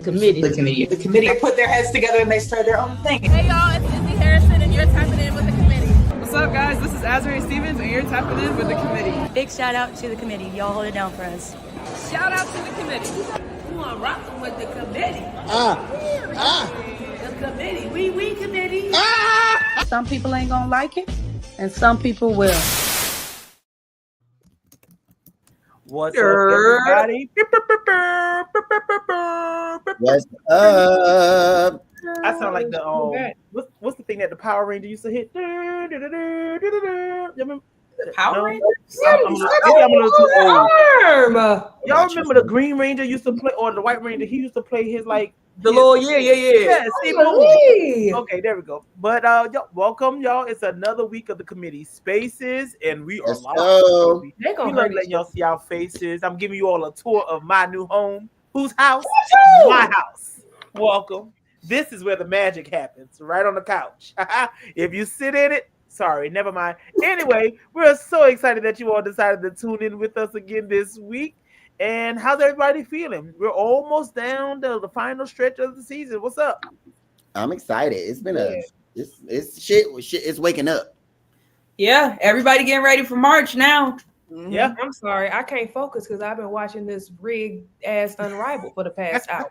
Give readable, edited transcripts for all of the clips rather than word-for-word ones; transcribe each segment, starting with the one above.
Committee. The committee put their heads together and they start their own thing. Hey y'all, it's Izzy Harrison and you're tapping in with the committee. What's up guys, this is Azrae Stevens and you're tapping in with the committee. Big shout out to the committee. Y'all hold it down for us. Shout out to the committee. You are rocking with the committee. The committee. We committee. Some people ain't gonna like it, and some people will. What's up, everybody? What's up? I sound like the what's the thing that the Power Ranger used to hit? The Power Ranger? I'm a little too old. Y'all remember the Green Ranger used to play, or the White Ranger? He used to play his like The little yeah. Okay, there we go. But welcome, y'all. It's another week of the committee spaces, and we are live. We love letting y'all see our faces. I'm giving you all a tour of my new home. Whose house? My house. Welcome. This is where the magic happens, right on the couch. If you sit in it, sorry, never mind. Anyway, we're so excited that you all decided to tune in with us again this week. And how's everybody feeling? We're almost down to the final stretch of the season. What's up? I'm excited. It's been it's shit. It's waking up. Yeah, everybody getting ready for March now. Mm-hmm. Yeah. I'm sorry, I can't focus because I've been watching this rigged ass Unrivaled for the past hour.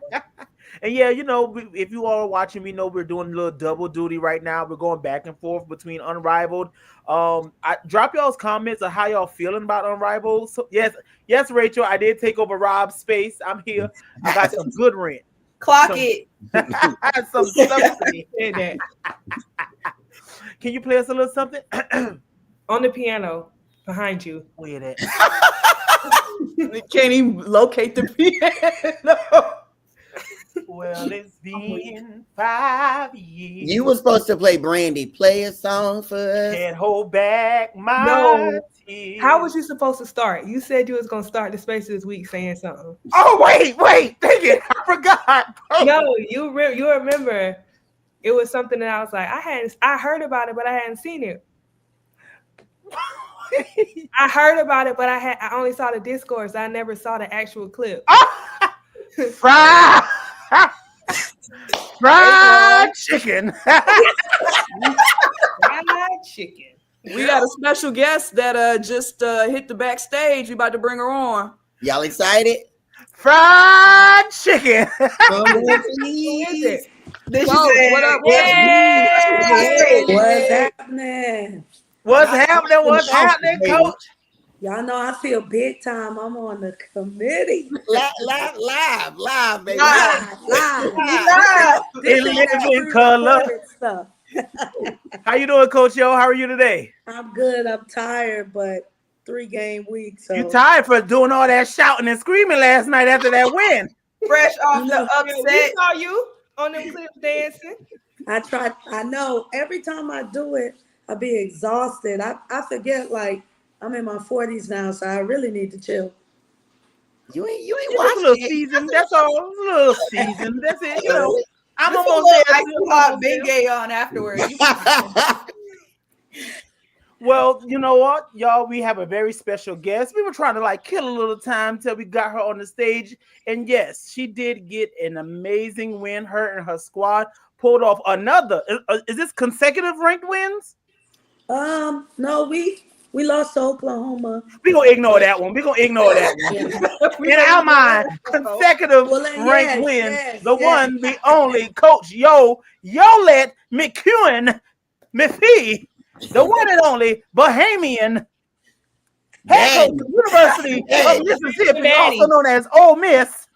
And yeah, you know, if you all are watching, we know we're doing a little double duty right now. We're going back and forth between Unrivaled. I drop y'all's comments on how y'all feeling about Unrivaled. So yes, Rachel, I did take over Rob's space. I'm here. I got some good rent. Clock it. Some subsidy. Can you play us a little something? On the piano behind you. Where that? You can't even locate the piano. Well, it's been 5 years. You were supposed to play Brandy. Play a song for us. Can't hold back my tears. How was you supposed to start? You said you was gonna start the space this week saying something. Oh wait, dang it, I forgot. No, you remember it was something that I was like, I heard about it, but I hadn't seen it. I heard about it, but I only saw the Discord, so I never saw the actual clip. Fried chicken. Fried chicken. We got a special guest that just hit the backstage. We about to bring her on. Y'all excited? Fried chicken. Come on, please. What up? What's happening? What's happening, Coach? Y'all know I feel big time. I'm on the committee. Live, baby. Live. In living color. Stuff. How you doing, Coach Yo? How are you today? I'm good. I'm tired, but 3-game week. So you tired for doing all that shouting and screaming last night after that win? Fresh off the upset. We saw you on them clips dancing. I know every time I do it, I be exhausted. I forget, like, I'm in my 40s now, so I really need to chill. You ain't It's watching a little season. That's all. It's a little season. That's it. You know, I'm almost there. I saw Big Gay on afterwards. Well, you know what, y'all? We have a very special guest. We were trying to kill a little time till we got her on the stage, and yes, she did get an amazing win. Her and her squad pulled off another. Is this consecutive ranked wins? No, we lost to Oklahoma. We're going to ignore that one. In our mind, consecutive ranked wins. One, the only Coach Yolett McCuin, Miffy, the one and only Bahamian head coach of the University of Mississippi, also known as Ole Miss.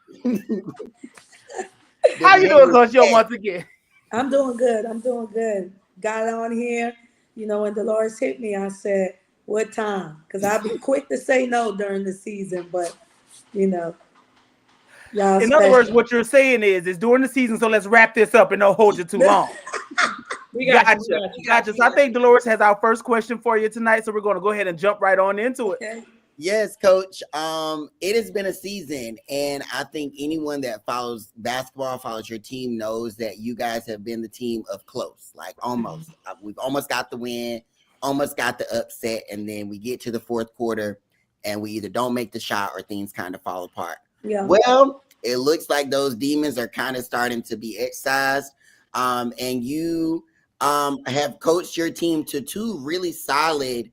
How you doing, Coach Yo, once again? I'm doing good. Got on here. You know, when Dolores hit me, I said, what time? Because I'll be quick to say no during the season, but, you know. Y'all in other words, what you're saying is during the season, so let's wrap this up and don't hold you too long. We got you. So I think Dolores has our first question for you tonight, so we're going to go ahead and jump right on into it. Okay. Yes, Coach. It has been a season, and I think anyone that follows basketball, follows your team, knows that you guys have been the team of close, like almost. We've almost got the win, almost got the upset, and then we get to the fourth quarter, and we either don't make the shot or things kind of fall apart. Yeah. Well, It looks like those demons are kind of starting to be excised. And you have coached your team to 2 really solid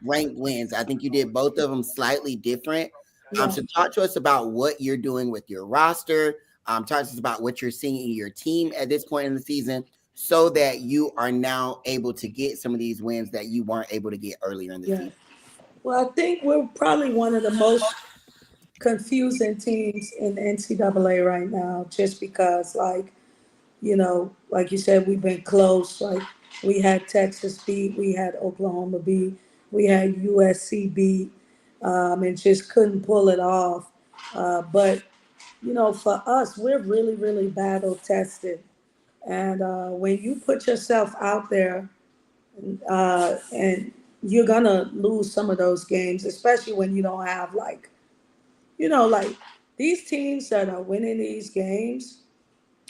ranked wins. I think you did both of them slightly different. So talk to us about what you're doing with your roster. Talk to us about what you're seeing in your team at this point in the season, so that you are now able to get some of these wins that you weren't able to get earlier in the season. Well, I think we're probably one of the most confusing teams in the NCAA right now, just because, like, you know, like you said, we've been close. Like, we had Texas beat, we had Oklahoma beat, we had USC beat, and just couldn't pull it off. But, you know, for us, we're really, really battle tested. And when you put yourself out there, and you're gonna lose some of those games, especially when you don't have, like, you know, like, these teams that are winning these games,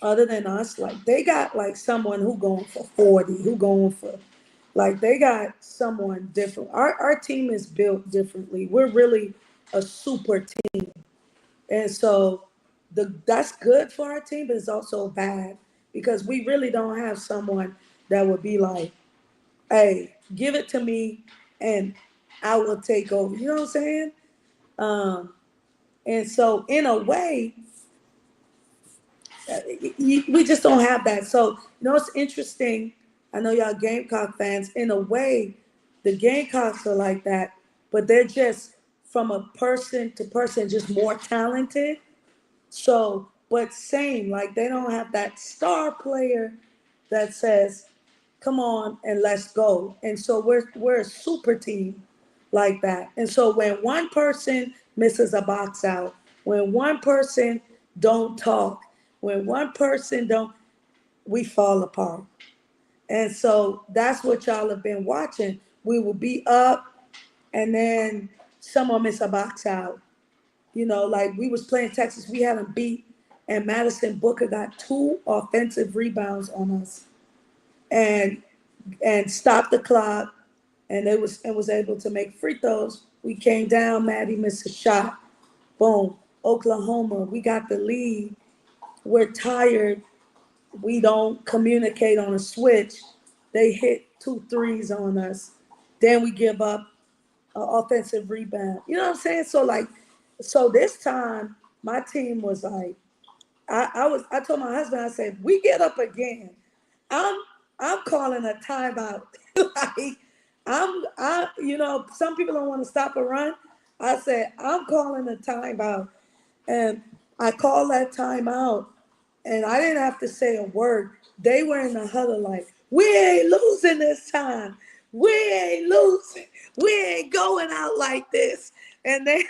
other than us, like, they got like someone who going for 40, who going for, like, they got someone different. Our team is built differently. We're really a super team. And so that's good for our team, but it's also bad because we really don't have someone that would be like, hey, give it to me and I will take over. You know what I'm saying? And so in a way, we just don't have that. So, you know, it's interesting. I know y'all Gamecock fans. In a way, the Gamecocks are like that, but they're just, from a person to person, just more talented. So, but same, like, they don't have that star player that says, come on and let's go. And so we're a super team like that. And so when one person misses a box out, when one person don't talk, when one person don't, we fall apart. And so that's what y'all have been watching. We will be up and then someone miss a box out. You know, like, we was playing Texas, we had them beat, and Madison Booker got 2 offensive rebounds on us and stopped the clock, and was able to make free throws. We came down, Maddie missed a shot. Boom. Oklahoma, we got the lead. We're tired. We don't communicate on a switch. They hit 2 threes on us. Then we give up an offensive rebound. You know what I'm saying? So, like, so this time my team was like, I told my husband, I said, we get up again, I'm calling a timeout. Like, you know, some people don't want to stop a run. I said, I'm calling a timeout. And I called that timeout, and I didn't have to say a word. They were in the huddle like, we ain't losing this time. We ain't losing. We ain't going out like this. And they,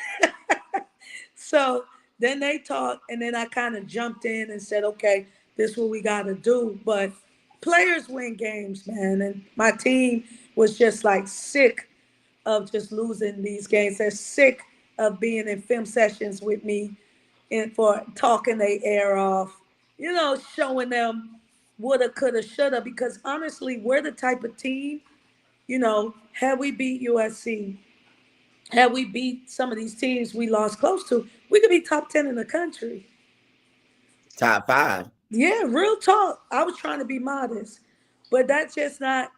so then they talked, and then I kind of jumped in and said, okay, this is what we got to do. But players win games, man. And my team was just like sick of just losing these games. They're sick of being in film sessions with me and for talking their ear off, you know, showing them woulda, coulda, shoulda. Because honestly, we're the type of team, you know, had we beat USC, had we beat some of these teams we lost close to, we could be top 10 in the country. Top 5. Yeah, real talk. I was trying to be modest, but that's just not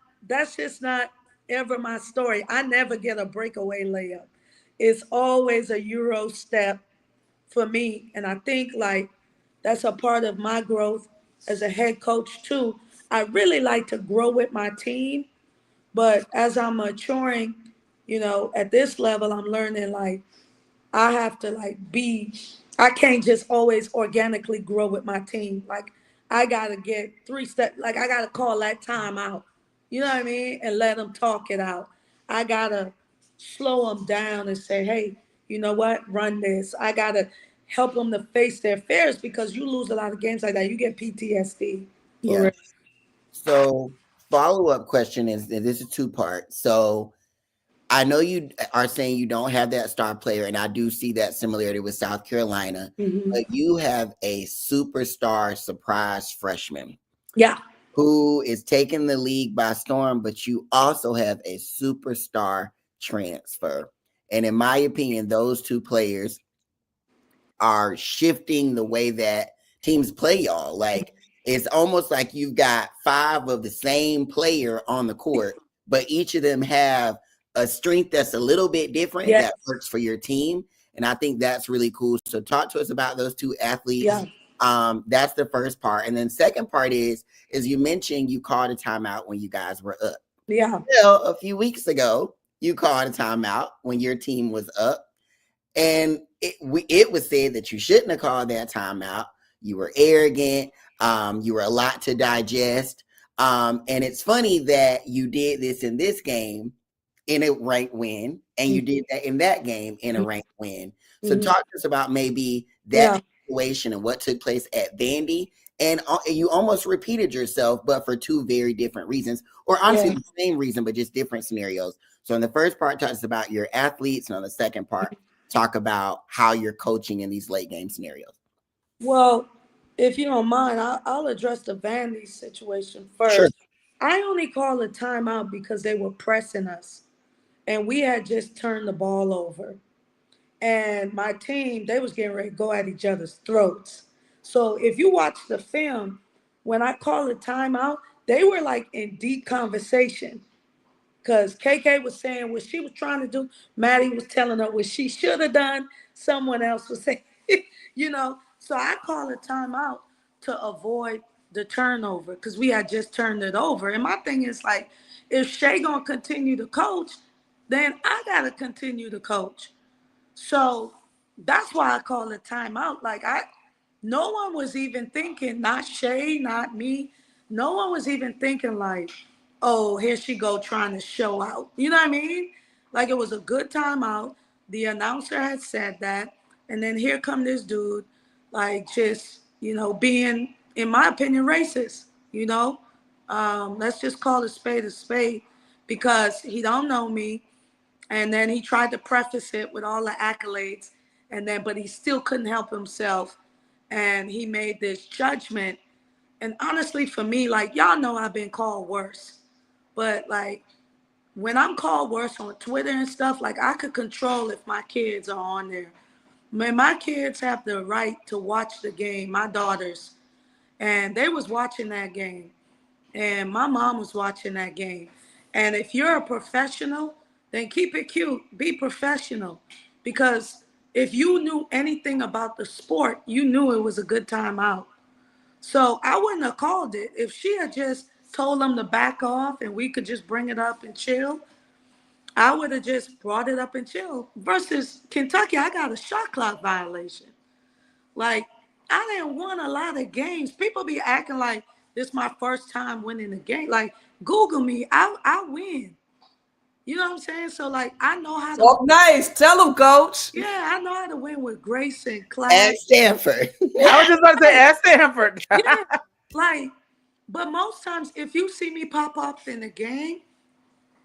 ever my story. I never get a breakaway layup. It's always a Euro step for me. And I think, like, that's a part of my growth as a head coach too. I really like to grow with my team, but as I'm maturing, you know, at this level, I'm learning, like, I have to, like, I can't just always organically grow with my team. Like, I got to get 3 steps. Like, I got to call that time out. You know what I mean? And let them talk it out. I got to slow them down and say, hey, you know what? Run this. I got to help them to face their fears, because you lose a lot of games like that. You get PTSD. Yeah. So follow-up question is, and this is 2-part. So I know you are saying you don't have that star player, and I do see that similarity with South Carolina, but you have a superstar surprise freshman. Yeah. Who is taking the league by storm, but you also have a superstar transfer. And in my opinion, those 2 players are shifting the way that teams play y'all. Like, it's almost like you've got 5 of the same player on the court, but each of them have a strength that's a little bit different that works for your team. And I think that's really cool. So talk to us about those 2 athletes. Yeah. That's the first part. And then second part is you mentioned you called a timeout when you guys were up. Yeah. Well, a few weeks ago, you called a timeout when your team was up. And it was said that you shouldn't have called that timeout. You were arrogant. You were a lot to digest. And it's funny that you did this in this game in a ranked win, and you did that in that game in a ranked win. So talk to us about maybe that situation and what took place at Vandy. And you almost repeated yourself, but for 2 very different reasons, or honestly the same reason, but just different scenarios. So in the first part, talk to us about your athletes, and on the second part, talk about how you're coaching in these late game scenarios. Well, if you don't mind, I'll address the Vandy situation first. Sure. I only call a timeout because they were pressing us, and we had just turned the ball over. And my team, they was getting ready to go at each other's throats. So if you watch the film, when I call a timeout, they were like in deep conversation. Because KK was saying what she was trying to do. Maddie was telling her what she should have done. Someone else was saying, So I call a timeout to avoid the turnover because we had just turned it over. And my thing is like, if Shay gonna continue to coach, then I gotta continue to coach. So that's why I call it timeout. Like no one was even thinking, not Shay, not me. No one was even thinking like, oh, here she go trying to show out. You know what I mean? Like it was a good timeout. The announcer had said that. And then here come this dude, like just, being, in my opinion, racist, Let's just call a spade because he don't know me. And then he tried to preface it with all the accolades, but he still couldn't help himself. And he made this judgment. And honestly, for me, like, y'all know I've been called worse. But like, when I'm called worse on Twitter and stuff, like I could control if my kids are on there. Man, my kids have the right to watch the game, my daughters. And they was watching that game. And my mom was watching that game. And if you're a professional, then keep it cute. Be professional. Because if you knew anything about the sport, you knew it was a good time out. So I wouldn't have called it. If she had just told them to back off and we could just bring it up and chill, I would have just brought it up and chill. Versus Kentucky, I got a shot clock violation. Like, I didn't win a lot of games. People be acting like this is my first time winning a game. Like, Google me. I win. You know what I'm saying? So, like, I know how to. Oh, nice. Tell them, Coach. Yeah, I know how to win with grace and class. At Stanford. I was just about to say at Stanford. Yeah, like, but most times, if you see me pop up in a game,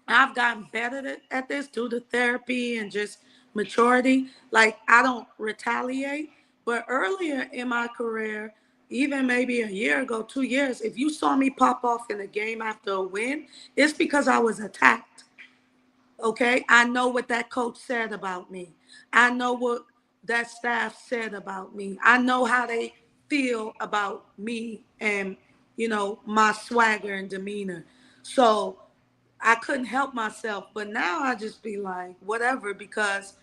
I've gotten better at this due to therapy and just maturity. Like, I don't retaliate. But earlier in my career, even maybe a year ago, 2 years, if you saw me pop off in a game after a win, it's because I was attacked. Okay? I know what that coach said about me. I know what that staff said about me. I know how they feel about me and, my swagger and demeanor. So I couldn't help myself. But now I just be like, whatever, because,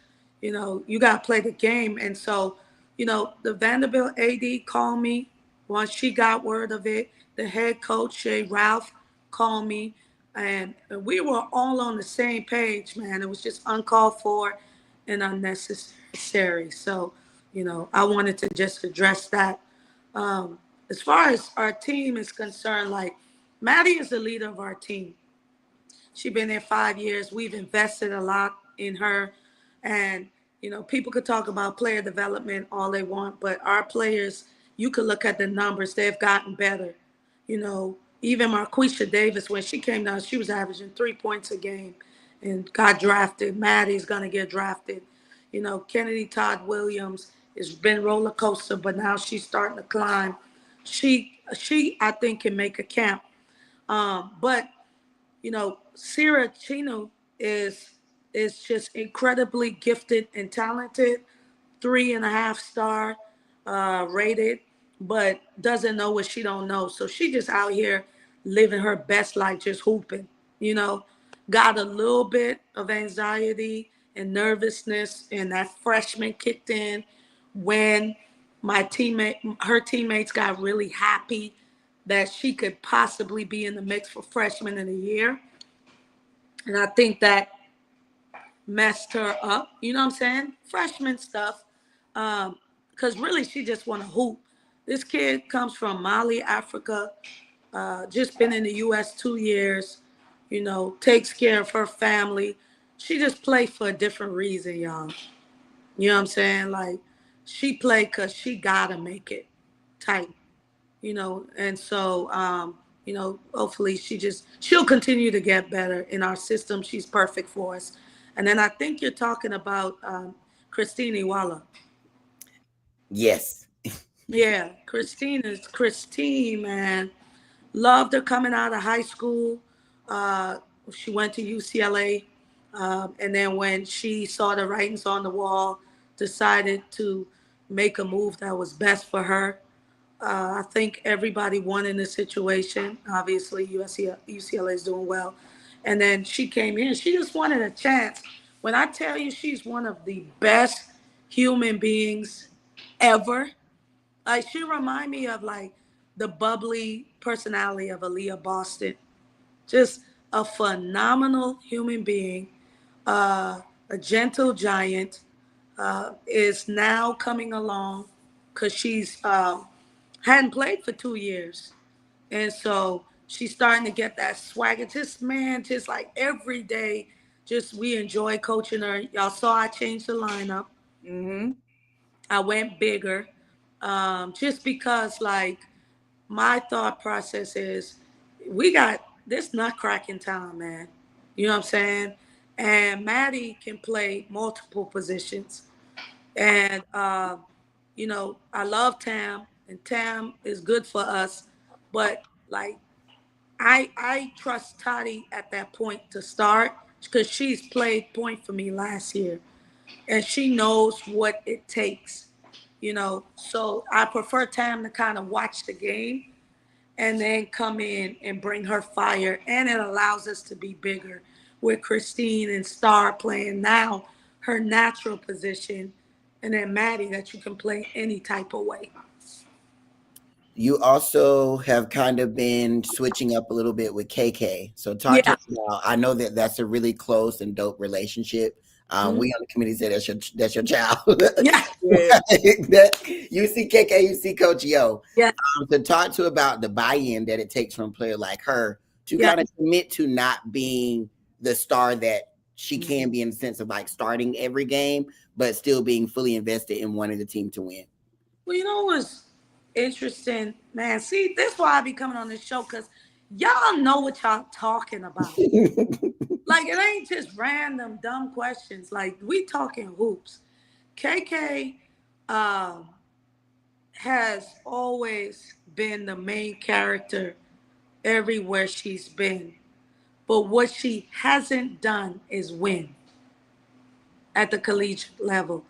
you got to play the game. And so, the Vanderbilt AD called me once she got word of it. The head coach, Shay Ralph, called me. And we were all on the same page, man. It was just uncalled for and unnecessary. So, I wanted to just address that. As far as our team is concerned, like, Maddie is the leader of our team. She's been there 5 years. We've invested a lot in her. And, people could talk about player development all they want, but our players, you could look at the numbers. They've gotten better. Even Marquisha Davis, when she came down, she was averaging 3 points a game and got drafted. Maddie's going to get drafted. Kennedy Todd Williams has been roller coaster, but now she's starting to climb. She I think, can make a camp. But Sierra Chino is just incredibly gifted and talented. 3.5 star rated, but doesn't know what she don't know. So she just out here living her best life, just hooping, you know. Got a little bit of anxiety and nervousness, and that freshman kicked in when her teammates got really happy that she could possibly be in the mix for freshman of the year. And I think that messed her up. You know what I'm saying? Freshman stuff. Because really, she just want to hoop. This kid comes from Mali, Africa, just been in the U.S. 2 years, you know, takes care of her family. She just played for a different reason, y'all. You know what I'm saying? Like, she played because she got to make it type, you know. And so, you know, hopefully she'll continue to get better in our system. She's perfect for us. And then I think you're talking about Christine Iwala. Yes. Yeah, Christine, man. Loved her coming out of high school. She went to UCLA. And then when she saw the writings on the wall, decided to make a move that was best for her. I think everybody won in this situation. Obviously, UCLA is doing well. And then she came in. She just wanted a chance. When I tell you she's one of the best human beings ever, like she remind me of like the bubbly personality of Aaliyah Boston. Just a phenomenal human being, a gentle giant, is now coming along because she's hadn't played for 2 years. And so she's starting to get that swagger. Just, man, just like every day, just we enjoy coaching her. Y'all saw I changed the lineup. Mm-hmm. I went bigger, just because, like, my thought process is we got this nutcracking time, man. You know what I'm saying? And Maddie can play multiple positions. And, you know, I love Tam, and Tam is good for us. But, like, I trust Toddy at that point to start because she's played point for me last year. And she knows what it takes, you know. So I prefer Tam to kind of watch the game and then come in and bring her fire. And it allows us to be bigger with Christine and Star playing now her natural position. And then Maddie that you can play any type of way. You also have kind of been switching up a little bit with KK. So talk to Yeah. us about, I know that that's a really close and dope relationship. We on the committee say that's your child. Yeah. You see KK, you see Coach Yo. Yeah. To talk to about the buy-in that it takes from a player like her to kind of commit to not being the star that she can be, in the sense of like starting every game, but still being fully invested in wanting the team to win. Well, you know what's interesting, man? See, that's why I be coming on this show, because y'all know what y'all talking about. Like, it ain't just random dumb questions. Like, we talking hoops. KK has always been the main character everywhere she's been. But what she hasn't done is win at the collegiate level.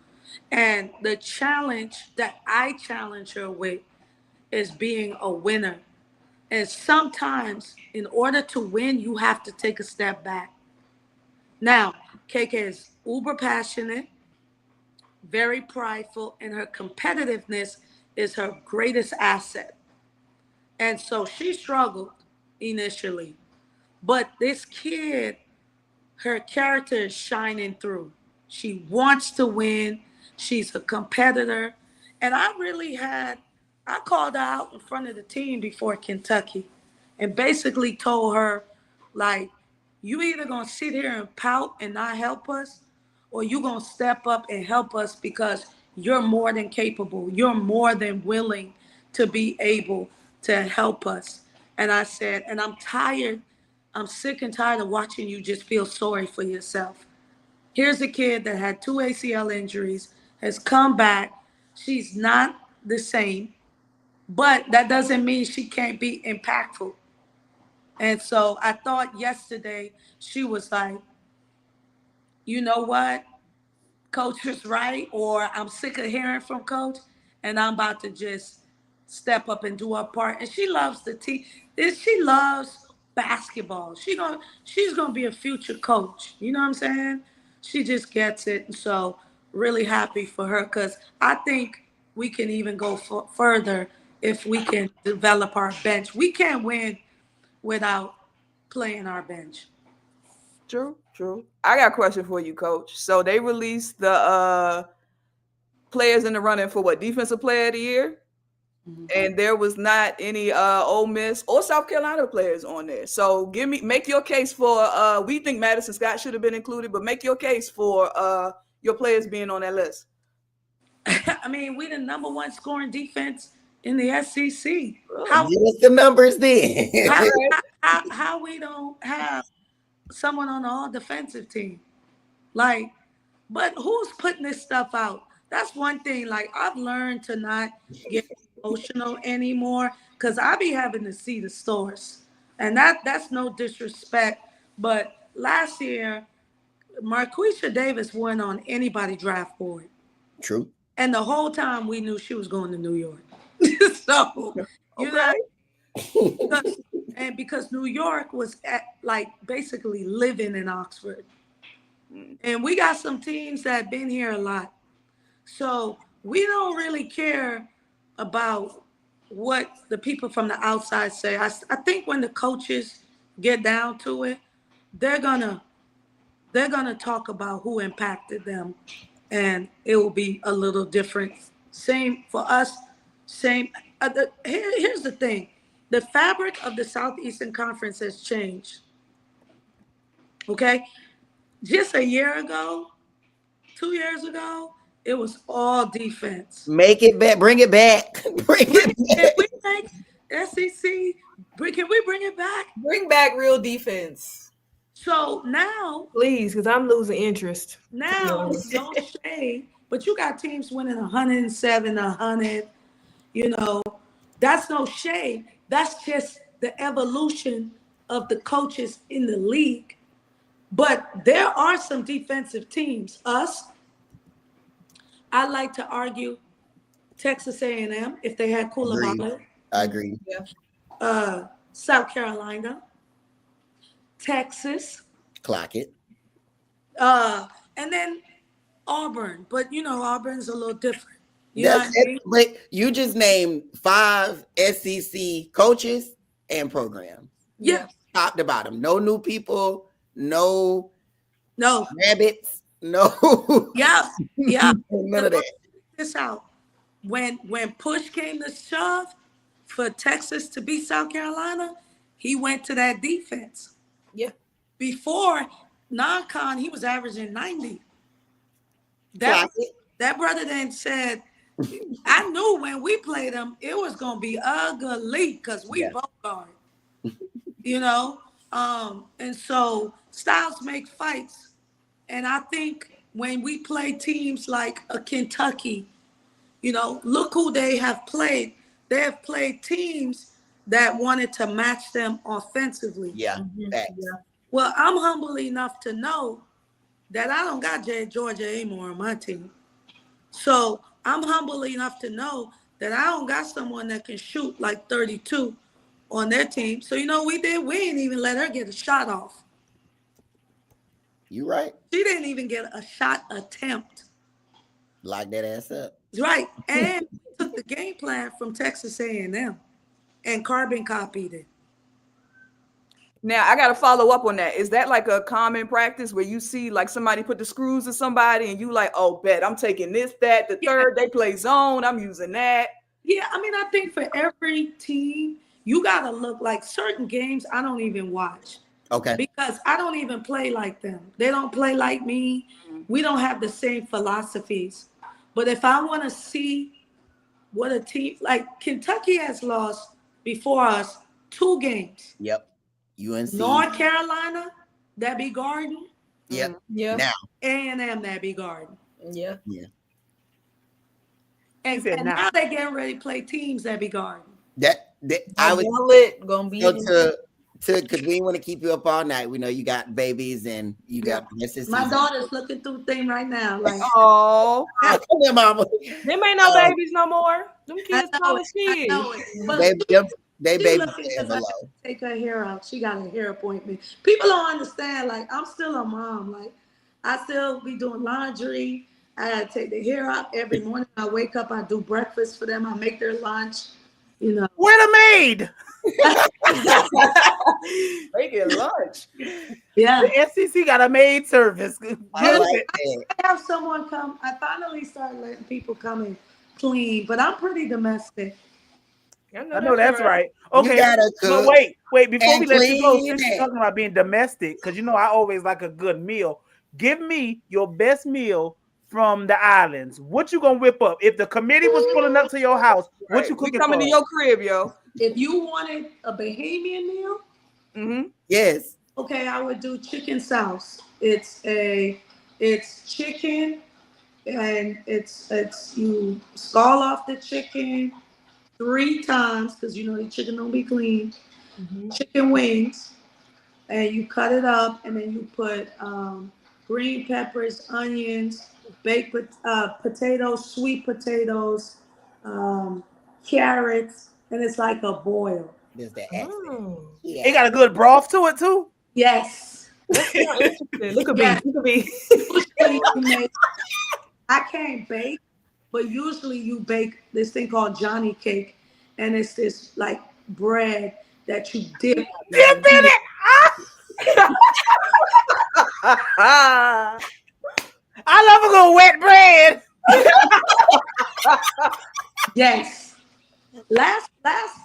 And the challenge that I challenge her with is being a winner. And sometimes, in order to win, you have to take a step back. Now, KK is uber passionate, very prideful, and her competitiveness is her greatest asset. And so she struggled initially. But this kid, her character is shining through. She wants to win. She's a competitor. And I called her out in front of the team before Kentucky and basically told her, like, you either going to sit here and pout and not help us, or you going to step up and help us because you're more than capable. You're more than willing to be able to help us. And I said, and I'm sick and tired of watching you just feel sorry for yourself. Here's a kid that had 2 ACL injuries, has come back. She's not the same, but that doesn't mean she can't be impactful. And so I thought yesterday she was like, you know what? Coach is right, or I'm sick of hearing from Coach, and I'm about to just step up and do her part. And she loves the team. She loves basketball. She's gonna be a future coach. You know what I'm saying? She just gets it. And so really happy for her, because I think we can even go further if we can develop our bench. We can't win without playing our bench. True. I got a question for you, Coach. So they released the players in the running for what, defensive player of the year? Mm-hmm. And there was not any Ole Miss or South Carolina players on there. So make your case for we think Madison Scott should have been included, but make your case for your players being on that list. I mean, we the number one scoring defense in the SEC. Give us the numbers then. how we don't have someone on the all defensive team? Like, but who's putting this stuff out? That's one thing. Like, I've learned to not get emotional anymore, because I be having to see the source. And that's no disrespect. But last year, Marquisha Davis went on anybody's draft board. True. And the whole time we knew she was going to New York. So, you know, because New York was basically living in Oxford. And we got some teams that have been here a lot. So we don't really care about what the people from the outside say. I think when the coaches get down to it, they're gonna talk about who impacted them, and it will be a little different. Same for us. Same. Here's the thing: the fabric of the Southeastern Conference has changed. Okay, just a year ago, 2 years ago, it was all defense. Make it back. Bring it back. Bring it back. Can we make SEC? Can we bring it back? Bring back real defense. So now, please, because I'm losing interest. Now, no shade, but you got teams winning 107, 100. You know, that's no shade. That's just the evolution of the coaches in the league. But there are some defensive teams. I like to argue Texas A&M if they had Koulibaly. I agree. Yeah. South Carolina, Texas. Clock it. And then Auburn. But, you know, Auburn's a little different. But you just named 5 SEC coaches and programs. Yeah. Top to bottom. No new people. No rabbits. No. Yeah. None of that. This out. When push came to shove for Texas to beat South Carolina, he went to that defense. Yeah. Before non-con, he was averaging 90. That brother then said, I knew when we played him, it was going to be ugly because we both guard. You know? And so styles make fights. And I think when we play teams like a Kentucky, you know, look who they have played. They have played teams that wanted to match them offensively. Yeah. Yeah. Well, I'm humble enough to know that I don't got Georgia Amore on my team. So I'm humble enough to know that I don't got someone that can shoot like 32 on their team. So, you know, we didn't even let her get a shot off. You right. She didn't even get a shot attempt. Lock that ass up. Right. And took the game plan from Texas A&M and carbon copied it. Now, I got to follow up on that. Is that like a common practice where you see like somebody put the screws to somebody and you like, oh, bet I'm taking this, that, the third, they play zone, I'm using that. Yeah, I mean, I think for every team, you got to look like certain games I don't even watch. Okay. Because I don't even play like them. They don't play like me. We don't have the same philosophies. But if I want to see what a team, like Kentucky has lost before us 2 games. Yep. UNC. North Carolina, that be Garden. Yep. Yeah. Now. A&M, that be Garden. Yeah. Yeah. And now they're getting ready to play teams that be Garden. I was Yolett gonna be because we want to keep you up all night. We know you got babies and you got My daughter's looking through the thing right now. Like, oh, come here, mama. Them ain't no babies no more. Them kids tall as I shit. know it. But They she babies looking forever 'cause I low. take her hair out. She got a hair appointment. People don't understand. Like, I'm still a mom. Like, I still be doing laundry. I gotta take the hair out every morning. I wake up. I do breakfast for them. I make their lunch. You know. Where the maid? they get lunch. Yeah. The SEC got a maid service. I like that. I have someone come. I finally started letting people come and clean, but I'm pretty domestic. I know that's right. Okay, You gotta but cook wait. Before and we let you go, clean since you're it. talking about being domestic, because you know I always like a good meal. Give me your best meal from the islands. What you gonna whip up? If the committee was pulling up to your house, what you We cooking coming for? to your crib, yo. If you wanted a Bahamian meal, Yes. okay, I would do chicken sauce. It's chicken, and it's you scald off the chicken 3 times because you know the chicken don't be clean. Chicken wings, and you cut it up, and then you put green peppers, onions, baked potatoes, sweet potatoes, carrots, and it's like a boil. There's that accent. It got a good broth to it too. Yes. That's not interesting. Look at Yes. me. Look at me. Usually you make, I can't bake, but usually you bake this thing called Johnny cake, and it's this like bread that you dip. Dip in it. I love a good wet bread. Yes. Last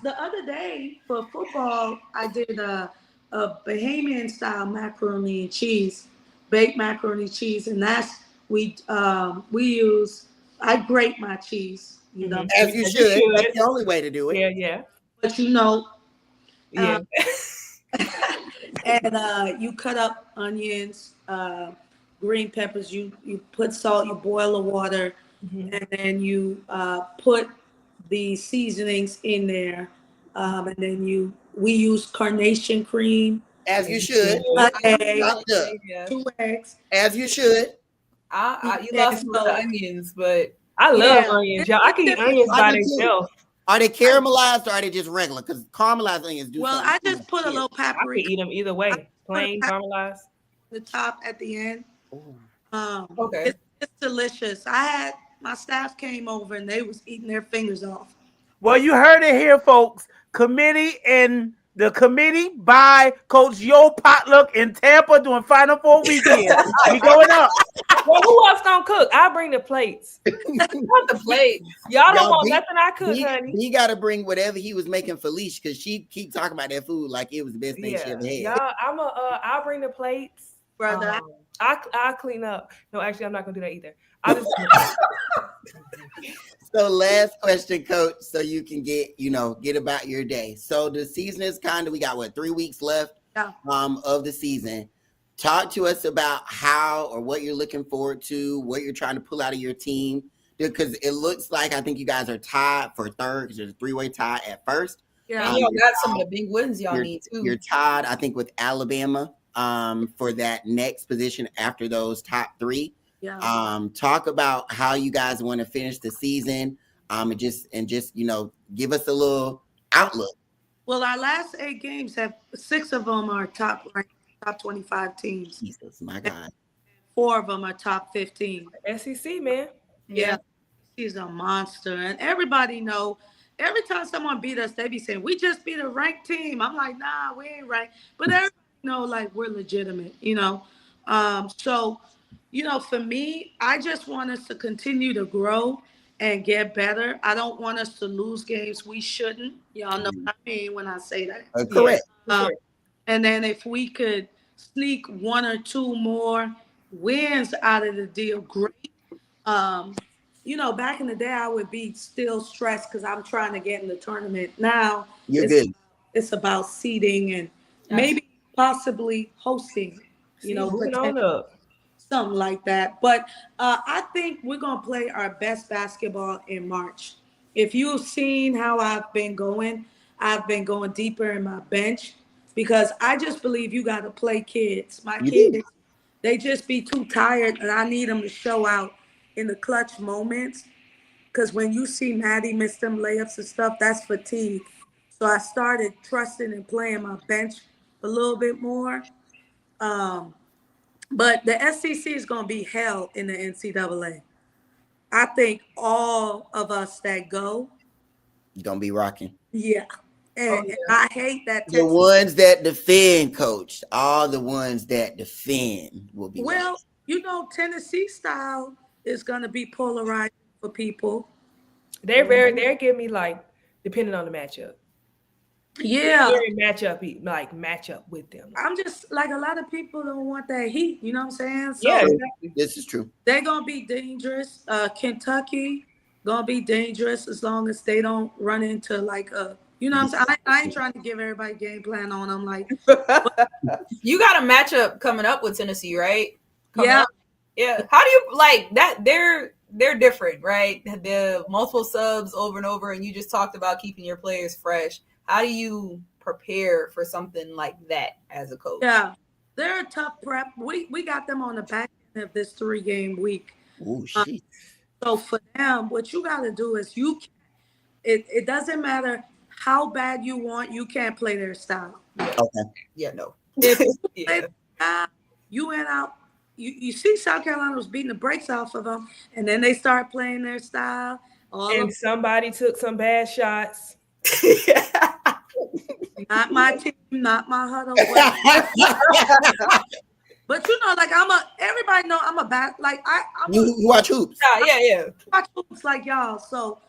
the other day for football, I did a Bahamian style macaroni and cheese, baked macaroni and cheese, and that's we use. I grate my cheese, you know, As you should. That's the only way to do it. Yeah. but you know, Yeah. and you cut up onions, green peppers. You put salt. You boil the water, and then you put the seasonings in there, and then we use carnation cream. As you should. Chopped up. 2 eggs. As you should. You lost me with the onions, but I love onions, y'all. I can eat onions by themselves. Are they caramelized or are they just regular? Because caramelized onions do. Well, I just put a little I paprika. can eat them either way, plain caramelized. The top at the end. Okay. It's delicious. My staff came over and they was eating their fingers off. Well, you heard it here, folks. The committee by Coach Yo Potluck in Tampa doing Final Four weekend. We going up. Well, who else gonna cook? I bring the plates. want the plates. Y'all don't want nothing I cook, honey. He got to bring whatever he was making for Leash because she keep talking about that food like it was the best thing she ever had. Y'all, I'll bring the plates, Brother. I'll clean up. No, actually, I'm not gonna do that either. I just So last question, Coach, so you can get about your day. So the season is we got 3 weeks left of the season. Talk to us about how or what you're looking forward to, what you're trying to pull out of your team. Because it looks like I think you guys are tied for third because there's a 3-way tie at first. Yeah, y'all got some of the big wins y'all need too. You're tied, I think, with Alabama for that next position after those top 3. Yeah. Talk about how you guys want to finish the season, and just give us a little outlook. Well, our last 8 games 6 of them are top 25 teams. Jesus, my God. 4 of them are top 15. SEC, man. Yeah. He's a monster, and everybody know. Every time someone beat us, they be saying we just beat a ranked team. I'm like, nah, we ain't ranked, but everybody know like we're legitimate, So. For me, I just want us to continue to grow and get better. I don't want us to lose games we shouldn't. Y'all know what I mean when I say that. Correct. And then if we could sneak 1 or 2 more wins out of the deal, great. Back in the day, I would be still stressed because I'm trying to get in the tournament. Now, it's about seeding and maybe possibly hosting, moving on up. Something like that. But I think we're going to play our best basketball in March. If you've seen how I've been going deeper in my bench. because I just believe you got to play kids. My kids, they just be too tired, and I need them to show out in the clutch moments. Because when you see Maddie miss them layups and stuff, that's fatigue. So I started trusting and playing my bench a little bit more. But the SEC is going to be hell in the NCAA. I think all of us that go, Gonna be rocking. yeah. And I hate that The ones that defend, coach, all the ones that defend will be well, you know, Tennessee style is gonna be polarizing for people. They're giving me like depending on the matchup. Yeah. Very matchup with them. I'm just like a lot of people don't want that heat, you know what I'm saying? So yeah, exactly. This is true. They're gonna be dangerous. Kentucky gonna be dangerous as long as they don't run into like a, you know what I'm saying? I ain't trying to give everybody game plan on them. Like, you got a matchup coming up with Tennessee, right? Yeah. Yeah. How do you like that? They're different, right? The multiple subs over and over, and you just talked about keeping your players fresh. How do you prepare for something like that as a coach? Yeah, they're a tough prep. We got them on the back end of this 3-game week. Oh shit. So for them, what you got to do is it doesn't matter how bad you want, you can't play their style. Okay. Yeah, no. If you play their style, you went out. You see South Carolina was beating the brakes off of them, and then they start playing their style. And somebody took some bad shots. Not my team, not my huddle. But you know, like everybody know I'm a bad, like you watch hoops. Yeah. Watch hoops like y'all. So,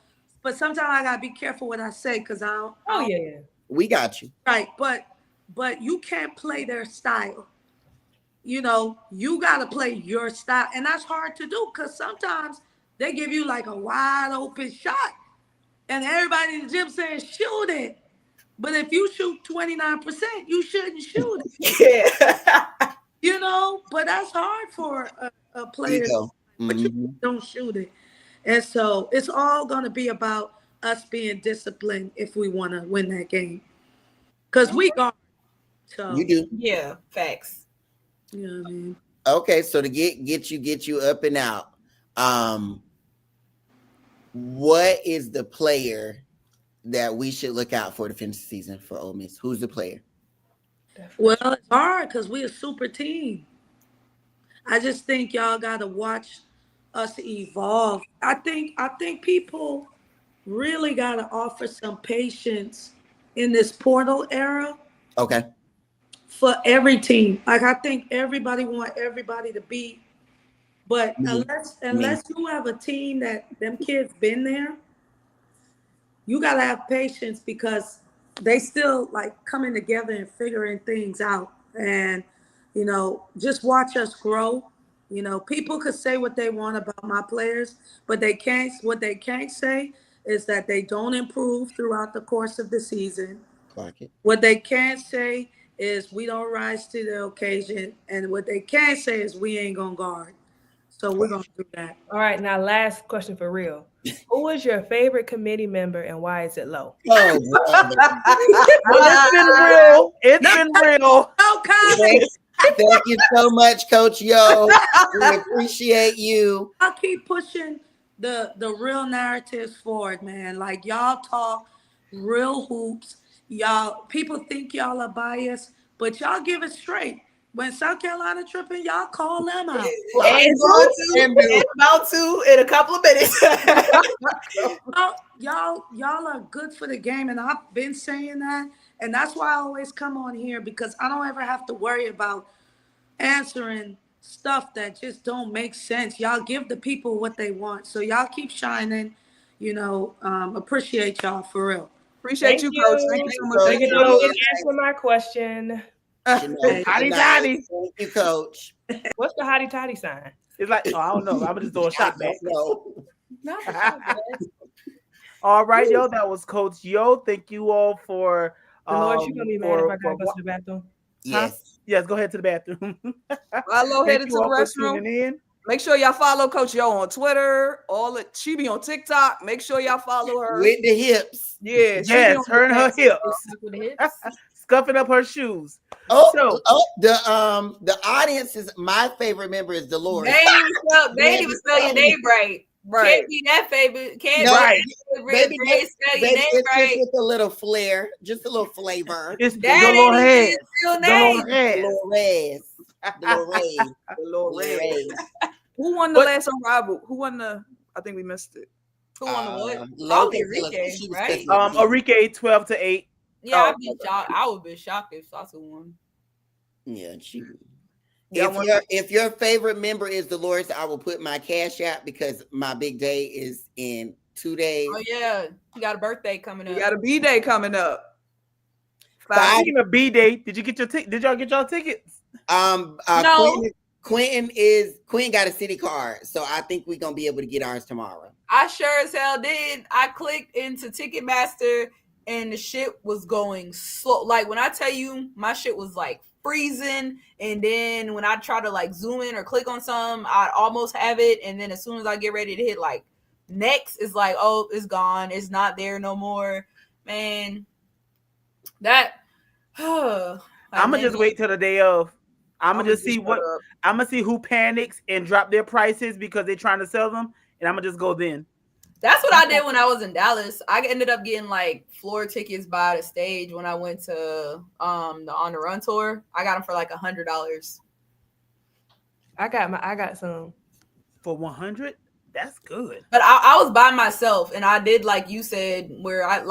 but sometimes I gotta be careful what I say because I don't. Yeah. We got you. Right, but you can't play their style. You know, you gotta play your style, and that's hard to do because sometimes they give you like a wide open shot, and everybody in the gym saying shoot it. But if you shoot 29%, you shouldn't shoot it. Yeah. You know, but that's hard for a player. But you don't shoot it. And so it's all going to be about us being disciplined if we want to win that game. Because we guard. So, You do. Yeah, facts. You know what I mean? Okay, so to get you up and out, what is the player that we should look out for the finish season for Ole Miss? Who's the player? Well, it's hard because we're a super team. I just think y'all got to watch us evolve. I think people really got to offer some patience in this portal era. Okay. For every team. Like, I think everybody want everybody to beat. But unless you have a team that them kids been there, you got to have patience because they still like coming together and figuring things out. And, you know, just watch us grow. You know, people could say what they want about my players, but what they can't say is that they don't improve throughout the course of the season. What they can't say is we don't rise to the occasion. And what they can say is we ain't going to guard. So we're going to do that. All right. Now, last question for real. Who is your favorite committee member and why is it low? Well, it's been real. It's been real. No comments. Thank you so much, Coach Yo. We appreciate you. I'll keep pushing the real narratives forward, man. Like, y'all talk real hoops. Y'all, people think y'all are biased, but y'all give it straight. When South Carolina tripping, y'all call them out. And about to in a couple of minutes. y'all are good for the game, and I've been saying that. And that's why I always come on here, because I don't ever have to worry about answering stuff that just don't make sense. Y'all give the people what they want. So y'all keep shining, you know, appreciate y'all for real. Appreciate you, Coach. Thank you so much. Thank you. Answer my question. Hotty toddy. Thank you, Coach. What's the hotty toddy sign? It's like, I don't know. I'm just doing a shot back. Not the shot back. All right, yo, that was Coach Yo. Thank you all for. Dolores, you gonna be mad if I gotta go to the bathroom? Yes. Yes, go ahead to the bathroom. I'll go head into the all for restroom. tuning in. Make sure y'all follow Coach Yo on Twitter. She be on TikTok. Make sure y'all follow her. With the hips. Yeah. Yes, her and her hips. Scuffing up her shoes. The audience is my favorite member is Dolores. They ain't even spell your name right. Can't be that favorite. Can't right. Baby, spell your name right. Just with a little flair, just a little flavor. It's Dolores. Dolores. Who won the last Unrivaled? Who won the? I think we missed it. Who won the what? Logan, Enrique, right? Enrique 12-8. Yeah, I'd be shocked. I would be shocked if Sasa won. Yeah, if your favorite member is Dolores, I will put my cash out because my big day is in 2 days. Oh yeah, you got a birthday coming up. You got a B day coming up. Speaking of B day, did you get your ticket? Did y'all get y'all tickets? No. Quentin got a city card, so I think we're gonna be able to get ours tomorrow. I sure as hell did. I clicked into Ticketmaster and the shit was going slow. Like when I tell you my shit was like freezing, and then when I try to like zoom in or click on something, I almost have it, and then as soon as I get ready to hit like next, it's like, oh, it's gone, it's not there no more. Man, that like, I'm gonna just wait till the day of. I'm gonna see who panics and drop their prices because they're trying to sell them, and I'm gonna just go then. That's what I did when I was in Dallas. I ended up getting like floor tickets by the stage when I went to the On the Run tour. I got them for like $100. I got some for 100. That's good. But I was by myself, and I did like you said, where I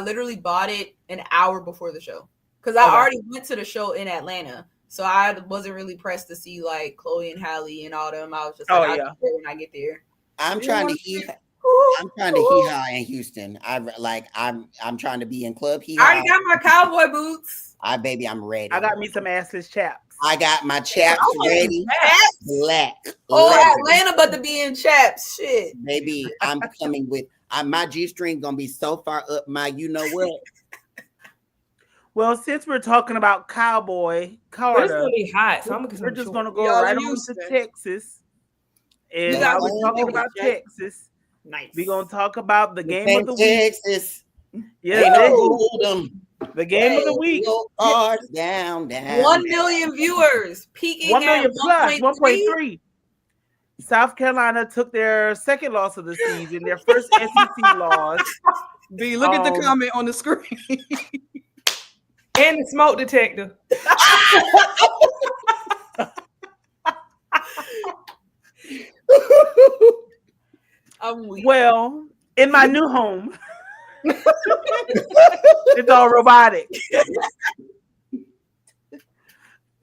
literally bought it an hour before the show because I already went to the show in Atlanta, so I wasn't really pressed to see like Chloe and Halle and all them. I was just like, I'll get there when I get there. I'm trying to hee-haw in Houston. I'm trying to be in club hee-haw. I already got my cowboy boots. I'm ready. I got me some assless chaps. I got my chaps ready. Chaps? Black. Atlanta, but to be in chaps. Shit. Baby, I'm coming with my G-string gonna be so far up my you know what. Well, since we're talking about Cowboy Carter, it's gonna be hot, so we're just gonna go right on to Texas. And while we're talking about Texas, nice. We're gonna talk about the game of the week. Texas. Yeah, the game of the week. Down. 1 million viewers, peaking 1 million plus 1.3. South Carolina took their second loss of the season, their first SEC loss. B, look at the comment on the screen. And the smoke detector. Well, in my new home, it's all robotic.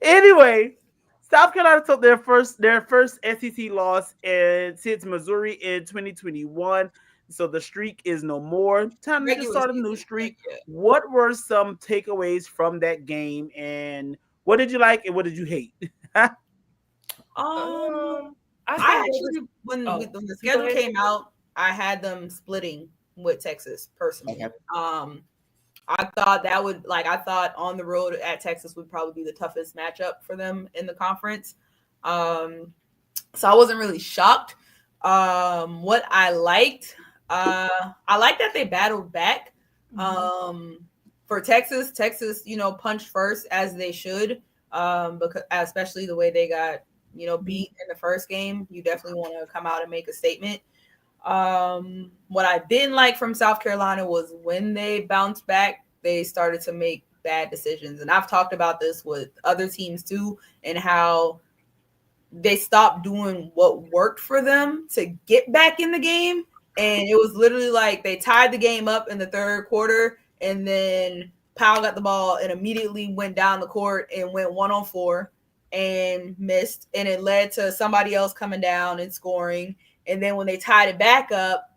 Anyway, South Carolina took their first SEC loss since Missouri in 2021. So the streak is no more. Time to start a new streak. What were some takeaways from that game, and what did you like and what did you hate? I actually, when the schedule came out, I had them splitting with Texas personally. Okay. I thought that would I thought on the road at Texas would probably be the toughest matchup for them in the conference. So I wasn't really shocked. What I liked that they battled back. For Texas, punched first as they should. Because especially the way they got beat in the first game, you definitely want to come out and make a statement. What I didn't like from South Carolina was when they bounced back, they started to make bad decisions. And I've talked about this with other teams too, and how they stopped doing what worked for them to get back in the game. And it was literally like they tied the game up in the third quarter, and then Powell got the ball and immediately went down the court and went 1-on-4 and missed. And it led to somebody else coming down and scoring. And then when they tied it back up,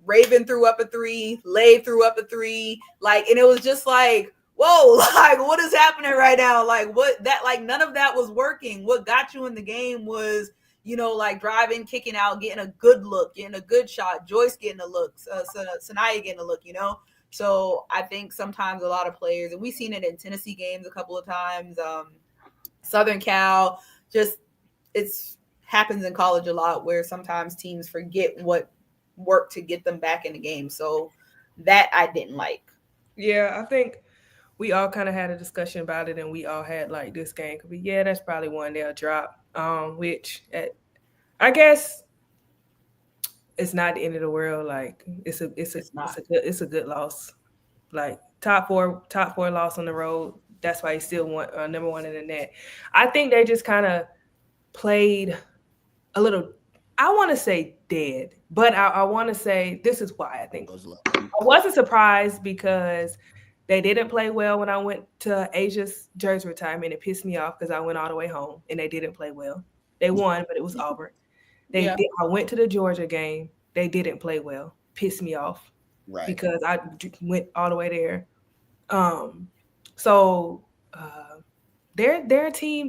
Raven threw up a 3, Lave threw up a 3, and it was just like, whoa, what is happening right now? None of that was working. What got you in the game was, driving, kicking out, getting a good look, getting a good shot, Joyce getting a look, Sanaya getting a look, So I think sometimes a lot of players, and we've seen it in Tennessee games a couple of times, Southern Cal, just it's happens in college a lot where sometimes teams forget what worked to get them back in the game. So that I didn't like. Yeah, I think we all kind of had a discussion about it, and we all had like this game could be, yeah, that's probably one they'll drop. I guess it's not the end of the world. Like it's a good loss. Like top four loss on the road. That's why he still won number one in the net. I think they just kind of played a little. I want to say dead, but I want to say this is why I think I wasn't surprised because they didn't play well when I went to Asia's jersey retirement. It pissed me off because I went all the way home and they didn't play well. They won, but it was Auburn. I went to the Georgia game. They didn't play well. Pissed me off. Right. Because I went all the way there. So their team,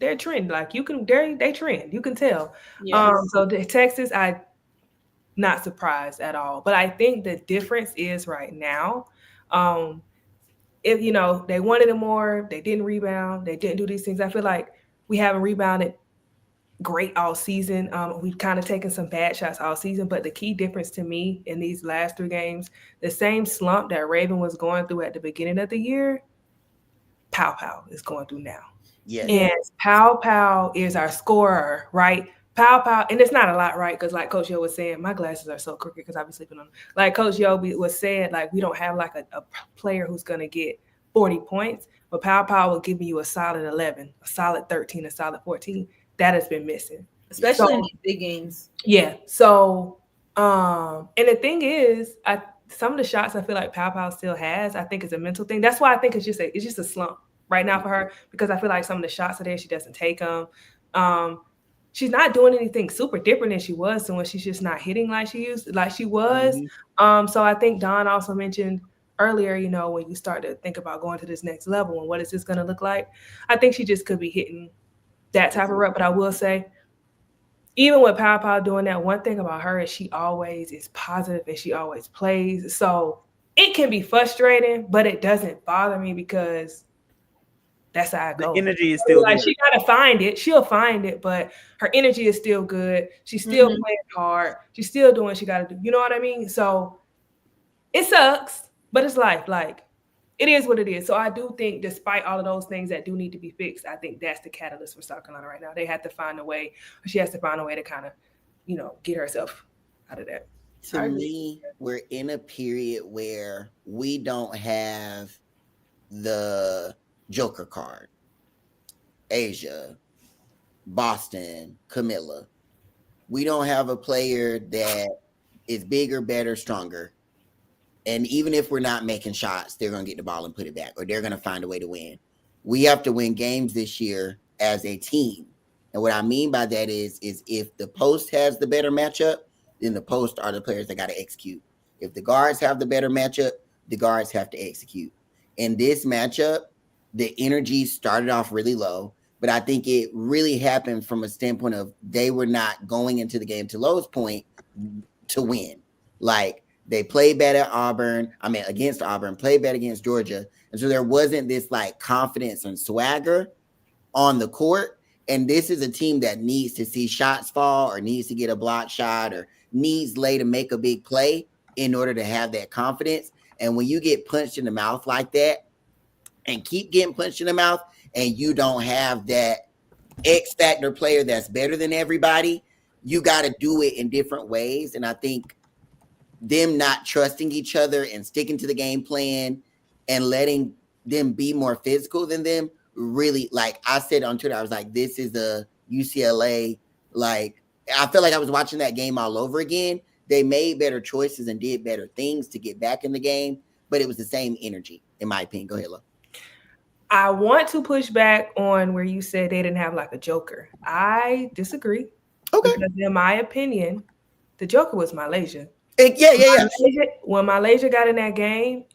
they're trend. Like they trend. You can tell. Yes. So the Texas, I not surprised at all. But I think the difference is right now, if they wanted it more, they didn't rebound, they didn't do these things. I feel like we haven't rebounded great all season. We've kind of taken some bad shots all season, but the key difference to me in these last 3 games, the same slump that Raven was going through at the beginning of the year, Pow is going through now. Yeah. And Pow is our scorer, right? Pow, and it's not a lot, right? Because like Coach Yo was saying, my glasses are so crooked because I've been sleeping on them. Like Coach Yo was saying, like we don't have like a player who's going to get 40 points, but Pow will give you a solid 11, a solid 13, a solid 14. That has been missing, especially in these big games. Yeah. So, and the thing is, some of the shots I feel like Pow still has, I think it's a mental thing. That's why I think it's just a slump right now for her because I feel like some of the shots are there, she doesn't take them. She's not doing anything super different than she was doing. She's just not hitting like she was. Mm-hmm. So I think Don also mentioned earlier, when you start to think about going to this next level and what is this going to look like, I think she just could be hitting that type of rep. But I will say, even with Pow doing that, one thing about her is she always is positive and she always plays. So it can be frustrating, but it doesn't bother me because that's how I go. The energy is still like there. She gotta find it. She'll find it, but her energy is still good. She's still playing hard. She's still doing what she gotta do. You know what I mean? So it sucks, but it's life. Like it is what it is. So I do think, despite all of those things that do need to be fixed, I think that's the catalyst for South Carolina right now. They have to find a way. She has to find a way to kind of, get herself out of that. To me, we're in a period where we don't have the Joker card. Asia, Boston, Camilla. We don't have a player that is bigger, better, stronger. And even if we're not making shots, they're going to get the ball and put it back, or they're going to find a way to win. We have to win games this year as a team. And what I mean by that is if the post has the better matchup, then the post are the players that got to execute. If the guards have the better matchup, the guards have to execute. In this matchup, the energy started off really low, but I think it really happened from a standpoint of they were not going into the game, to Lowe's point, to win. Like, they played bad at against Auburn, played bad against Georgia. And so there wasn't this like confidence and swagger on the court. And this is a team that needs to see shots fall or needs to get a block shot or needs Lay to make a big play in order to have that confidence. And when you get punched in the mouth like that and keep getting punched in the mouth and you don't have that X factor player that's better than everybody, you got to do it in different ways. And I think them not trusting each other and sticking to the game plan and letting them be more physical than them really, like I said on Twitter, I was like, this is a UCLA, like, I feel like I was watching that game all over again. They made better choices and did better things to get back in the game, but it was the same energy, in my opinion. Go ahead, Lo. I want to push back on where you said they didn't have like a joker. I disagree. Okay. Because in my opinion, the joker was Malaysia. Yeah. When Malaysia got in that game,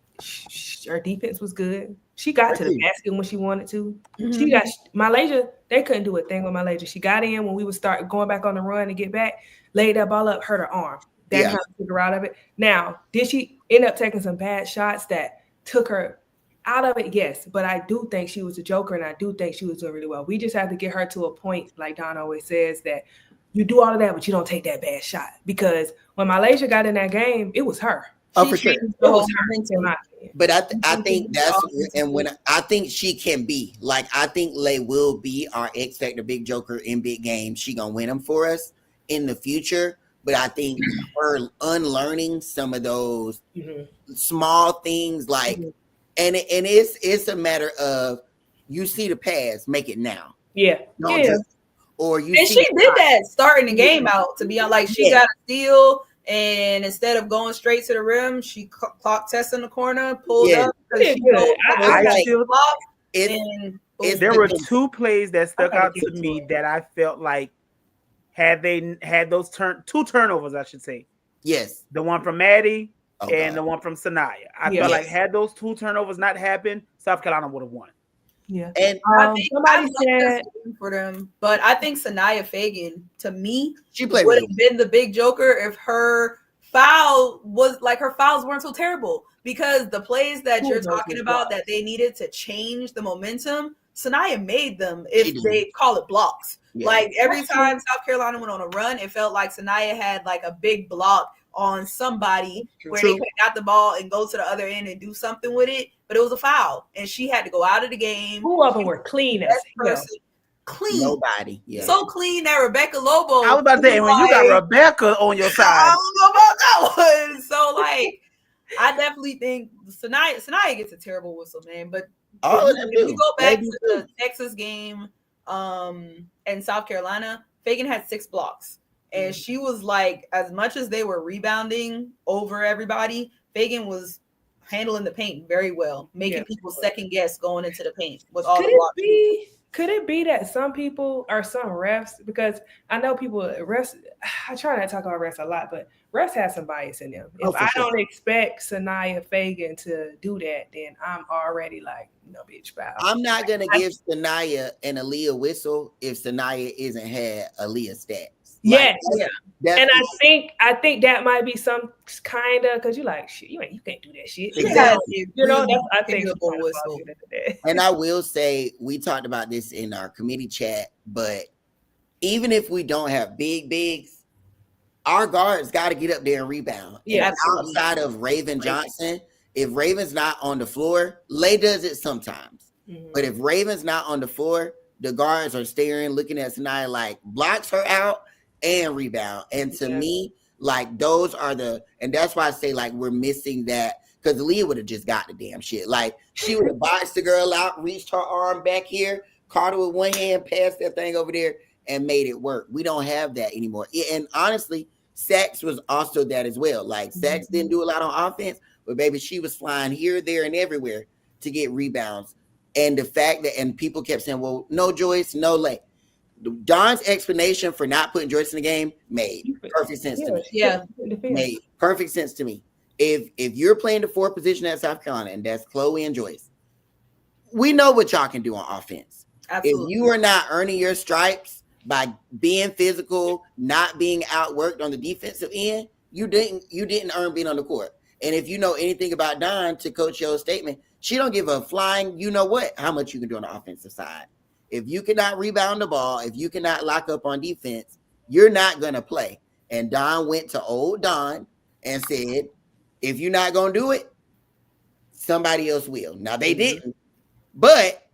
her defense was good. She got to the basket when she wanted to. Mm-hmm. Malaysia, they couldn't do a thing with Malaysia. She got in when we would start going back on the run and get back, laid that ball up, hurt her arm. That kind of took her out of it. Now, did she end up taking some bad shots that took her out of it, yes. But I do think she was a joker, and I do think she was doing really well. We just have to get her to a point, like Don always says, that you do all of that, but you don't take that bad shot. Because when Malaysia got in that game, it was her. Oh, for sure. It was her. But I think that's, and when I think she can be, like, I think Lay will be our X Factor big joker in big games. She gonna win them for us in the future. But I think her unlearning some of those small things, like, and it's a matter of, you see the past, make it now. Yeah. Don't just, or you. And she did that starting the game out, to be honest. Like, she got a steal, and instead of going straight to the rim, she clock test in the corner, pulled up. There were two plays that stuck out to me that I felt like, had they had those two turnovers, I should say. Yes. The one from Maddie and the one from Sanaya. I felt like, had those two turnovers not happened, South Carolina would have won. Yeah. And I think somebody said for them, but I think Sanaya Fagan, to me, she would have been the big joker if her foul was like, her fouls weren't so terrible, because the plays that you're talking about that they needed to change the momentum, Sanaya made them if they call it blocks. Yeah. Like, every time South Carolina went on a run, it felt like Sanaya had like a big block on somebody where they could have got the ball and go to the other end and do something with it, but it was a foul, and she had to go out of the game. Who of them were clean as person? Clean. Nobody. Yeah. So clean that Rebecca Lobo. I was about to say, when you got Rebecca on your side. I don't know about that one. So, like, I definitely think Sanaya gets a terrible whistle, man. But if you go back to the Texas game and South Carolina, Fagan had 6 blocks. And she was like, as much as they were rebounding over everybody, Fagan was handling the paint very well, making people second guess going into the paint with all the blocks. Could it be that some people or some refs, because I know people refs, I try not to talk about refs a lot, but refs have some bias in them. If I don't expect Sanaya Fagan to do that, then I'm already like, no, bitch, foul. I'm not going to give Sanaya and Aaliyah whistle if Sanaya isn't had Aaliyah stats. Yes, and I think that might be some kind of, because you like, shit, you can't do that shit. Exactly. I think. And I will say, we talked about this in our committee chat, but even if we don't have bigs, our guards got to get up there and rebound. Yeah, and outside of Raven Johnson, if Raven's not on the floor, Lay does it sometimes. But if Raven's not on the floor, the guards are staring, looking at Sanaya like, blocks her out and rebound. And to me, like, those are and that's why I say, like, we're missing that, because Leah would have just got the damn shit. Like, she would have boxed the girl out, reached her arm back here, caught her with one hand, passed that thing over there, and made it work. We don't have that anymore. And honestly, Sachs was also that as well. Like, Sachs didn't do a lot on offense, but baby, she was flying here, there, and everywhere to get rebounds. And the fact that, and people kept saying, well, no Joyce, no Lay. Don's explanation for not putting Joyce in the game made perfect sense to me. Yeah. Made perfect sense to me. If you're playing the 4th position at South Carolina, and that's Chloe and Joyce, we know what y'all can do on offense. Absolutely. If you are not earning your stripes by being physical, not being outworked on the defensive end, you didn't earn being on the court. And if you know anything about Don, to Coach Yo's statement, she don't give a flying, you know what, how much you can do on the offensive side. If you cannot rebound the ball, if you cannot lock up on defense, you're not going to play. And Don went to old Don and said, if you're not going to do it, somebody else will. Now, they didn't. But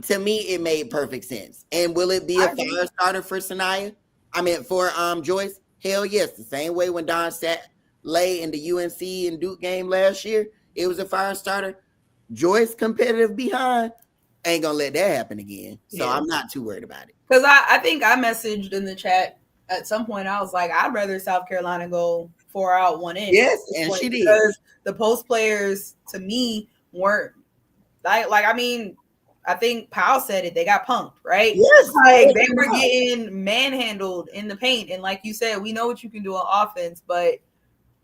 to me, it made perfect sense. And will it be a fire starter for Sanaya? I mean, for Joyce? Hell yes. The same way when Don sat Lay in the UNC and Duke game last year, it was a fire starter. Joyce competitive behind. Ain't gonna let that happen again. So I'm not too worried about it. Because I think I messaged in the chat at some point. I was like, I'd rather South Carolina go 4 out, 1 in. Yes, and she did. Because the post players, to me, weren't like I mean, I think Powell said it. They got punked, right? Yes, like they were getting manhandled in the paint. And like you said, we know what you can do on offense, but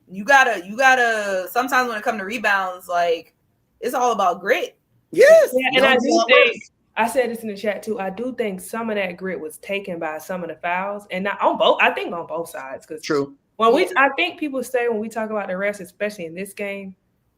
you gotta. Sometimes when it comes to rebounds, like, it's all about grit. Yes. Yeah, and I do think, I said this in the chat too, I do think some of that grit was taken by some of the fouls, and not on both. I think on both sides, because true. I think people say when we talk about the refs, especially in this game,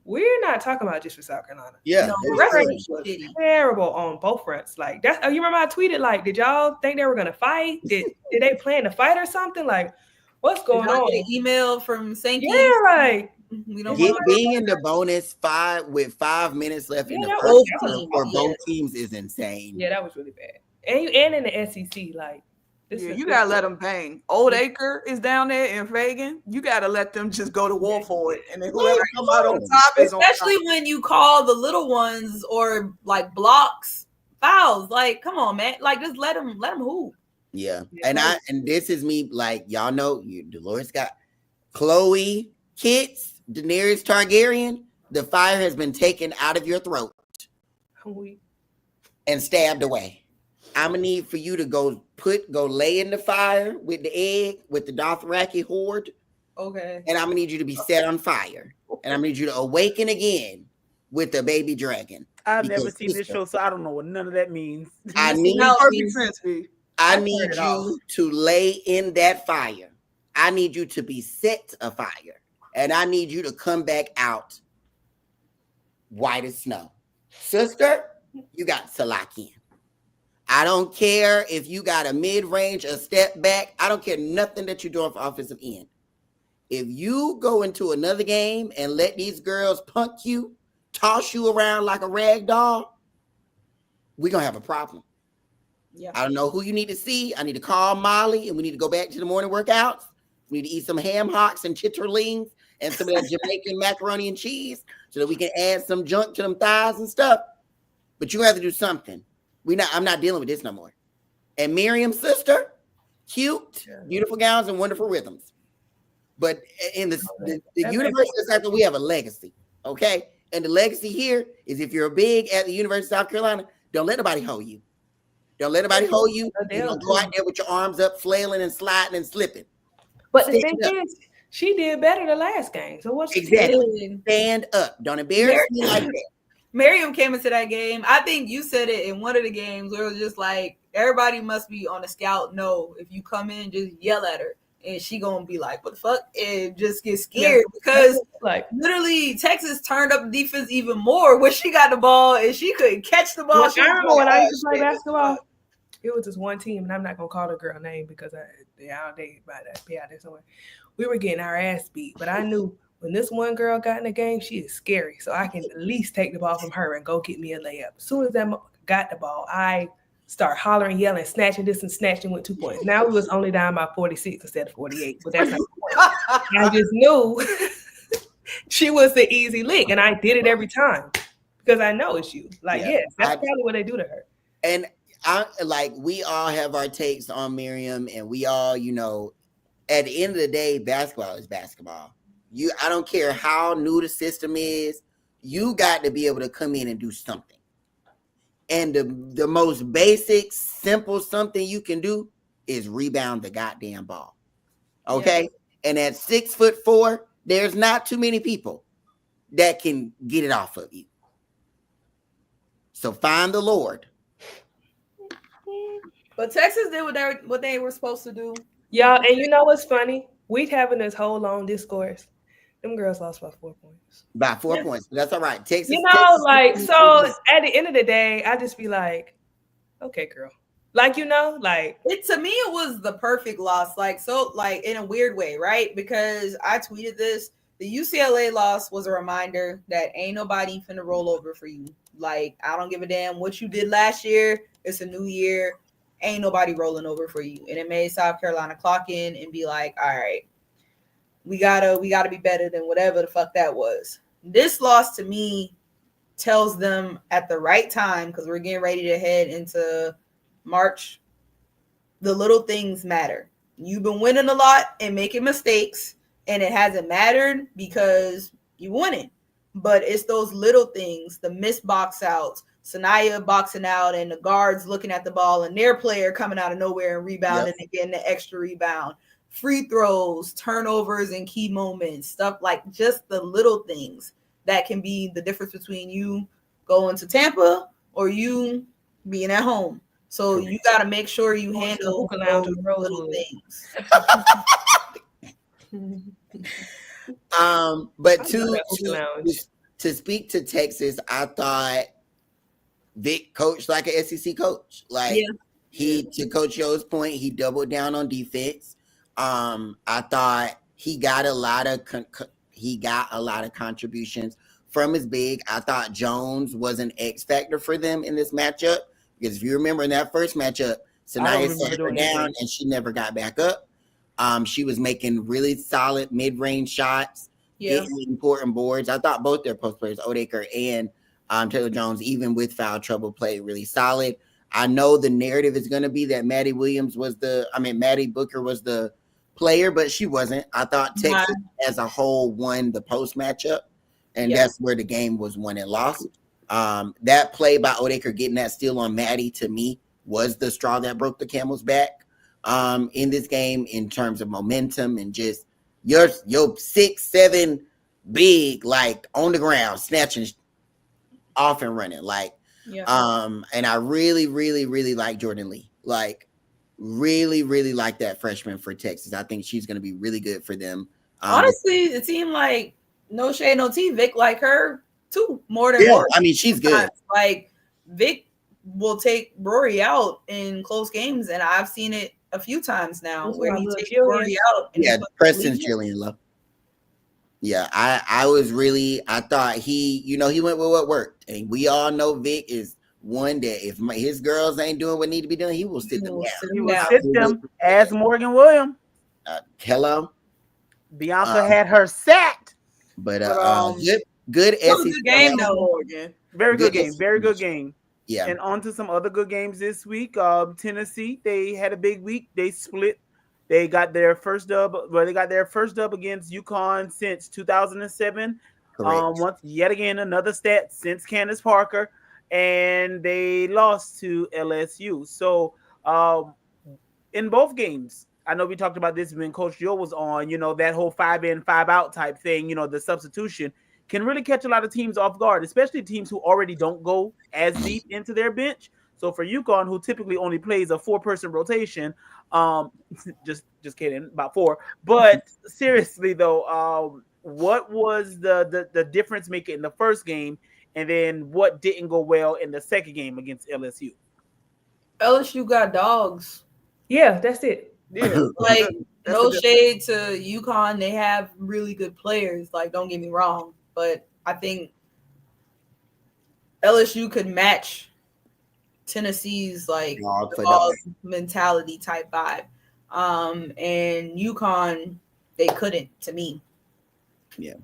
we're not talking about just for South Carolina. Yeah, No, it the was rest of crazy. it's shitty. Terrible on both fronts. Like that's you remember I tweeted like, did y'all think they were gonna fight? Did they plan to fight or something? Like, what's going Did y'all on? get an email from Sankey? Yeah, like We don't Being in the bonus 5 with 5 minutes left in the that first was- quarter for both teams is insane. yeah, that was really bad. And in the SEC, like this Yeah, is you gotta let them bang. Old Acre is down there in Fagan. You gotta let them just go to war for it, and then whoever come out on top is on top. Especially when you call the little ones or like blocks fouls. Like, come on, man. Like, just let them hoop. Yeah. And this is me, like, y'all know Dolores got Chloe Kitts, Daenerys Targaryen. The fire has been taken out of your throat and stabbed away. I'm gonna need for you to go lay in the fire with the egg with the Dothraki horde. Okay. And I'm gonna need you to be set on fire. And I'm gonna need you to awaken again with the baby dragon. I've never seen this show, so I don't know what none of that means. I need perfect sense, I need you to lay in that fire. I need you to be set afire. And I need you to come back out white as snow. Sister, you got to lock in. I don't care if you got a mid-range, a step back. I don't care nothing that you're doing for offensive end. If you go into another game and let these girls punk you, toss you around like a rag doll, we're going to have a problem. Yeah. I don't know who you need to see. I need to call Molly, and we need to go back to the morning workouts. We need to eat some ham hocks and chitterlings and some of that Jamaican macaroni and cheese so that we can add some junk to them thighs and stuff. But you have to do something. I'm not dealing with this no more. And Miriam's sister, cute, beautiful gowns and wonderful rhythms. But in the University of South Carolina, we have a legacy, okay? And the legacy here is if you're big at the University of South Carolina, don't let nobody hold you. Don't let nobody hold you. You don't go out there with your arms up, flailing and sliding and slipping. But the thing is, she did better the last game. So what's exactly? Stand up. Don't embarrass me like that. Miriam came into that game. I think you said it in one of the games where it was just like, everybody must be on a scout. No, if you come in, just yell at her. And she gonna be like, what the fuck? And just get scared because like literally Texas turned up the defense even more when she got the ball and she couldn't catch the ball. I remember when I used to play basketball, it was just one team, and I'm not gonna call the girl name because they outdated by that. Be out there somewhere. We were getting our ass beat, but I knew when this one girl got in the game, she is scary. So I can at least take the ball from her and go get me a layup. As soon as I got the ball, I start hollering, yelling, snatching this and snatching with 2 points. Now we was only down by 46 instead of 48, but that's not the point. I just knew she was the easy lick, and I did it every time because I know it's you. Like, yes, that's probably what they do to her. And we all have our takes on Miriam, and we all, at the end of the day, basketball is basketball. I don't care how new the system is, you got to be able to come in and do something. And the most basic, simple something you can do is rebound the goddamn ball. Okay? Yeah. And at 6'4", there's not too many people that can get it off of you. So find the Lord. But Texas did what they were supposed to do. Y'all, and you know what's funny? We having this whole long discourse. Them girls lost by 4 points. By 4 points. But that's all right. Texas. Texas, so at the end of the day, I just be like, okay, girl. It to me, it was the perfect loss. In a weird way, right? Because I tweeted this. The UCLA loss was a reminder that ain't nobody finna roll over for you. I don't give a damn what you did last year. It's a new year. Ain't nobody rolling over for you. And it made South Carolina clock in and be like, all right, we gotta be better than whatever the fuck that was. This loss to me tells them at the right time, because we're getting ready to head into March, the little things matter. You've been winning a lot and making mistakes, and it hasn't mattered because you winning. But it's those little things, the missed box outs, Sanaya boxing out and the guards looking at the ball and their player coming out of nowhere and rebounding and getting the extra rebound. Free throws, turnovers, and key moments, stuff like just the little things that can be the difference between you going to Tampa or you being at home. So you got to make sure you handle those little things. But to speak to Texas, I thought Vic coached like an SEC coach. Like to Coach Yo's point, he doubled down on defense. I thought he got a lot of contributions from his big. I thought Jones was an X factor for them in this matchup because if you remember in that first matchup, Sanaya sat her down and she never got back up. She was making really solid mid-range shots, getting important boards. I thought both their post players, Odeker and Taylor Jones, even with foul trouble, played really solid. I know the narrative is going to be that Maddie Booker was the player, but she wasn't. I thought Texas as a whole won the post matchup, and that's where the game was won and lost. That play by Odeker getting that steal on Maddie, to me, was the straw that broke the camel's back in this game in terms of momentum and just your 6'7" big, like on the ground, snatching off and running. Like, and I really, really, really like Jordan Lee. Like, really, really like that freshman for Texas. I think she's going to be really good for them. Honestly, it seemed like no shade, no tea. Vic like her too, more than Rory. I mean, she's good. Like Vic will take Rory out in close games, and I've seen it a few times now where he takes Rory out. And Preston's Jillian Lowe. Yeah, I thought he went with what worked, and we all know Vic is one that if his girls ain't doing what need to be done, he will sit them down. He will sit them as Morgan Williams. Hello, Bianca had her set, but good SEC game though, Morgan. Very good game. Yeah, and on to some other good games this week. Tennessee, they had a big week. They split. They got their first dub. Well, they got their first dub against Yukon since 2007. Once yet again another stat since Candace Parker, and they lost to LSU. So, in both games, I know we talked about this when Coach Joe was on. That whole 5 in, 5 out type thing. The substitution can really catch a lot of teams off guard, especially teams who already don't go as deep into their bench. So for Yukon, who typically only plays a 4-person rotation, just kidding, about 4. But seriously though, what was the difference maker in the first game, and then what didn't go well in the second game against LSU? LSU got dogs. Yeah, that's it. Yeah, like no shade to Yukon, they have really good players. Like, don't get me wrong, but I think LSU could match Tennessee's like dog mentality type vibe. And Yukon, they couldn't, to me. Yeah.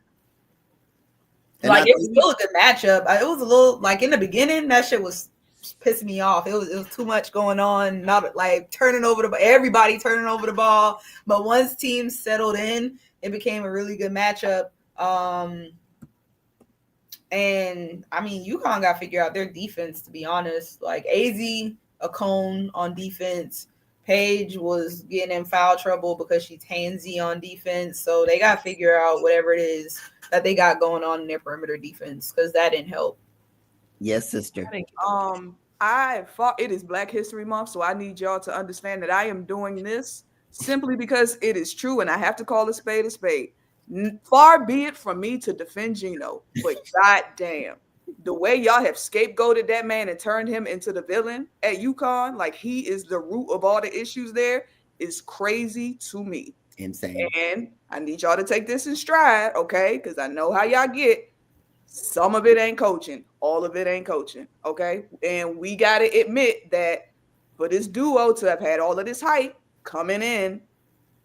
Like, it was still a good matchup. It was a little like in the beginning, that shit was pissing me off. It was too much going on, not like everybody turning over the ball. But once teams settled in, it became a really good matchup. And I mean, Yukon got to figure out their defense, to be honest. Like AZ, a cone on defense. Paige was getting in foul trouble because she's handsy on defense. So they got to figure out whatever it is that they got going on in their perimeter defense, because that didn't help. Yes, sister. It is Black History Month, so I need y'all to understand that I am doing this simply because it is true, and I have to call a spade a spade. Far be it from me to defend Gino, but goddamn, the way y'all have scapegoated that man and turned him into the villain at UConn, like he is the root of all the issues there, is crazy to me. Insane. And I need y'all to take this in stride, okay? Because I know how y'all get. Some of it ain't coaching. All of it ain't coaching, okay? And we got to admit that for this duo to have had all of this hype coming in,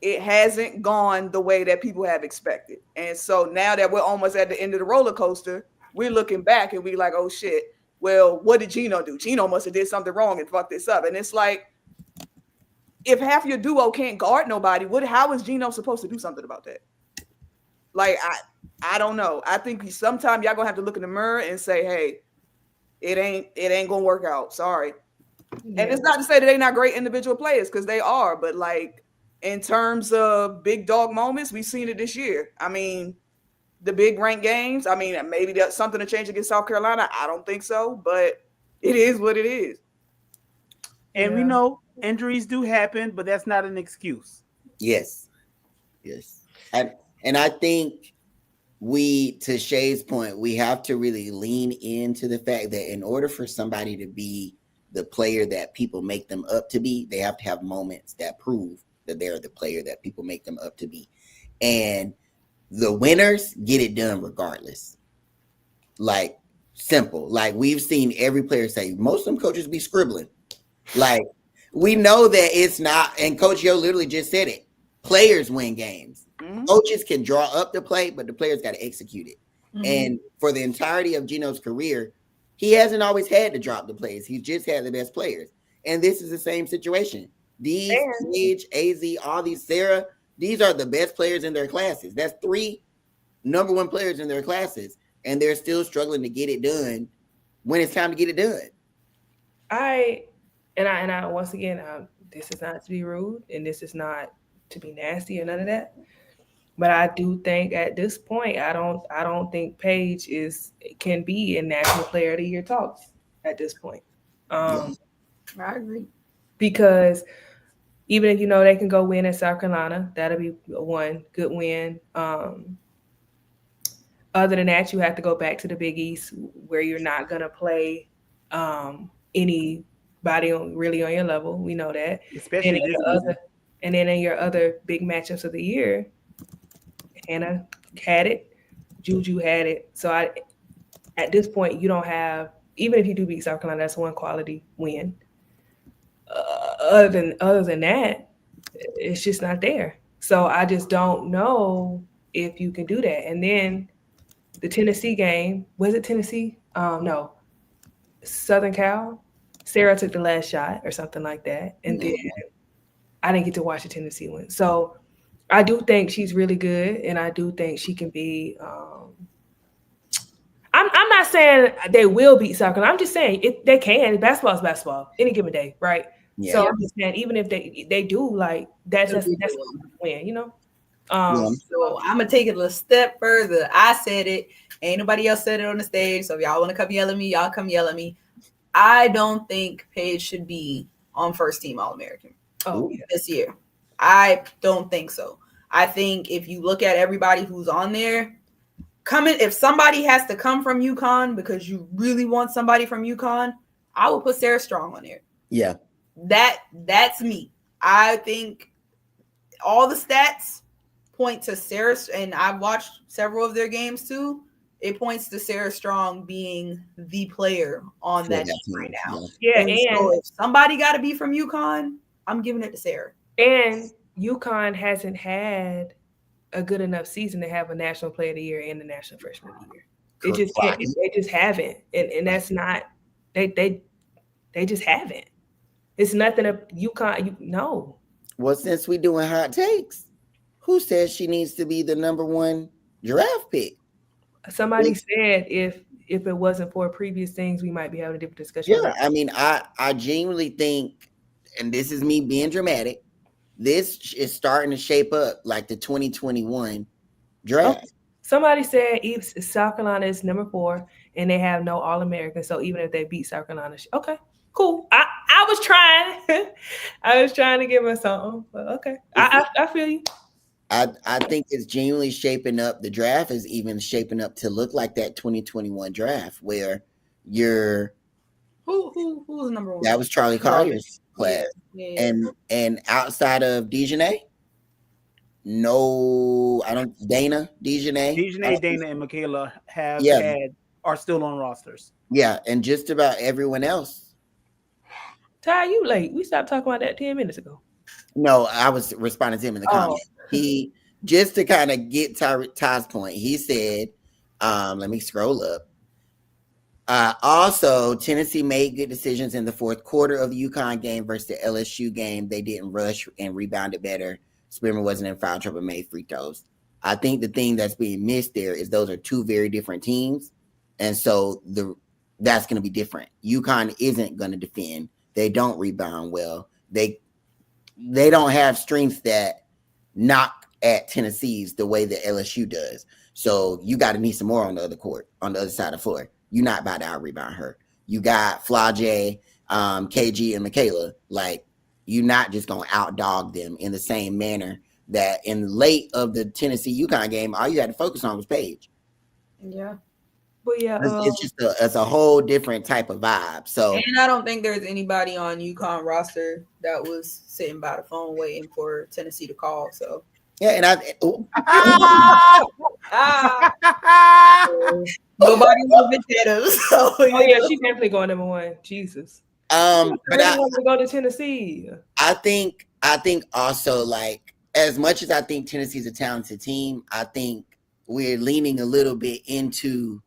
it hasn't gone the way that people have expected. And so now that we're almost at the end of the roller coaster, we're looking back and we're like, oh shit, well, what did Gino do? Gino must have did something wrong and fucked this up. And it's like, if half your duo can't guard nobody, how is Gino supposed to do something about that? Like, I don't know. I think sometime y'all gonna have to look in the mirror and say, hey, it ain't gonna work out. Sorry. Yeah. And it's not to say that they're not great individual players, because they are, but like in terms of big dog moments, we've seen it this year. I mean, the big rank games, I mean, maybe that's something to change against South Carolina. I don't think so, but it is what it is. And we know injuries do happen, but that's not an excuse. Yes. And I think to Shay's point, we have to really lean into the fact that in order for somebody to be the player that people make them up to be, they have to have moments that prove that they're the player that people make them up to be. And the winners get it done regardless. Like, simple. Like, we've seen every player say, most of them coaches be scribbling. Like, we know that it's not, and Coach Yo literally just said it. Players win games. Mm-hmm. Coaches can draw up the play, but the players got to execute it. Mm-hmm. And for the entirety of Geno's career, he hasn't always had to drop the plays. He's just had the best players. And this is the same situation. These, Paige, AZ, all these, Sarah, these are the best players in their classes. That's 3 number 1 players in their classes. And they're still struggling to get it done when it's time to get it done. I once again, this is not to be rude, and this is not to be nasty or none of that. But I do think at this point, I don't think Paige can be in National Player of the Year talks at this point. I agree. Because even if they can go win in South Carolina, that'll be one good win. Other than that, you have to go back to the Big East where you're not gonna play anybody really on your level. We know that. Especially and then in your other big matchups of the year, Hannah had it, Juju had it. So at this point, you don't have, even if you do beat South Carolina, that's one quality win. Other than that, it's just not there. So I just don't know if you can do that. And then the Tennessee game, was it Tennessee? No, Southern Cal. Sarah took the last shot or something like that, and then I didn't get to watch the Tennessee one. So I do think she's really good, and I do think she can be. I'm not saying they will beat South Carolina. I'm just saying they can. Basketball is basketball any given day, right? Yeah. So I'm just saying, even if they do, like that's a win, So I'm gonna take it a step further. I said it. Ain't nobody else said it on the stage. So if y'all want to come yell at me, y'all come yell at me. I don't think Paige should be on first team All-American this year. I don't think so. I think if you look at everybody who's on there, if somebody has to come from Yukon because you really want somebody from Yukon, I will put Sarah Strong on there. Yeah. That's me. I think all the stats point to Sarah, and I've watched several of their games too. It points to Sarah Strong being the player on that team right now. Yeah, and so if somebody got to be from Yukon, I'm giving it to Sarah. And Yukon hasn't had a good enough season to have a National Player of the Year and the National Freshman of the Year. They just haven't, and that's not they just haven't. It's nothing of Yukon. No. Well, since we doing hot takes, who says she needs to be the number 1 draft pick? Somebody said if it wasn't for previous things, we might be having a different discussion. Yeah, I mean, I genuinely think, and this is me being dramatic, this is starting to shape up like the 2021 draft. Okay. Somebody said South Carolina is number 4 and they have no All-American. So even if they beat South Carolina, okay, cool. I was trying. I was trying to give her something, but okay. I feel you. I think it's genuinely shaping up. The draft is even shaping up to look like that 2021 draft where you're who was number 1? That was Charlie Collier's class. Yeah. And outside of Dejanay, Dana, Dana, and Michaela are still on rosters. Yeah, and just about everyone else. Ty, you late. We stopped talking about that 10 minutes ago. No, I was responding to him in the comments. He, just to kind of get Ty's point, he said, let me scroll up. Also, Tennessee made good decisions in the fourth quarter of the Yukon game versus the LSU game. They didn't rush and rebounded better. Spearman wasn't in foul trouble, made free throws. I think the thing that's being missed there is those are 2 very different teams. And so that's going to be different. Yukon isn't going to defend. They don't rebound well. They don't have strengths that knock at Tennessee's the way that LSU does. So you got to need some more on the other court, on the other side of the floor. You're not about to out-rebound her. You got Flage, KG, and Michaela. Like, you're not just going to out-dog them in the same manner that in late of the Tennessee Yukon game, all you had to focus on was Paige. Yeah. But yeah, It's just it's a whole different type of vibe. So, and I don't think there's anybody on Yukon roster that was sitting by the phone waiting for Tennessee to call. So yeah, and nobody will potatoes. So oh yeah, she's definitely going number one. Jesus. but I want to go to Tennessee. I think also, like, as much as I think Tennessee's a talented team, I think we're leaning a little bit into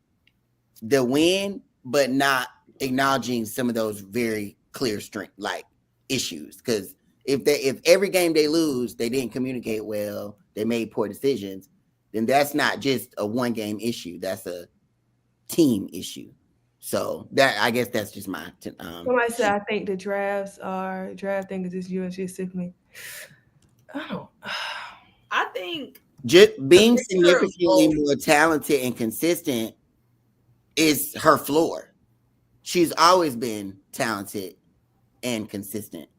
the win, but not acknowledging some of those very clear strength like issues. Because if every game they lose, they didn't communicate well, they made poor decisions, then that's not just a one game issue. That's a team issue. So that, I guess that's just my. Somebody said I think the draft thing is just UNC simply. I think just being significantly more talented and consistent is her floor. She's always been talented and consistent,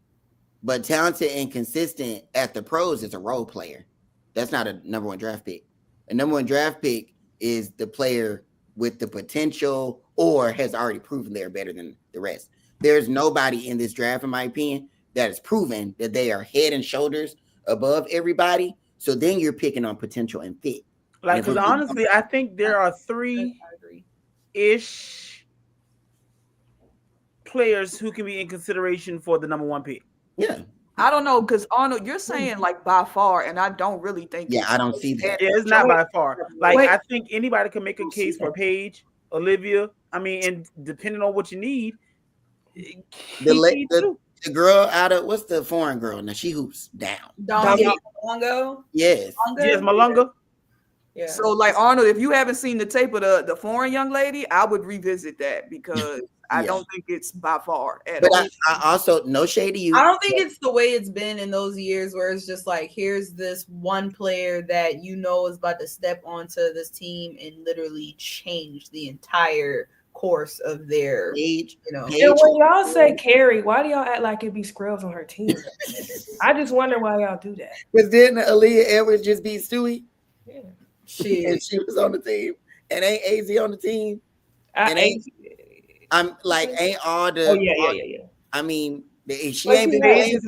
but talented and consistent at the pros is a role player. That's not a number one draft pick. A number one draft pick is the player with the potential or has already proven they're better than the rest. There's nobody in this draft, in my opinion, that has proven that they are head and shoulders above everybody. So then you're picking on potential and fit. Like, because honestly, I think there are 3-ish players who can be in consideration for the number one pick. Yeah. I don't know, because Arnold, you're saying like by far, and I don't really think. Yeah, I don't see that. Yeah, it's not by far. Like, I think anybody can make a case for Paige, Olivia. I mean, and depending on what you need, the girl out of, what's the foreign girl? Now she hoops down. Malongo. Yes. Yes, Malonga. Yeah. So, like, Arnold, if you haven't seen the tape of the foreign young lady, I would revisit that because I don't think it's by far at all. But I also, no shade to you. I don't think it's the way it's been in those years where it's just like, here's this one player that you know is about to step onto this team and literally change the entire course of their age. You know, and when y'all say Carrie, why do y'all act like it be Scrubs on her team? I just wonder why y'all do that. Because didn't Aaliyah Edwards just beat Stewie? Yeah. And she was on the team. And ain't AZ on the team? Ain't all the. Oh, yeah. I mean, she ain't been playing.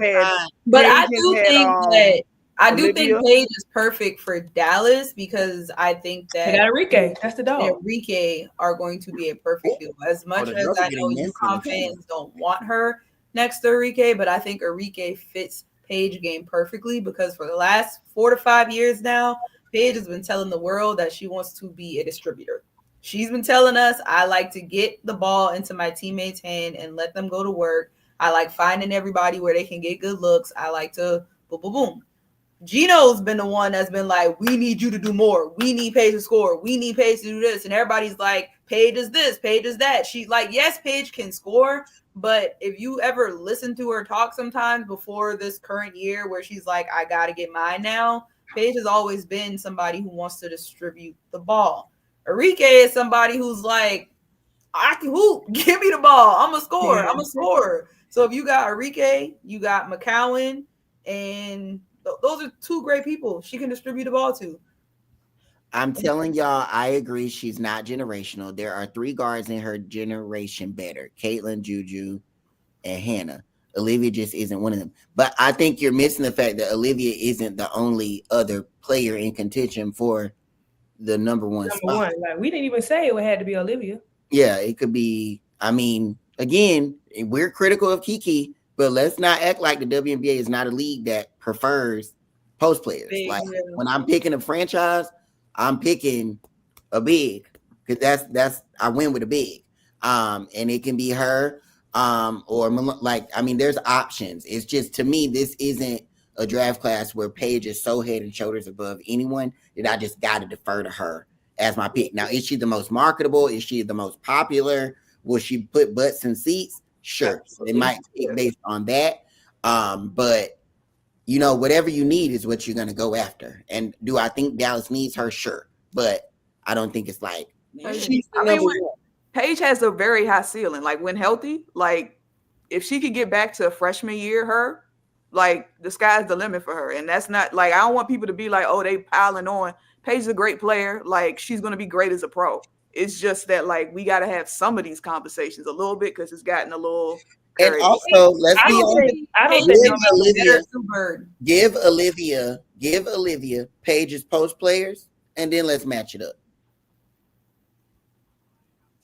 But I do think I do think Paige is perfect for Dallas because I think that Enrique, that's the dog. Enrique are going to be a perfect duo. As much as I know Yukon fans don't want her next to Enrique, but I think Enrique fits Paige game perfectly because for the last 4 to 5 years now, Paige has been telling the world that she wants to be a distributor. She's been telling us, I like to get the ball into my teammates' hand and let them go to work. I like finding everybody where they can get good looks. I like to boom, boom, boom. Gino's been the one that's been like, we need you to do more. We need Paige to score. We need Paige to do this. And everybody's like, Paige is this, Paige is that. She's like, yes, Paige can score. But if you ever listen to her talk sometimes before this current year where she's like, I got to get mine now, Paige has always been somebody who wants to distribute the ball. Enrique is somebody who's like, I can hoop. Give me the ball. I'm a scorer. I'm a scorer. So if you got Enrique, you got McCuin, and those are two great people she can distribute the ball to. I'm telling y'all, I agree. She's not generational. There are 3 guards in her generation better: Caitlin, Juju, and Hannah. Olivia just isn't one of them. But I think you're missing the fact that Olivia isn't the only other player in contention for the number one spot. Like, we didn't even say it had to be Olivia. Yeah, it could be. I mean, again, we're critical of Kiki, but let's not act like the WNBA is not a league that prefers post players. Like, when I'm picking a franchise, I'm picking a big because that's I win with a big. And it can be her. Or like, I mean, there's options. It's just, to me, this isn't a draft class where Paige is so head and shoulders above anyone that I just got to defer to her as my pick. Now, is she the most marketable? Is she the most popular? Will she put butts in seats? Sure. They might pick based on that. But, you know, whatever you need is what you're going to go after. And do I think Dallas needs her? Sure. But I don't think it's like, she's the number one. Paige has a very high ceiling. Like, when healthy, like, if she could get back to freshman year, Like the sky's the limit for her, and that's not like I don't want people to be like, oh, they piling on. Paige is a great player. Like she's gonna be great as a pro. It's just that like we got to have some of these conversations a little bit because it's gotten a little. And also, let's be honest. Give Olivia Paige's post players, and then let's match it up.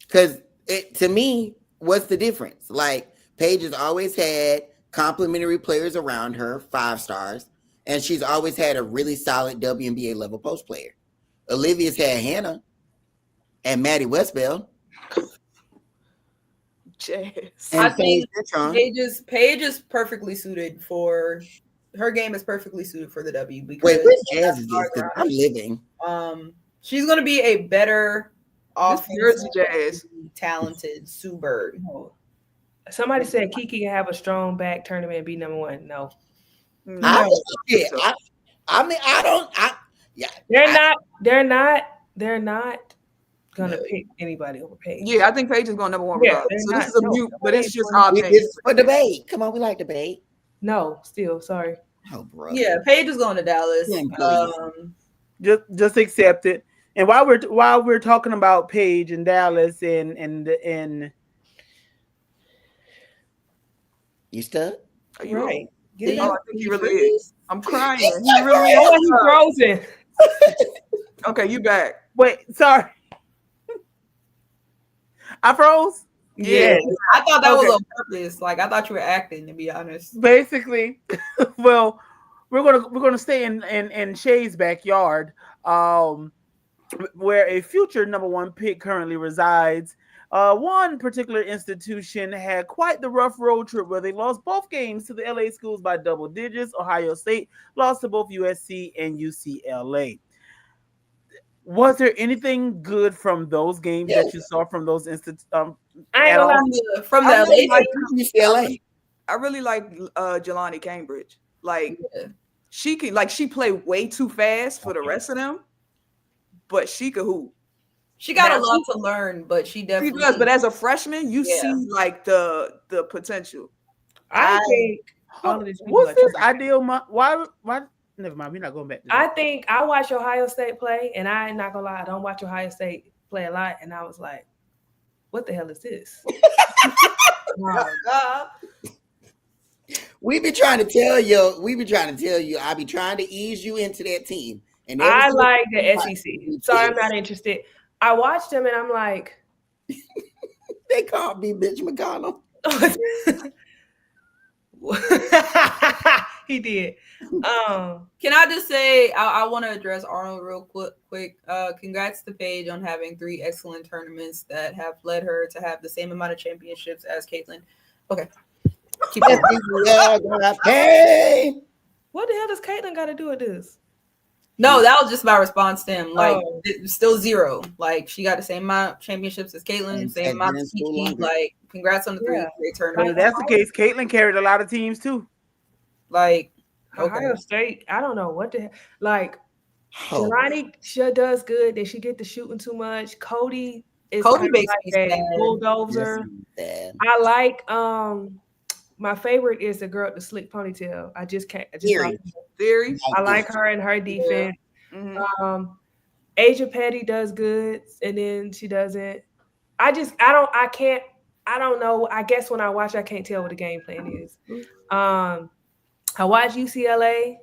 Because to me, what's the difference? Like Paige has always had complimentary players around her, 5 stars, and she's always had a really solid WNBA level post player. Olivia's had Hannah and Maddie Westbell. I think Paige is perfectly suited for her game is perfectly suited for the W. Because wait, which Jazz is this? Because I'm living. She's gonna be a better offensive Jazz talented Sue Bird. Somebody said Kiki can have a strong back tournament and be number 1. No. They're not gonna pick anybody over Paige. Yeah, I think Paige is going number 1. Yeah, so this is a mute, but it's just our opinion. It's for debate. Come on, we like debate. No, still sorry. Oh, bro. Yeah, Paige is going to Dallas. Just accept it. And while we're talking about Paige and Dallas and you stuck? Are you right? I think he really is. I'm crying. He really is. He's frozen. Okay, you back. Wait, sorry. I froze. Yeah, I thought that was on purpose. Like I thought you were acting, to be honest. Basically, well, we're gonna stay in Shay's backyard, where a future number 1 pick currently resides. One particular institution had quite the rough road trip where they lost both games to the LA schools by double digits. Ohio State lost to both USC and UCLA. Was there anything good from those games that you saw from those institutions? From the UCLA. I really like Jelani Cambridge. Like she played way too fast for the rest of them, but she could hoop. She got a lot to learn, but she definitely does. But as a freshman, you see like the potential. I think all of these people. What's this ideal? Why? Never mind. We're not going back to that. I think I watch Ohio State play, and I ain't not gonna lie, I don't watch Ohio State play a lot, and I was like, "What the hell is this?" We be trying to tell you. I be trying to ease you into that team, and I like the SEC. Sorry, I'm not interested. I watched them, and I'm like, they called me Bitch McConnell. He did. Can I just say I want to address Arnold real quick. Congrats to Paige on having 3 excellent tournaments that have led her to have the same amount of championships as Caitlin. Okay. Keep What the hell does Caitlin got to do with this? No, that was just my response to him. Like, it's still 0. Like, she got the same amount of championships as Caitlin, same amount of Kiki. Like, congrats on the 3 great tournaments. If that's the case, Caitlin carried a lot of teams too. Like, Ohio State, I don't know what the hell. Like, Jelani sure does good. Did she get to shooting too much? Cody makes me a bulldozer. I like my favorite is the girl with the slick ponytail. I just can't. Theory. I like her and her defense. Yeah. Asia Petty does good, and then she doesn't. I don't know. I guess when I watch, I can't tell what the game plan is. I watched UCLA.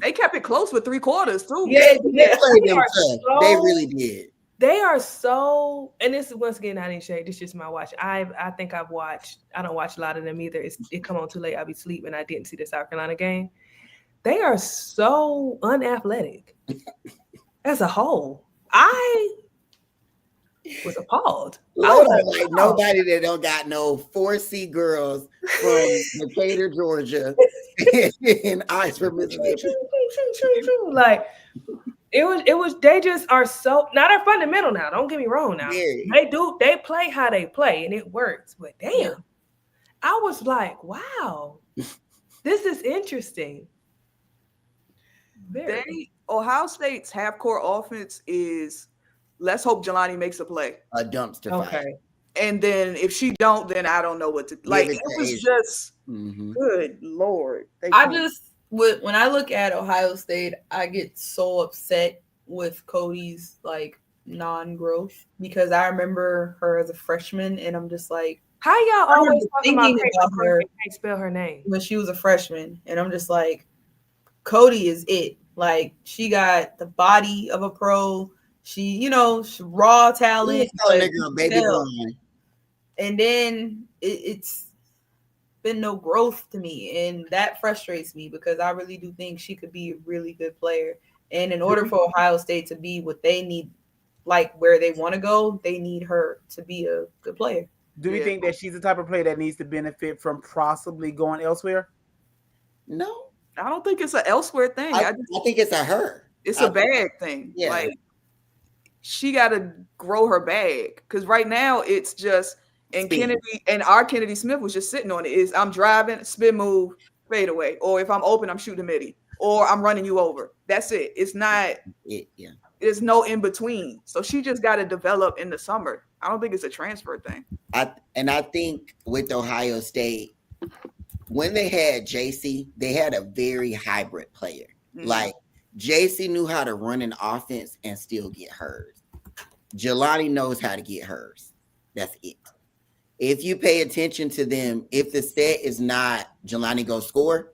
They kept it close with 3 quarters too. Yeah, they really did. They are so, and this is once again not in shade. This is just my watch. I think I've watched. I don't watch a lot of them either. It come on too late. I'll be sleeping. I didn't see the South Carolina game. They are so unathletic as a whole. I was appalled. I was like nobody that don't got no 4C girls from Decatur, Georgia, and Oxford, Mississippi. Like it was. They just are so. Now they're fundamental now. Don't get me wrong. Now they play how they play, and it works. But damn, I was like, wow, this is interesting. Ohio State's half-court offense is let's hope Jelani makes a play. A dumpster fire. And then if she don't, then I don't know what to like. It was just good Lord. When I look at Ohio State, I get so upset with Cody's like non-growth because I remember her as a freshman, and I'm just like, how y'all always talking about her? Can't spell her name when she was a freshman, and I'm just like, Cody is it. Like she got the body of a pro. She, raw talent. And then it's been no growth to me, and that frustrates me because I really do think she could be a really good player. And in order for Ohio State to be what they need, like where they want to go, they need her to be a good player. Do we think that she's the type of player that needs to benefit from possibly going elsewhere? No, I don't think it's an elsewhere thing. I think it's a her. It's a bag thing. Yeah. Like she got to grow her bag because right now it's just. And Kennedy Smith was just sitting on it. I'm driving, spin move, fade away. Or if I'm open, I'm shooting a midi. Or I'm running you over. That's it. It's not, there's no in between. So she just got to develop in the summer. I don't think it's a transfer thing. I think with Ohio State, when they had JC, they had a very hybrid player. Mm-hmm. Like JC knew how to run an offense and still get hers. Jelani knows how to get hers. That's it. If you pay attention to them, if the set is not Jelani go score,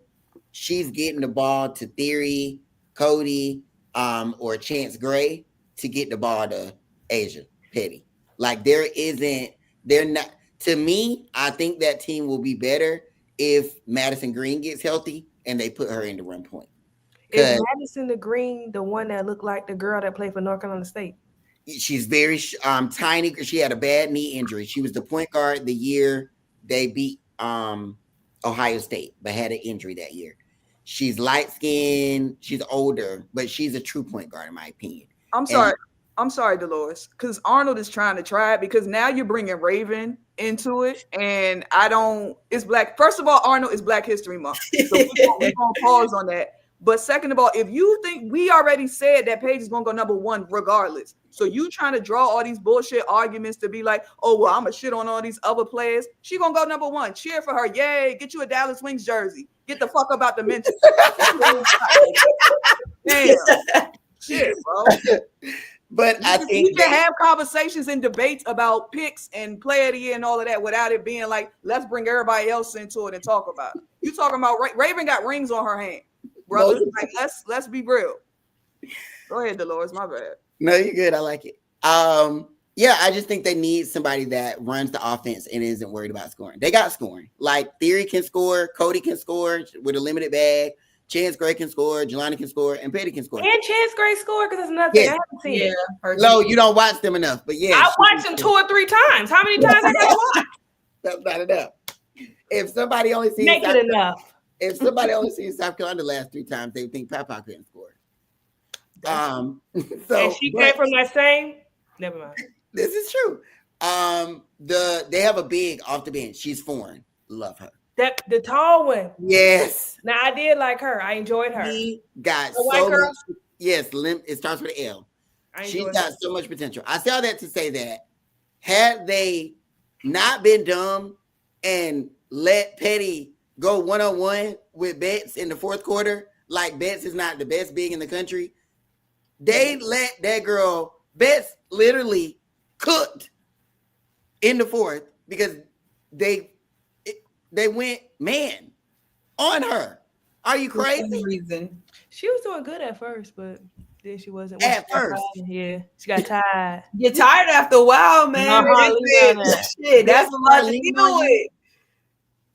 she's getting the ball to Theory, Cody, or Chance Gray to get the ball to Asia Petty. Like they're not. To me, I think that team will be better if Madison Green gets healthy and they put her in the run point. Is Madison the Green the one that looked like the girl that played for North Carolina State? She's very tiny because she had a bad knee injury. She was the point guard the year they beat Ohio State, but had an injury that year. She's light skinned. She's older, but she's a true point guard in my opinion. I'm sorry, Dolores, because Arnold is trying to try it because now you're bringing Raven into it, and it's black. First of all, Arnold is Black History Month, so we're gonna pause on that. But second of all, if you think we already said that Paige is gonna go number one regardless, so you trying to draw all these bullshit arguments to be like, oh well, I'm gonna shit on all these other players. She gonna go number one. Cheer for her, yay! Get you a Dallas Wings jersey. Get the fuck about the mention. Damn, shit, bro. But I think you can have conversations and debates about picks and player of the year and all of that without it being like, let's bring everybody else into it and talk about it. You talking about Raven got rings on her hand, brother. Like, let's be real. Go ahead, Dolores. My bad. No, you're good. I like it. Yeah, I just think they need somebody that runs the offense and isn't worried about scoring. They got scoring. Like Theory can score, Cody can score with a limited bag. Chance Gray can score, Jelani can score, and Petty can score. And Chance Gray score because it's nothing. Yes. I haven't seen it. No, you don't watch them enough, but yeah. I watched them 2 or 3 times. How many times I got to watch? That's not enough. If somebody only sees Make it enough. If somebody only sees South Carolina the last 3 times, they think Papa couldn't score. And she came from that same. Never mind. This is true. They have a big off the bench. She's foreign. Love her. That the tall one. Yes. Now I did like her. I enjoyed her. She got the white girl. Much, yes, it starts with an L. She's got so much potential. I saw that to say that had they not been dumb and let Petty go one-on-one with Betts in the fourth quarter, like Betts is not the best big in the country, they let that girl, Betts literally cooked in the fourth because they went man on her. Are you crazy? She was doing good at first, but then she wasn't. At first. Yeah. She got tired. Get tired after a while, man. Shit, that's a lot to deal with.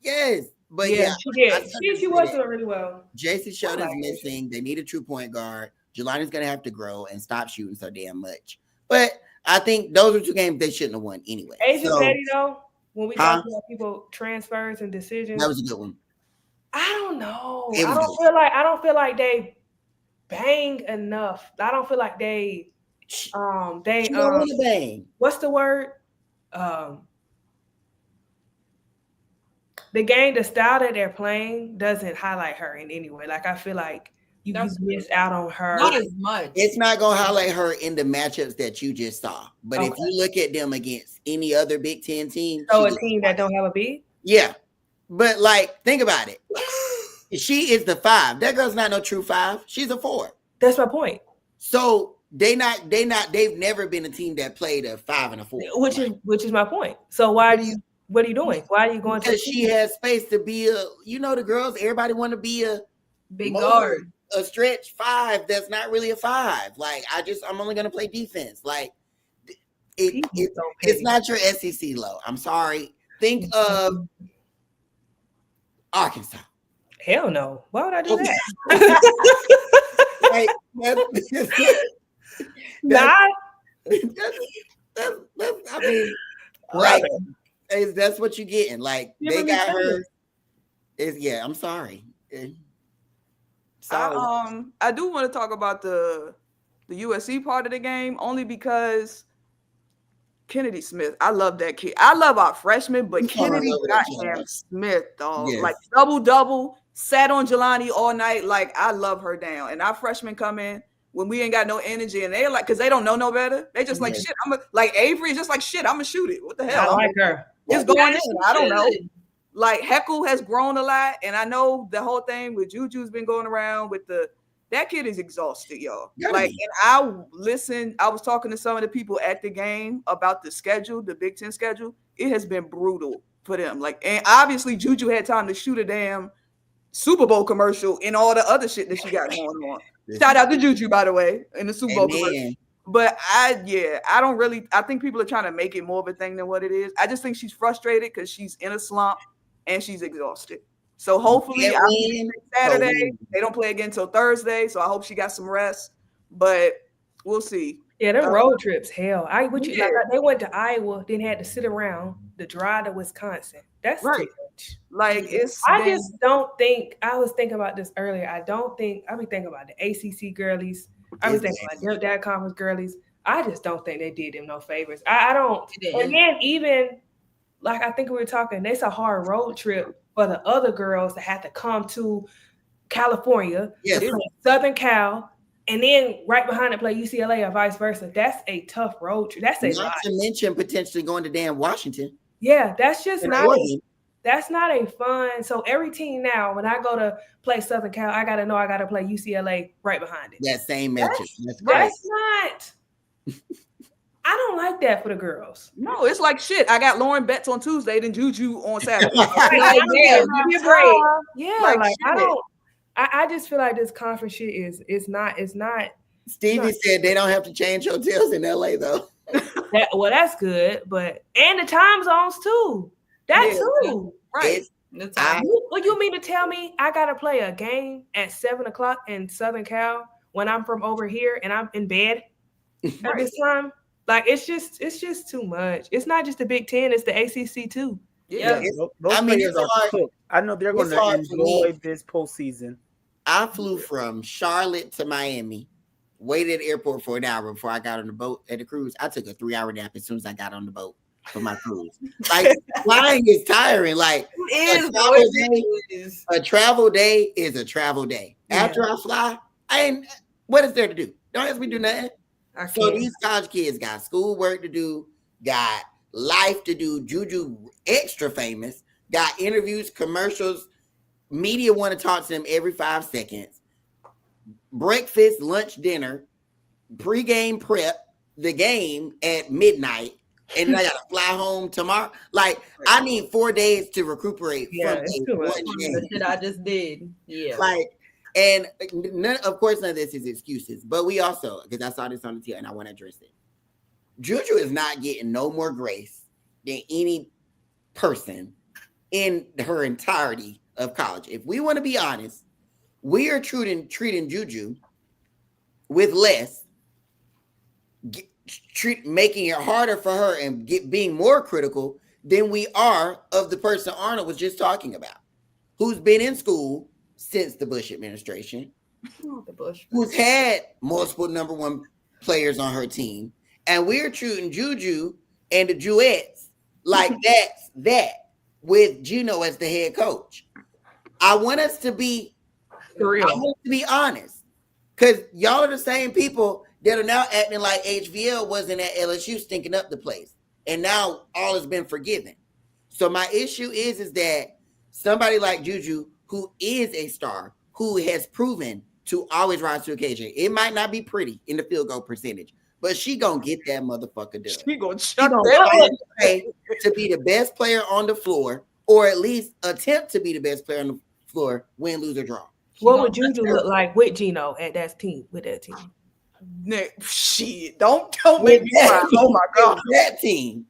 Yes. But she did. She was doing really well. JC Sheldon's missing. They need a true point guard. Jelani's going to have to grow and stop shooting so damn much. But I think those are 2 games they shouldn't have won anyway. Asia Petty, though, when we talk about people transfers and decisions. That was a good one. I don't know. I don't feel like they bang enough. I don't feel like they bang. What's the word? The style that they're playing doesn't highlight her in any way. Like I feel like you missed out on her. Not as much. It's not gonna highlight her in the matchups that you just saw. But if you look at them against any other Big Ten team, so a team that don't have a big, yeah. But like, think about it. She is the 5. That girl's not no true 5. She's a 4. That's my point. So they've never been a team that played a 5 and a 4. Which is my point. So what are you doing? Why are you going to? Because she has space to be the girls, everybody want to be a big guard. A stretch 5 that's not really a 5. Like, I'm only gonna play defense. Like it's not your SEC low. I'm sorry. Think of Arkansas. Hell no. Why would I do that? Like, I mean, like, that's what you're getting. Like, they got her. I'm sorry. I do want to talk about the USC part of the game only because Kennedy Smith. I love that kid. I love our freshman, but Kennedy goddamn Smith, dog. Yes. Like double, sat on Jelani all night. Like, I love her down. And our freshmen come in when we ain't got no energy, and they're like, because they don't know no better. They just like shit. Like Avery is just like shit. I'm gonna shoot it. What the hell? I like her. It's going in. I don't know. Like Heckle has grown a lot, and I know the whole thing with Juju's been going around with that kid is exhausted, y'all. Like, and I was talking to some of the people at the game about the schedule, the Big Ten schedule. It has been brutal for them. Like, and obviously Juju had time to shoot a damn Super Bowl commercial and all the other shit that she got going on. Shout out to Juju, by the way, in the Super Bowl commercial. But I think people are trying to make it more of a thing than what it is. I just think she's frustrated because she's in a slump and she's exhausted. So hopefully Saturday. They don't play again until Thursday. So I hope she got some rest. But we'll see. Yeah, them road trips, hell. They went to Iowa, then had to sit around the drive to Wisconsin. That's right. Too much. Like, just don't think. I was thinking about this earlier. I be thinking about the ACC girlies. I was thinking about that conference girlies. I just don't think they did them no favors. I don't. And then even like I think we were talking, it's a hard road trip for the other girls that have to come to California, Southern Cal, and then right behind it play UCLA or vice versa. That's a tough road trip. That's a lot. Not to mention potentially going to damn Washington. Yeah, that's just that's not a fun. So every team now, when I go to play Southern Cal, I got to know I got to play UCLA right behind it. That same matchup. That's not. I don't like that for the girls. No, it's like shit. I got Lauren Betts on Tuesday, then Juju on Saturday. I don't. I just feel like this conference shit is not. Stevie said they don't have to change hotels in LA though. That's good, and the time zones too. Too. Right. What you mean to tell me I gotta play a game at 7:00 in Southern Cal when I'm from over here and I'm in bed at this time? Like, it's just too much. It's not just the Big Ten; it's the ACC too. Yeah, those players are cooked. I know they're going to enjoy this postseason. I flew from Charlotte to Miami, waited at the airport for an hour before I got on the boat at the cruise. I took a 3-hour nap as soon as I got on the boat for my cruise. Like, flying is tiring. Like, a travel day is a travel day. Yeah. After I fly, what is there to do? Don't ask me to do nothing. So these college kids got school work to do, got life to do. Juju extra famous, got interviews, commercials. Media want to talk to them every 5 seconds. Breakfast, lunch, dinner, pregame prep, the game at midnight, and then I got to fly home tomorrow. Like, I need 4 days to recuperate from the shit I just did. Yeah. Like, and of course, none of this is excuses, but we also, because I saw this on the TL and I want to address it. Juju is not getting no more grace than any person in her entirety of college. If we want to be honest, we are treating Juju with less, making it harder for her and being more critical than we are of the person Arnold was just talking about, who's been in school since the Bush administration, who's had multiple number 1 players on her team, and we're treating Juju and the Jewettes like that with Gino as the head coach. I want us to be For real. I have to be honest, because y'all are the same people that are now acting like HVL wasn't at LSU stinking up the place, and now all has been forgiven. So my issue is that somebody like Juju, who is a star, who has proven to always rise to occasion. It might not be pretty in the field goal percentage, but she gonna get that motherfucker done. She gonna chuck that to be the best player on the floor, or at least attempt to be the best player on the floor, win, lose, or draw. What would Juju look like with Gino at that team? With that team, shit! Don't make me cry. Oh my god, that team.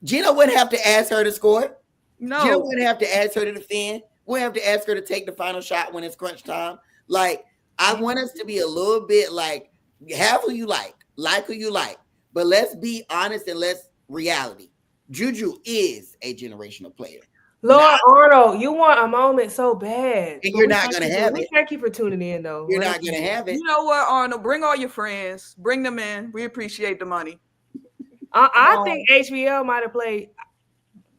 Gino wouldn't have to ask her to score. No, Gino wouldn't have to ask her to defend. Wouldn't have to ask her to take the final shot when it's crunch time. Like, I want us to be a little bit like, have who you like who you like, but let's be honest and let's reality. Juju is a generational player. Lord Arnold, you want a moment so bad, and you're not gonna have it. Thank you for tuning in, though. You're not gonna have it. You know what, Arnold? Bring all your friends. Bring them in. We appreciate the money. I think HBL might have played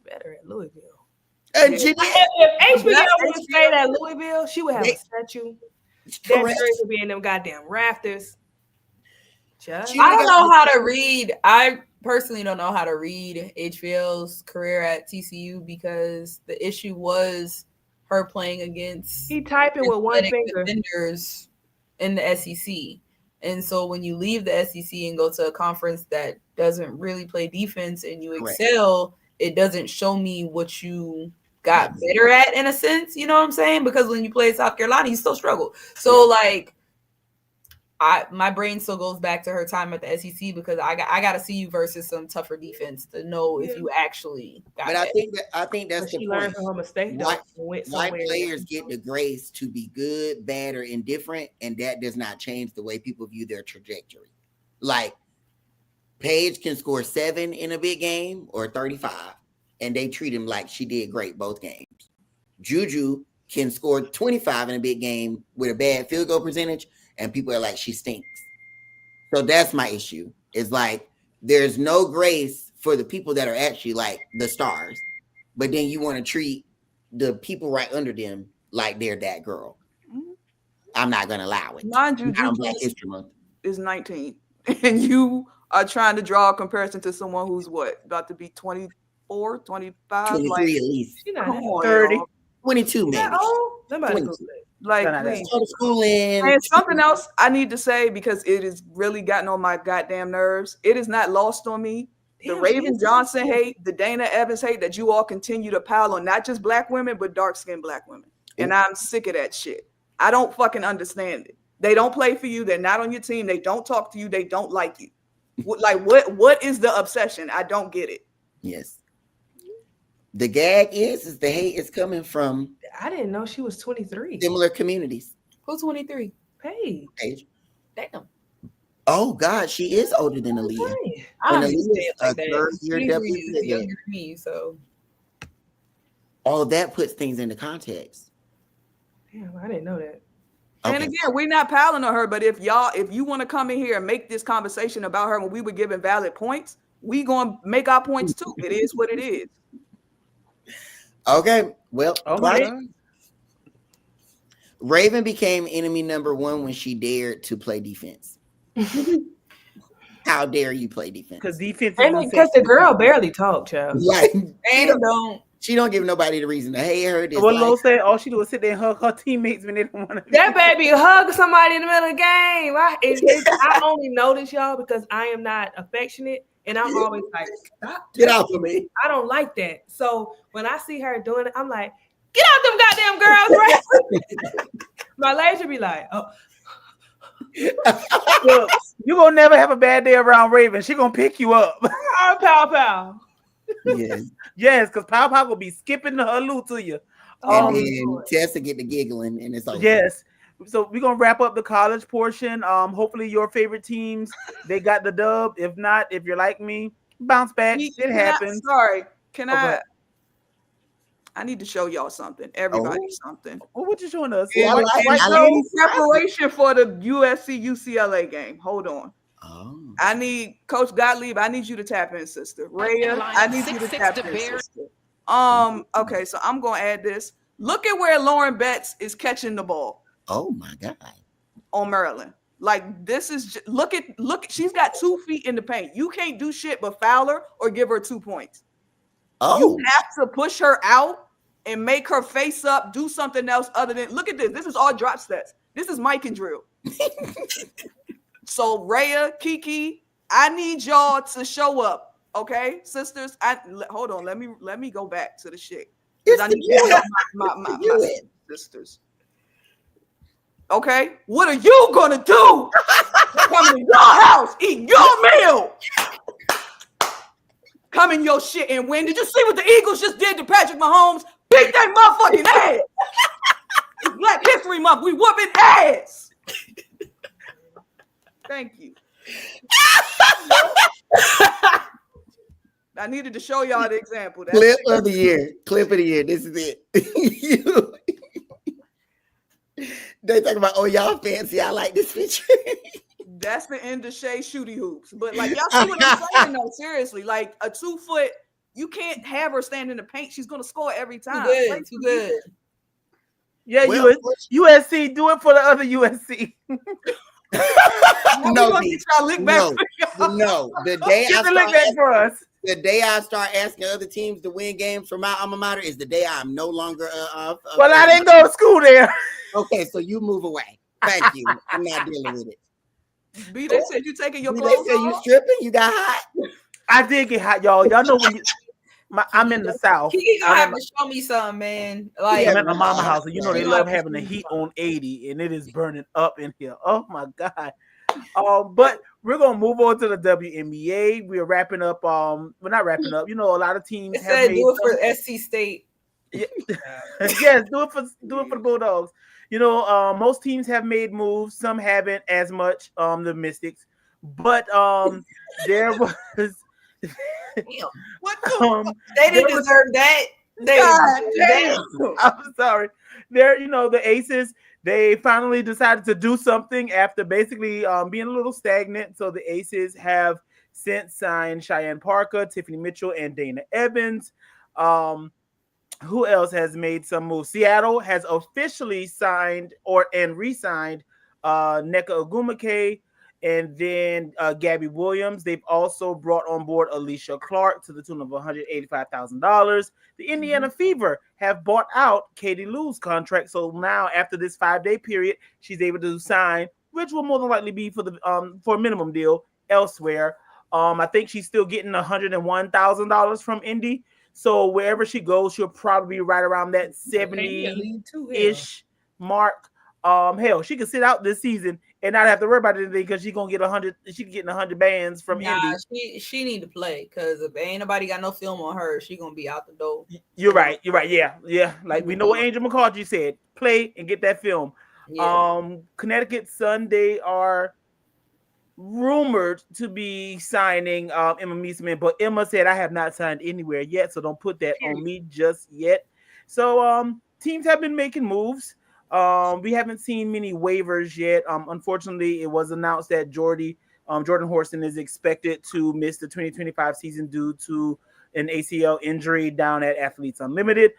better at Louisville. And if HBL would have stayed at Louisville, she would have a statue. That girl would be in them goddamn rafters. I don't know how to read. I personally don't know how to read HVL's career at TCU because the issue was her playing against typing with one finger defenders in the SEC. And so when you leave the SEC and go to a conference that doesn't really play defense and you excel, it doesn't show me what you got better at in a sense. You know what I'm saying? Because when you play South Carolina, you still struggle. So like, my brain still goes back to her time at the SEC because I got to see you versus some tougher defense to know if you actually got it. I think that's the point. From her mistake. White players get the grace to be good, bad, or indifferent, and that does not change the way people view their trajectory. Like, Paige can score 7 in a big game or 35, and they treat him like she did great both games. Juju can score 25 in a big game with a bad field goal percentage, and people are like, she stinks. So that's my issue. It's like, there's no grace for the people that are actually like the stars, but then you want to treat the people right under them like they're that girl. I'm not going to allow it. Mind you, Juju is 19, and you are trying to draw a comparison to someone who's about to be 24, 25? 23 like, at least. She's not 30. 22 maybe. Like, and something else I need to say, because it has really gotten on my goddamn nerves. It is not lost on me. The Raven Johnson hate, the Dana Evans hate that you all continue to pile on not just black women, but dark-skinned black women. And I'm sick of that shit. I don't fucking understand it. They don't play for you. They're not on your team. They don't talk to you. They don't like you. Like, what is the obsession? I don't get it. Yes. The gag is the hate is coming from. I didn't know she was 23. Similar communities. Who's 23? Paige. Damn. Oh God, she is older than Aaliyah. I don't Aaliyah say like that. third-year She's WNBA. younger than me, so all of that puts things into context. Damn, I didn't know that. Okay. And again, we're not piling on her, but if you want to come in here and make this conversation about her when we were giving valid points, we gonna make our points too. It is what it is. Okay, well, Raven became enemy number 1 when she dared to play defense. How dare you play defense? Because defense, because the girl barely talked, child. Like, and she don't give nobody the reason to hate her. What Lo said, all she do is sit there and hug her teammates when they don't want to. That baby hug somebody in the middle of the game. I only know this, y'all, because I am not affectionate. And I'm always like, stop. Get out for me. I don't like that. So when I see her doing it, I'm like, get out them goddamn girls, right? My legs would be like, oh. Look, you're going to never have a bad day around Raven. She going to pick you up. Pow, pow. Yes. Yes, because Pow Pow will be skipping the halloo to you. And then Tessa get the giggling, and it's over. Yes. So we're gonna wrap up the college portion. Hopefully your favorite teams, they got the dub. If not, if you're like me, bounce back. It happens. I need to show y'all something. Everybody something. Well, what you showing us? Preparation for the USC UCLA game. Hold on. I need Coach Gottlieb. I need you to tap in, sister. Rhea, I need you to tap in, sister. Okay, so I'm gonna add this. Look at where Lauren Betts is catching the ball. Oh my God. On Maryland. Like, this is look at she's got 2 feet in the paint. You can't do shit but foul her or give her 2 points. Oh, you have to push her out and make her face up, do something else other than look at this. This is all drop stats. This is Mike and drill. So Rhea, Kiki, I need y'all to show up, okay, sisters. Hold on. Let me go back to the shit. I need my sisters. Okay, what are you gonna do? Come to your house, eat your meal, come in your shit and win. Did you see what the Eagles just did to Patrick Mahomes? Beat that motherfucking ass. It's Black History Month. We whooping ass. Thank you. I needed to show y'all the example. Clip of the year. This is it. They talk about, oh, y'all fancy. I like this picture. That's the end of Shea Shooty Hoops. But like, y'all see what I'm saying though? Seriously, like a 2 foot, you can't have her stand in the paint. She's gonna score every time. Too good. Yeah, well, USC, do it for the other USC. No, the day I start asking other teams to win games for my alma mater is the day I'm no longer well, I didn't go to school there. Okay, so you move away. Thank you. I'm not dealing with it. B, they said you taking your clothes off? You stripping? You got hot? I did get hot, y'all. Y'all know when I'm in the South. Kiki gonna have to show me something, man. Like, I'm at my mama's house, and you know they love having the heat on 80, and it is burning up in here. Oh my God. But we're gonna move on to the WNBA. We're wrapping up. We're not wrapping up. You know, a lot of teams have made do it for SC State. Yeah. Yes, do it for the Bulldogs. You know, most teams have made moves. Some haven't as much. The Mystics, but there was. What they didn't deserve that. I'm sorry. There, you know, the Aces. They finally decided to do something after basically being a little stagnant. So the Aces have since signed Cheyenne Parker, Tiffany Mitchell, and Dana Evans. Who else has made some moves? Seattle has officially signed and re-signed Nneka Ogwumike and then Gabby Williams. They've also brought on board Alicia Clark to the tune of $185,000. The Indiana Fever have bought out Katie Lou's contract. So now after this 5-day period, she's able to sign, which will more than likely be for a minimum deal elsewhere. I think she's still getting $101,000 from Indy. So wherever she goes, she'll probably be right around that 70-ish mark. Hell, she could sit out this season and not have to worry about anything because she's gonna get 100. She's getting 100 bands from Indy. She need to play because if ain't nobody got no film on her, she gonna be out the door. You're right. Yeah. Like we know what Angel McCarthy said: play and get that film. Yeah. Connecticut Sun, they are rumored to be signing Emma Meesman, but Emma said I have not signed anywhere yet, so don't put that on me just yet. So teams have been making moves. We haven't seen many waivers yet. Unfortunately, it was announced that Jordan Horston is expected to miss the 2025 season due to an ACL injury down at Athletes Unlimited.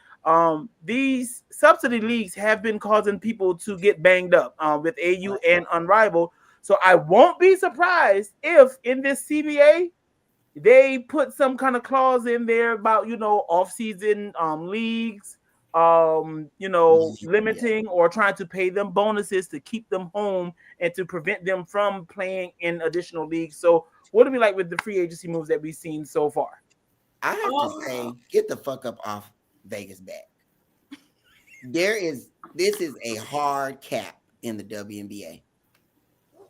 These subsidy leagues have been causing people to get banged up with AU and Unrivaled. So I won't be surprised if in this CBA they put some kind of clause in there about, you know, off-season leagues, limiting or trying to pay them bonuses to keep them home and to prevent them from playing in additional leagues. So what do we like with the free agency moves that we've seen so far? I have to say, get the fuck up off Vegas back. This is a hard cap in the WNBA.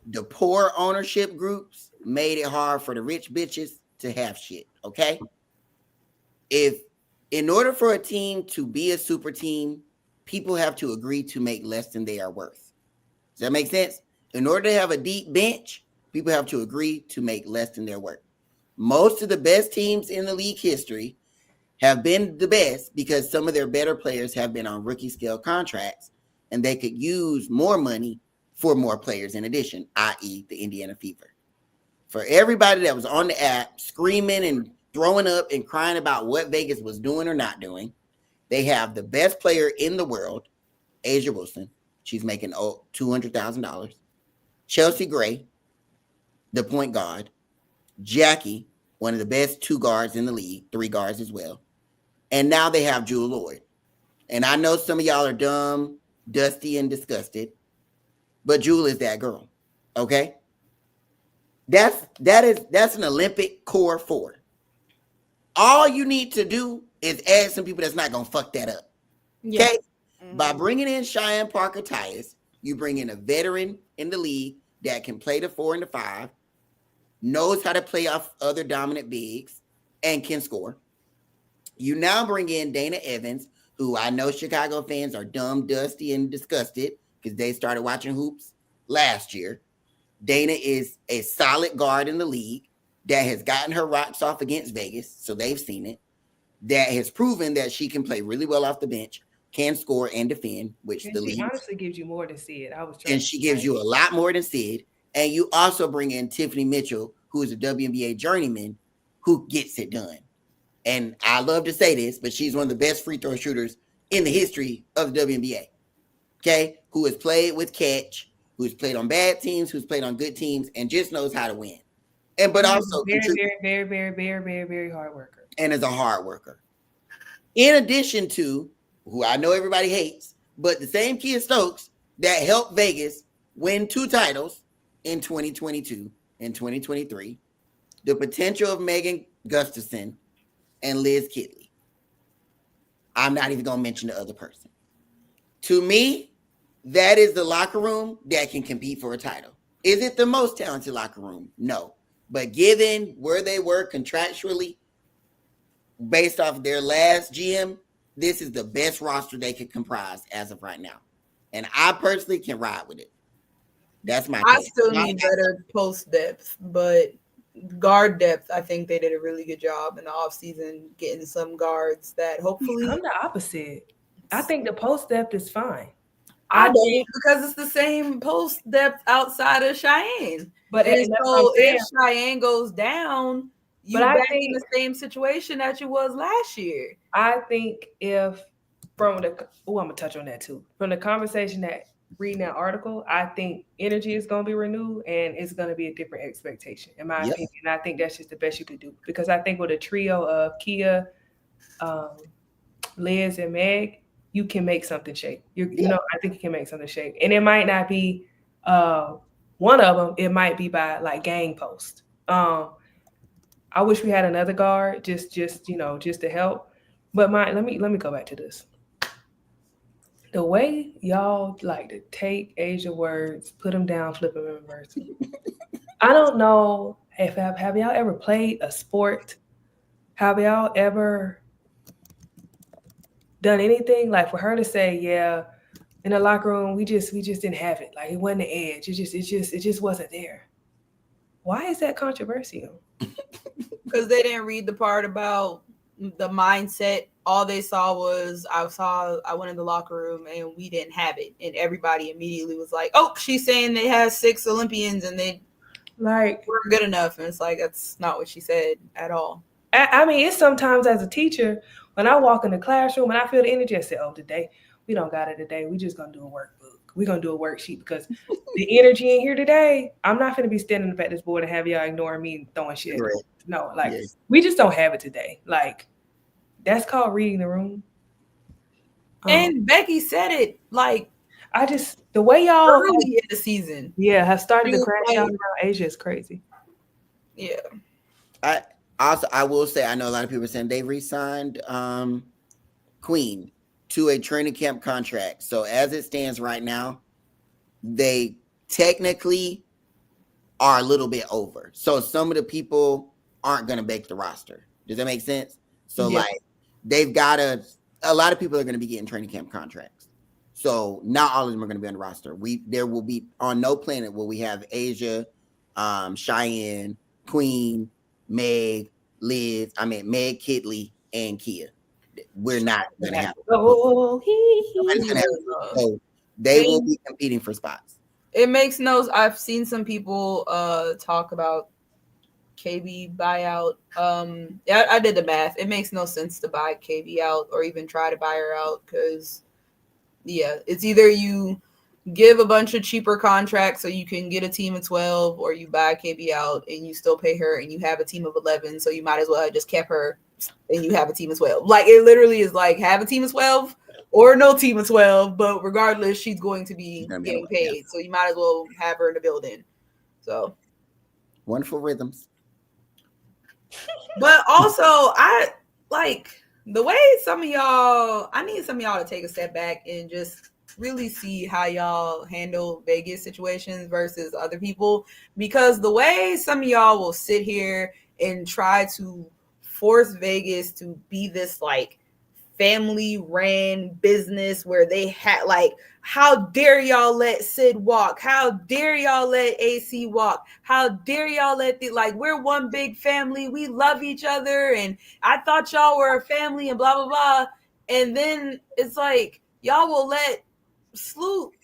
The poor ownership groups made it hard for the rich bitches to have shit, okay? If in order for a team to be a super team, people have to agree to make less than they are worth. Does that make sense? In order to have a deep bench, people have to agree to make less than their worth. Most of the best teams in the league history have been the best because some of their better players have been on rookie scale contracts and they could use more money for more players in addition, i.e. the Indiana Fever. For everybody that was on the app screaming and throwing up and crying about what Vegas was doing or not doing, they have the best player in the world, Asia Wilson, She's making $200,000. Chelsea Gray, the point guard. Jackie, one of the best 2 guards in the league, 3 guards as well. And now they have Jewel Lloyd. And I know some of y'all are dumb, dusty, and disgusted, but Jewel is that girl. Okay? That's an Olympic core 4. All you need to do is add some people that's not gonna fuck that up. Yeah. Okay? By bringing in Cheyenne Parker Tyus, you bring in a veteran in the league that can play the 4 and the 5, knows how to play off other dominant bigs, and can score. You now bring in Dana Evans, who I know Chicago fans are dumb, dusty, and disgusted because they started watching hoops last year. Dana is a solid guard in the league that has gotten her rocks off against Vegas, so they've seen it, that has proven that she can play really well off the bench, can score and defend, which And the she league honestly gives you more than Sid. and she gives you a lot more than Sid. And you also bring in Tiffany Mitchell, who is a WNBA journeyman, who gets it done. And I love to say this, but she's one of the best free throw shooters in the history of the WNBA. Okay, who has played with catch, who's played on bad teams, who's played on good teams, and just knows how to win. And but also very hard worker. And is a hard worker. In addition to who I know everybody hates, but the same Kia Stokes that helped Vegas win 2 titles in 2022 and 2023, the potential of Megan Gustafson and Liz Kitley. I'm not even going to mention the other person. To me, that is the locker room that can compete for a title. Is it the most talented locker room? No. But given where they were contractually, based off their last GM, this is the best roster they could comprise as of right now. And I personally can ride with it. That's my I take. still need better post depth, but guard depth, I think they did a really good job in the offseason getting some guards that hopefully. I'm the opposite. I think the post depth is fine. I don't, because it's the same post depth outside of Cheyenne. But and so if Cheyenne goes down, you're back in the same situation that you was last year. I think if I'm gonna touch on that too. From the conversation that reading that article, I think energy is gonna be renewed and it's gonna be a different expectation, in my opinion. And I think that's just the best you could do. Because I think with a trio of Kia, Liz, and Meg, you can make something shake. You know, I think you can make something shake. And it might not be one of them, it might be by like gang post. I wish we had another guard just to help. But let me go back to this. The way y'all like to take Asia words, put them down, flip them in reverse. I don't know if have y'all ever played a sport? Have y'all ever done anything like for her to say, yeah, in the locker room we just didn't have it. Like it wasn't the edge. It just wasn't there. Why is that controversial? Because they didn't read the part about the mindset. All they saw was I went in the locker room and we didn't have it. And everybody immediately was like, oh, she's saying they have 6 Olympians and they like weren't good enough. And it's like, that's not what she said at all. I mean, it's sometimes as a teacher, when I walk in the classroom and I feel the energy, I say, oh, today, we don't got it today. We just going to do a workbook. We're going to do a worksheet because the energy in here today, I'm not going to be standing up at this board and have y'all ignoring me and throwing shit. Right. No, we just don't have it today. Like, that's called reading the room. And Becky said it, like, the way y'all early in the season. Yeah, have started to crash out around Asia is crazy. Yeah. I will say, I know a lot of people are saying they re-signed Queen to a training camp contract. So as it stands right now, they technically are a little bit over. So some of the people aren't going to make the roster. Does that make sense? So like they've got a lot of people are going to be getting training camp contracts. So not all of them are going to be on the roster. There will be on no planet will we have Asia, Cheyenne, Queen, Meg, Liz, Meg Kitley, and Kia. We're not going to have so they will be competing for spots. It makes no. I've seen some people talk about KB buyout. I did the math. It makes no sense to buy KB out or even try to buy her out because, it's either you give a bunch of cheaper contracts so you can get a team of 12, or you buy KB out and you still pay her and you have a team of 11. So you might as well have just kept her and you have a team of 12. Like, it literally is like, have a team of 12 or no team of 12, but regardless, she's going to be getting paid. So you might as well have her in the building. So wonderful rhythms. But also, I like the way some of y'all, I need some of y'all to take a step back and just really see how y'all handle Vegas situations versus other people, because the way some of y'all will sit here and try to force Vegas to be this like family ran business where they had like, how dare y'all let Sid walk? How dare y'all let AC walk? How dare y'all let we're one big family. We love each other. And I thought y'all were a family and blah, blah, blah. And then it's like, y'all will let Sloop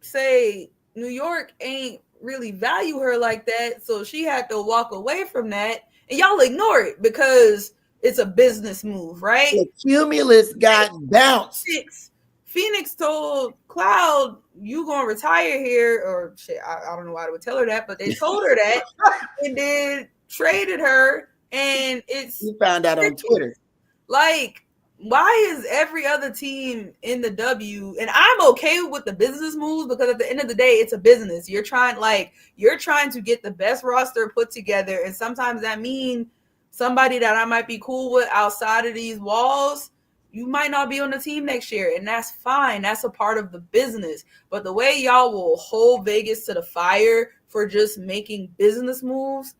say New York ain't really value her like that. So she had to walk away from that. And y'all ignore it because it's a business move, right? The Cumulus got bounced. Phoenix told Cloud, you gonna retire here, or shit, I don't know why they would tell her that, but they told her that and then traded her, and you found out on Twitter. Like, why is every other team in the W? And I'm okay with the business moves because at the end of the day, it's a business. You're trying to get the best roster put together, and sometimes that means somebody that I might be cool with outside of these walls, you might not be on the team next year, and that's fine. That's a part of the business. But the way y'all will hold Vegas to the fire for just making business moves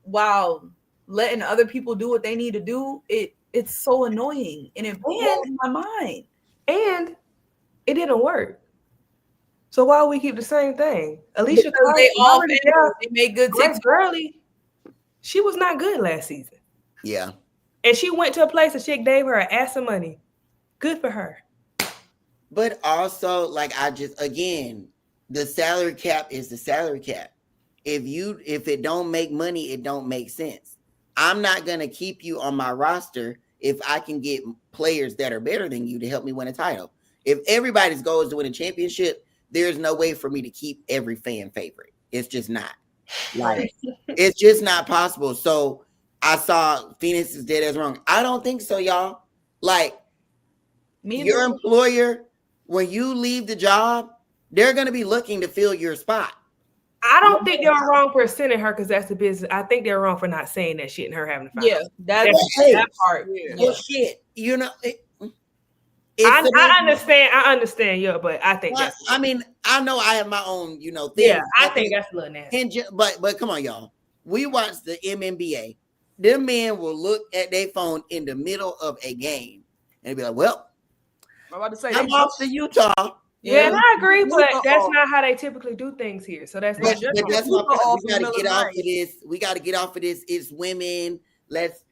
while letting other people do what they need to do, it's so annoying, and it blows my mind. And it didn't work. So why would we keep the same thing? Alicia, because they all they made good Grace Burley, she was not good last season. Yeah. And she went to a place that she gave her an ass of money. Good for her. But also, like, again, the salary cap is the salary cap. If it don't make money, it don't make sense. I'm not going to keep you on my roster if I can get players that are better than you to help me win a title. If everybody's goal is to win a championship, there's no way for me to keep every fan favorite. It's just not. Like, it's just not possible. So I saw Phoenix is dead as wrong. I don't think so, y'all. Like, your employer, when you leave the job, they're going to be looking to fill your spot. I don't think they're wrong for sending her because that's the business. I think they're wrong for not saying that shit and her having to find that part. Well, shit, you know. I understand, yeah, but I think that's. I mean, I know I have my own, thing. Yeah, I think that's a little nasty. But come on, y'all. We watch the MNBA. Them men will look at their phone in the middle of a game and be like, "Well, I'm about to say I'm off to Utah." Yeah, and I agree, but that's not how they typically do things here. So that's but that's my point. We got to get off of this. We got to get off of this. It's women. Let's,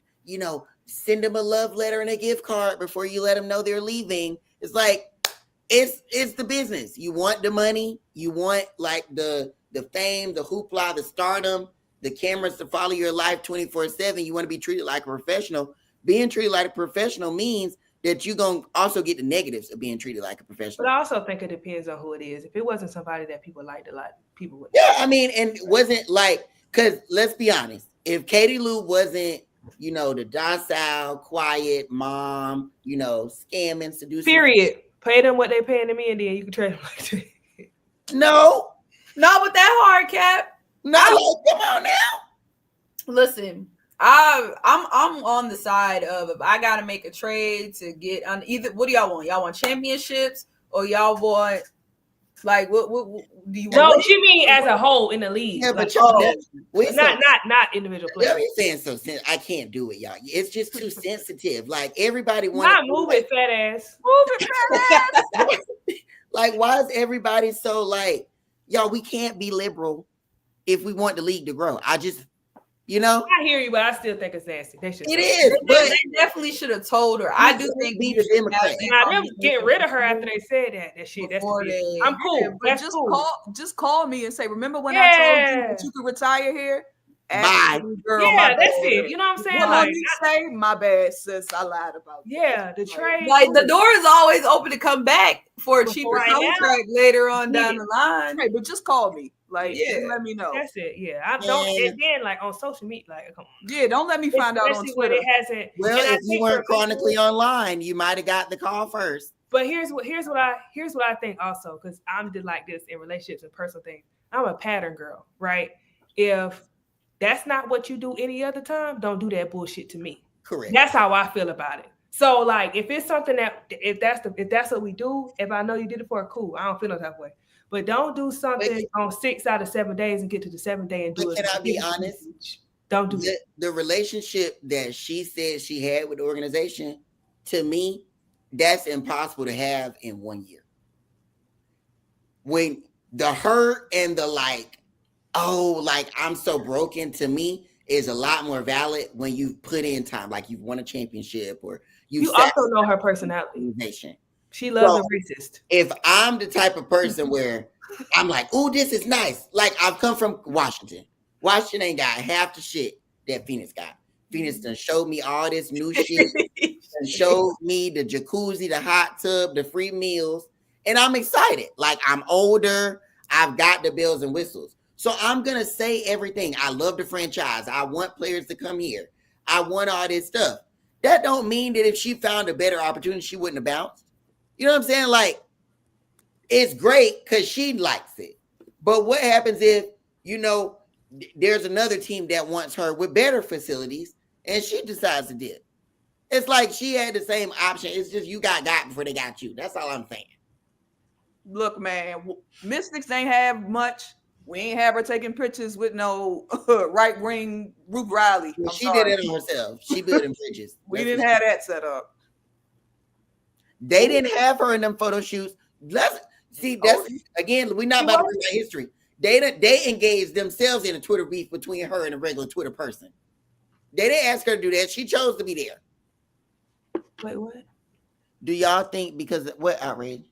send them a love letter and a gift card before you let them know they're leaving. It's like, it's the business. You want the money. You want like the fame, the hoopla, the stardom, the cameras to follow your life 24/7. You want to be treated like a professional. Being treated like a professional means that you're going to also get the negatives of being treated like a professional. But I also think it depends on who it is. If it wasn't somebody that people liked a lot, people would. Yeah, I mean, and it wasn't like, because let's be honest, if Katie Lou wasn't, the docile, quiet mom, scamming, seducing. Period. Pay them what they paying to me, and then you can trade them like that. No. Not with that hard cap. No, come on now. Listen. I'm on the side of, if I gotta make a trade to get on either. What do y'all want? Y'all want championships, or y'all want like what do you want? No, you mean as a whole in the league? Yeah, but not individual players. You're saying so. I can't do it, y'all. It's just too sensitive. Like everybody wants. Not move it, fat ass. Move it, fat ass. Like, why is everybody so like, y'all? We can't be liberal if we want the league to grow. I I hear you, but I still think it's nasty. They should. It is, but they definitely should have told her. I do think be the Democrat. Now them getting rid of her after they said that shit. That's I'm cool. But that's just cool. call me and say, remember when I told you that you could retire here? Bye. Girl, Yeah, my that's bad. it. You know what I'm saying? What Like, Monique say? My bad, sis. I lied about that. yeah, the trade. Like the door is always open to come back for a But cheaper for right now, contract later on yeah. down the line. Right, but just call me. Like, Yeah. just let me know. That's it. Yeah, I don't. And then, like on social media, like, come on. Yeah, don't let me find out on Especially when Twitter. it hasn't. Well, and I if you think weren't for me, chronically online, you might have got the call first. But here's what I think also, because I'm just like this in relationships and personal things. I'm a pattern girl, right? If that's not what you do any other time, don't do that bullshit to me. Correct. That's how I feel about it. So like, if it's something that if that's what we do, if I know you did it for a cool, I don't feel no type of way. But don't do something on 6 out of 7 days and get to the 7th day and do it. Can I be honest? Don't do it. The relationship that she said she had with the organization, to me, that's impossible to have in 1 year. When the hurt and the like, oh, like I'm so broken, to me is a lot more valid when you put in time, like you've won a championship or you also know her personality. She loves a racist. If I'm the type of person where I'm like, oh, this is nice. Like I've come from Washington. Washington ain't got half the shit that Phoenix got. Phoenix done showed me all this new shit. And showed me the jacuzzi, the hot tub, the free meals. And I'm excited. Like I'm older. I've got the bells and whistles. So I'm going to say everything. I love the franchise. I want players to come here. I want all this stuff. That don't mean that if she found a better opportunity, she wouldn't have bounced. You know what I'm saying? Like, it's great because she likes it. But what happens if, you know, there's another team that wants her with better facilities and she decides to dip? It's like she had the same option. It's just you got before they got you. That's all I'm saying. Look, man, Mystics ain't have much. We ain't have her taking pictures with no right wing Ruth Riley. She did it herself. She building bridges. We didn't have that set up. They didn't have her in them photo shoots. Let's see. That's again. We're not about to read history. They engaged themselves in a Twitter beef between her and a regular Twitter person. They didn't ask her to do that. She chose to be there. Wait, what? Do y'all think because what outrage?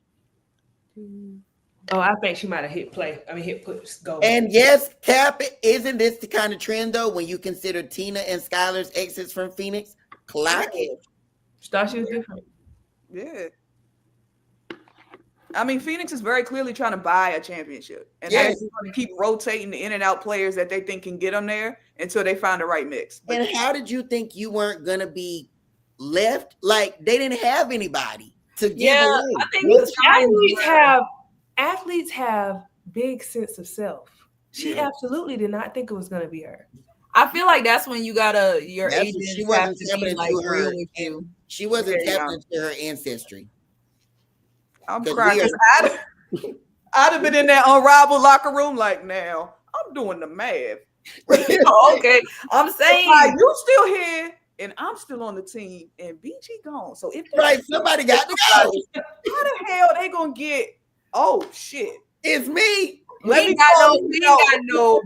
Oh, I think she might have hit play. I mean, hit push go. And yes, Cap, isn't this the kind of trend though when you consider Tina and Skylar's exits from Phoenix? Clock it. She thought she was different. Yeah. I mean, Phoenix is very clearly trying to buy a championship. And they're going to keep rotating the in and out players that they think can get them there until they find the right mix. And how did you think you weren't going to be left? Like, they didn't have anybody to give away. I think athletes have big sense of self. She absolutely did not think it was going to be her. I feel like that's when you gotta agent she have wasn't to be like real with you. She wasn't tapping into her ancestry. I'm crying because I'd have been in that Unrivaled locker room like, now I'm doing the math. Okay, I'm saying you still here and I'm still on the team and BG gone. So if somebody got to go. How the hell they gonna get? Oh shit, it's me. We ain't got no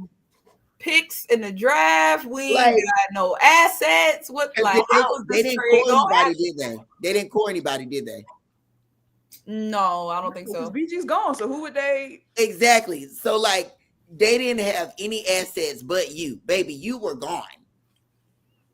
picks in the draft. We ain't got no assets. What like they didn't core anybody, did they? They didn't core anybody, did they? No, I don't think so. BG's gone. So who would they? Exactly. So like they didn't have any assets but you, baby. You were gone.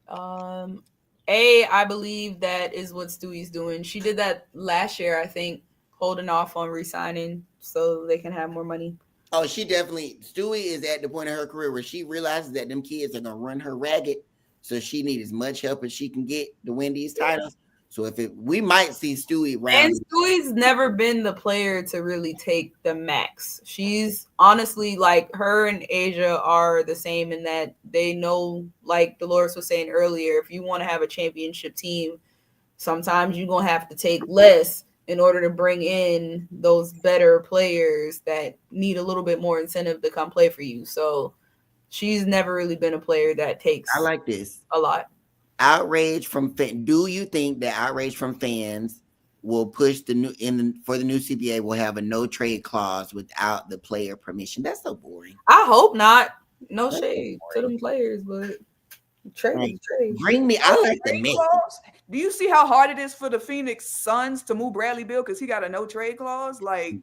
I believe that is what Stewie's doing. She did that last year, I think, holding off on re-signing so they can have more money. Oh, she definitely. Stewie is at the point of her career where she realizes that them kids are gonna run her ragged, so she needs as much help as she can get to win these titles. So we might see Stewie round. And Stewie's never been the player to really take the max. She's honestly like her and Asia are the same in that they know, like Dolores was saying earlier, if you want to have a championship team, sometimes you're gonna have to take less in order to bring in those better players that need a little bit more incentive to come play for you. So she's never really been a player that takes I like this a lot. Outrage from fans. Do you think that outrage from fans will push for the new CBA will have a no trade clause without the player permission? That's so boring. I hope not. No shade to them players, but trade. Bring me. I like the mix. Do you see how hard it is for the Phoenix Suns to move Bradley Beal because he got a no trade clause? Like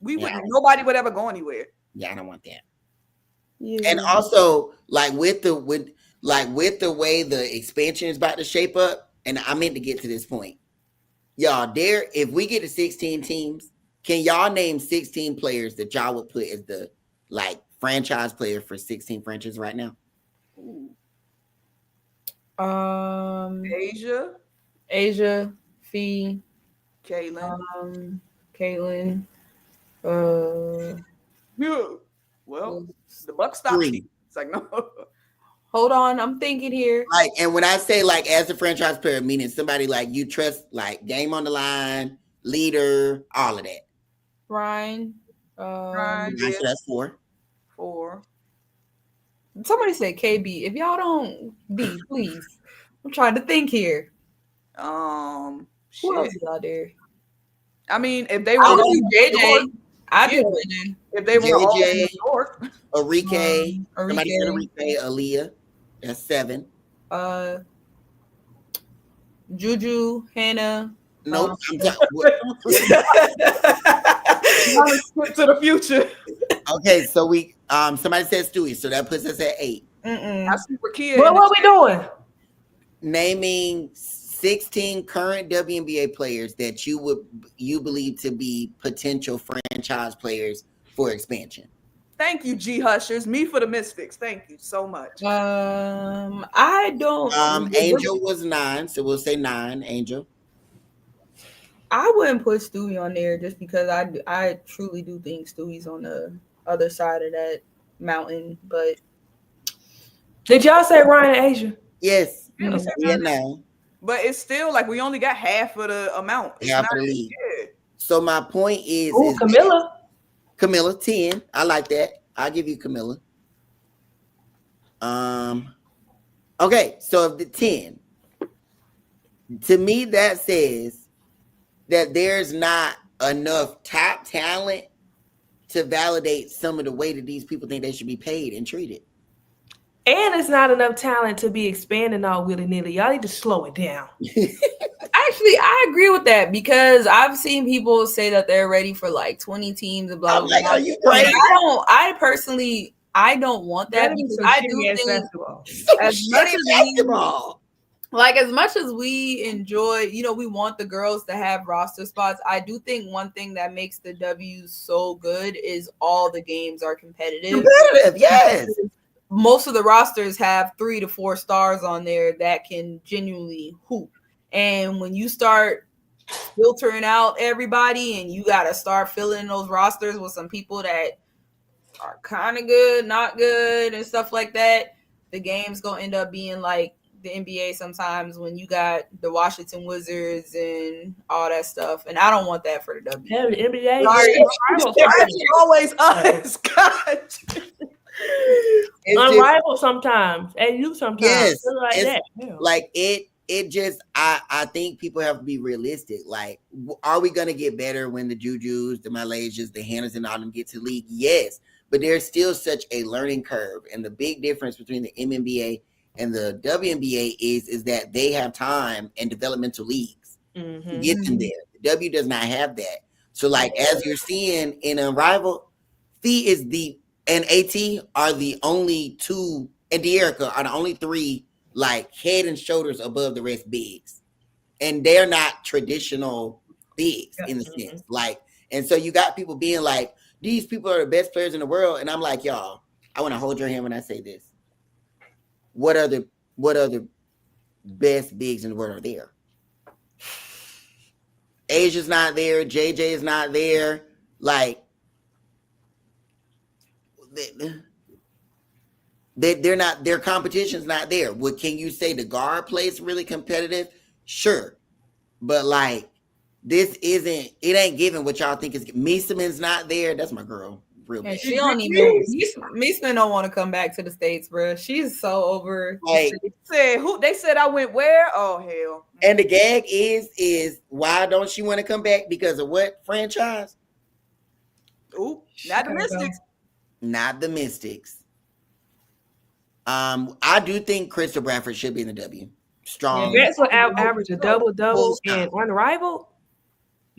nobody would ever go anywhere. Yeah, I don't want that. Yeah. And also, like with the way the expansion is about to shape up, and I meant to get to this point, y'all. If we get to 16 teams, can y'all name 16 players that y'all would put as the like franchise player for 16 franchises right now? Asia, Fee, Caitlin. Caitlin. Well, the buck stops. It's like no. Hold on, I'm thinking here. Like, and when I say like as a franchise player, meaning somebody like you trust, like game on the line, leader, all of that. Ryan. Ryan, So that's 4. Somebody said KB. If y'all don't be, please. I'm trying to think here. Who else is out there? I mean, if they were JJ, I do JJ. If they were all in New York, Somebody said Enrique, Aaliyah. That's 7. Juju, Hannah. Nope. skip to the future. Okay, so we somebody said Stewie, so that puts us at 8. I super kid. What we doing? Naming 16 current WNBA players that you believe to be potential franchise players for expansion. Thank you, G Hushers. Me for the Mystics. Thank you so much. I don't. Angel was 9, so we'll say 9. Angel. I wouldn't put Stewie on there just because I truly do think Stewie's on the other side of that mountain. But did y'all say Ryan and Asia? Yes. Yeah, no. But it's still like we only got half of the amount. Half of the league. So my point is, Camilla 10. I like that. I'll give you Camilla. Okay, so of the 10, to me that says that there's not enough top talent to validate some of the way that these people think they should be paid and treated. And it's not enough talent to be expanding all willy-nilly. Y'all need to slow it down. Actually, I agree with that because I've seen people say that they're ready for like 20 teams and blah, blah, blah. Are you crazy? I personally don't want that because I do think as much as we enjoy, we want the girls to have roster spots. I do think one thing that makes the W's so good is all the games are competitive. Yes. Most of the rosters have 3 to 4 stars on there that can genuinely hoop. And when you start filtering out everybody and you got to start filling those rosters with some people that are kind of good, not good, and stuff like that, the game's going to end up being like the NBA sometimes when you got the Washington Wizards and all that stuff. And I don't want that for the W. Yeah, the NBA. Always us. God. Unrivaled sometimes, and you sometimes. Yes, like that. Yeah. Like it just I think people have to be realistic. Like, are we gonna get better when the Jujus, the Malaysias, the Hannahs, and all them get to the league? Yes, but there's still such a learning curve, and the big difference between the MNBA and the WNBA is that they have time and developmental leagues to get them there. The W does not have that. So, like as you're seeing in Unrivaled, Fee is and AT are the only 2, and De'Erica are the only 3 like head and shoulders above the rest bigs. And they're not traditional bigs in the sense. Like, and so you got people being like, these people are the best players in the world. And I'm like, y'all, I want to hold your hand when I say this. What other best bigs in the world are there? Asia's not there, JJ is not there. Like, they're not, their competition's not there. What can you say? The guard play is really competitive, sure, but like it ain't giving what y'all think is. Meeseman's not there. That's my girl. Real bad. She don't even. Meeseman don't want to come back to the States, bro. She's so over. Like, they said I went where? Oh hell! And the gag is why don't she want to come back? Because of what franchise? Ooh, not the Mystics. Not the Mystics. I do think Crystal Bradford should be in the W. Strong. That's what average a double in Unrivaled.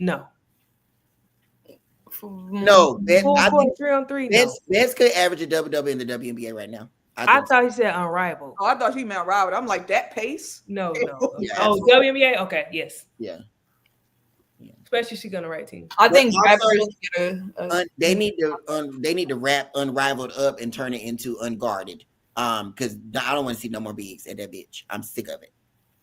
No. No, I think 3-on-3. Best could average a double in the WNBA right now. I thought he said unrivaled. Oh, I thought he meant unrivaled. I'm like, that pace? No. Yeah, oh, WNBA? Okay, yes. Yeah. Especially she's gonna write team. I think they need to wrap Unrivaled up and turn it into Unguarded. Because I don't want to see no more bigs at that bitch. I'm sick of it.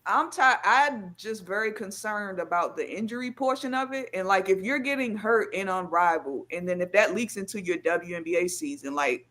I'm tired. I'm just very concerned about the injury portion of it. And like, if you're getting hurt in Unrivaled, and then if that leaks into your WNBA season, like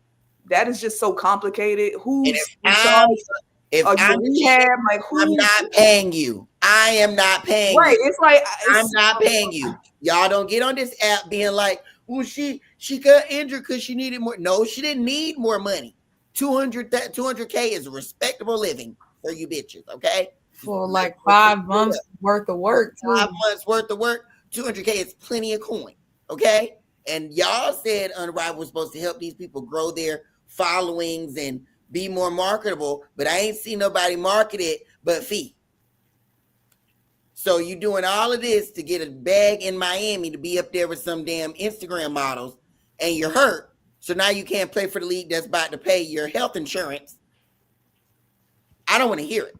that is just so complicated. If I'm rehab, like I'm not paying you. I am not paying right. you. It's like I'm not paying you. Y'all don't get on this app being like, well, she got injured because she needed more. No, she didn't need more money. 200K is a respectable living for you bitches, okay? For like 5 months worth of work. 5 months worth of work, 200K is plenty of coin, okay? And y'all said Unrivaled was supposed to help these people grow their followings and be more marketable, but I ain't seen nobody market it but Fee. So you doing all of this to get a bag in Miami to be up there with some damn Instagram models, and you're hurt. So now you can't play for the league that's about to pay your health insurance. I don't want to hear it.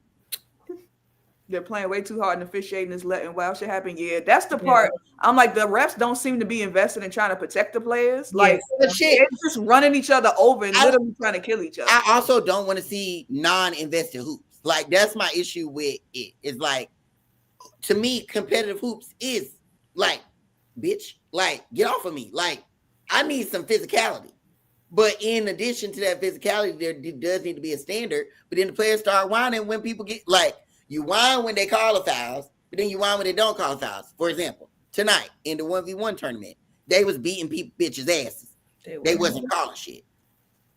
They're playing way too hard and officiating is letting wild shit happen. Yeah, that's the part. I'm like, the refs don't seem to be invested in trying to protect the players. Like, they're just running each other over and literally trying to kill each other. I also don't want to see non-invested hoops. Like, that's my issue with it. It's like, to me, competitive hoops is like, bitch, like, get off of me. Like, I need some physicality. But in addition to that physicality, there does need to be a standard. But then the players start whining when people get, like, you whine when they call a fouls, but then you whine when they don't call fouls. For example, tonight in the 1v1 tournament, they was beating people bitches' asses. They wasn't calling shit.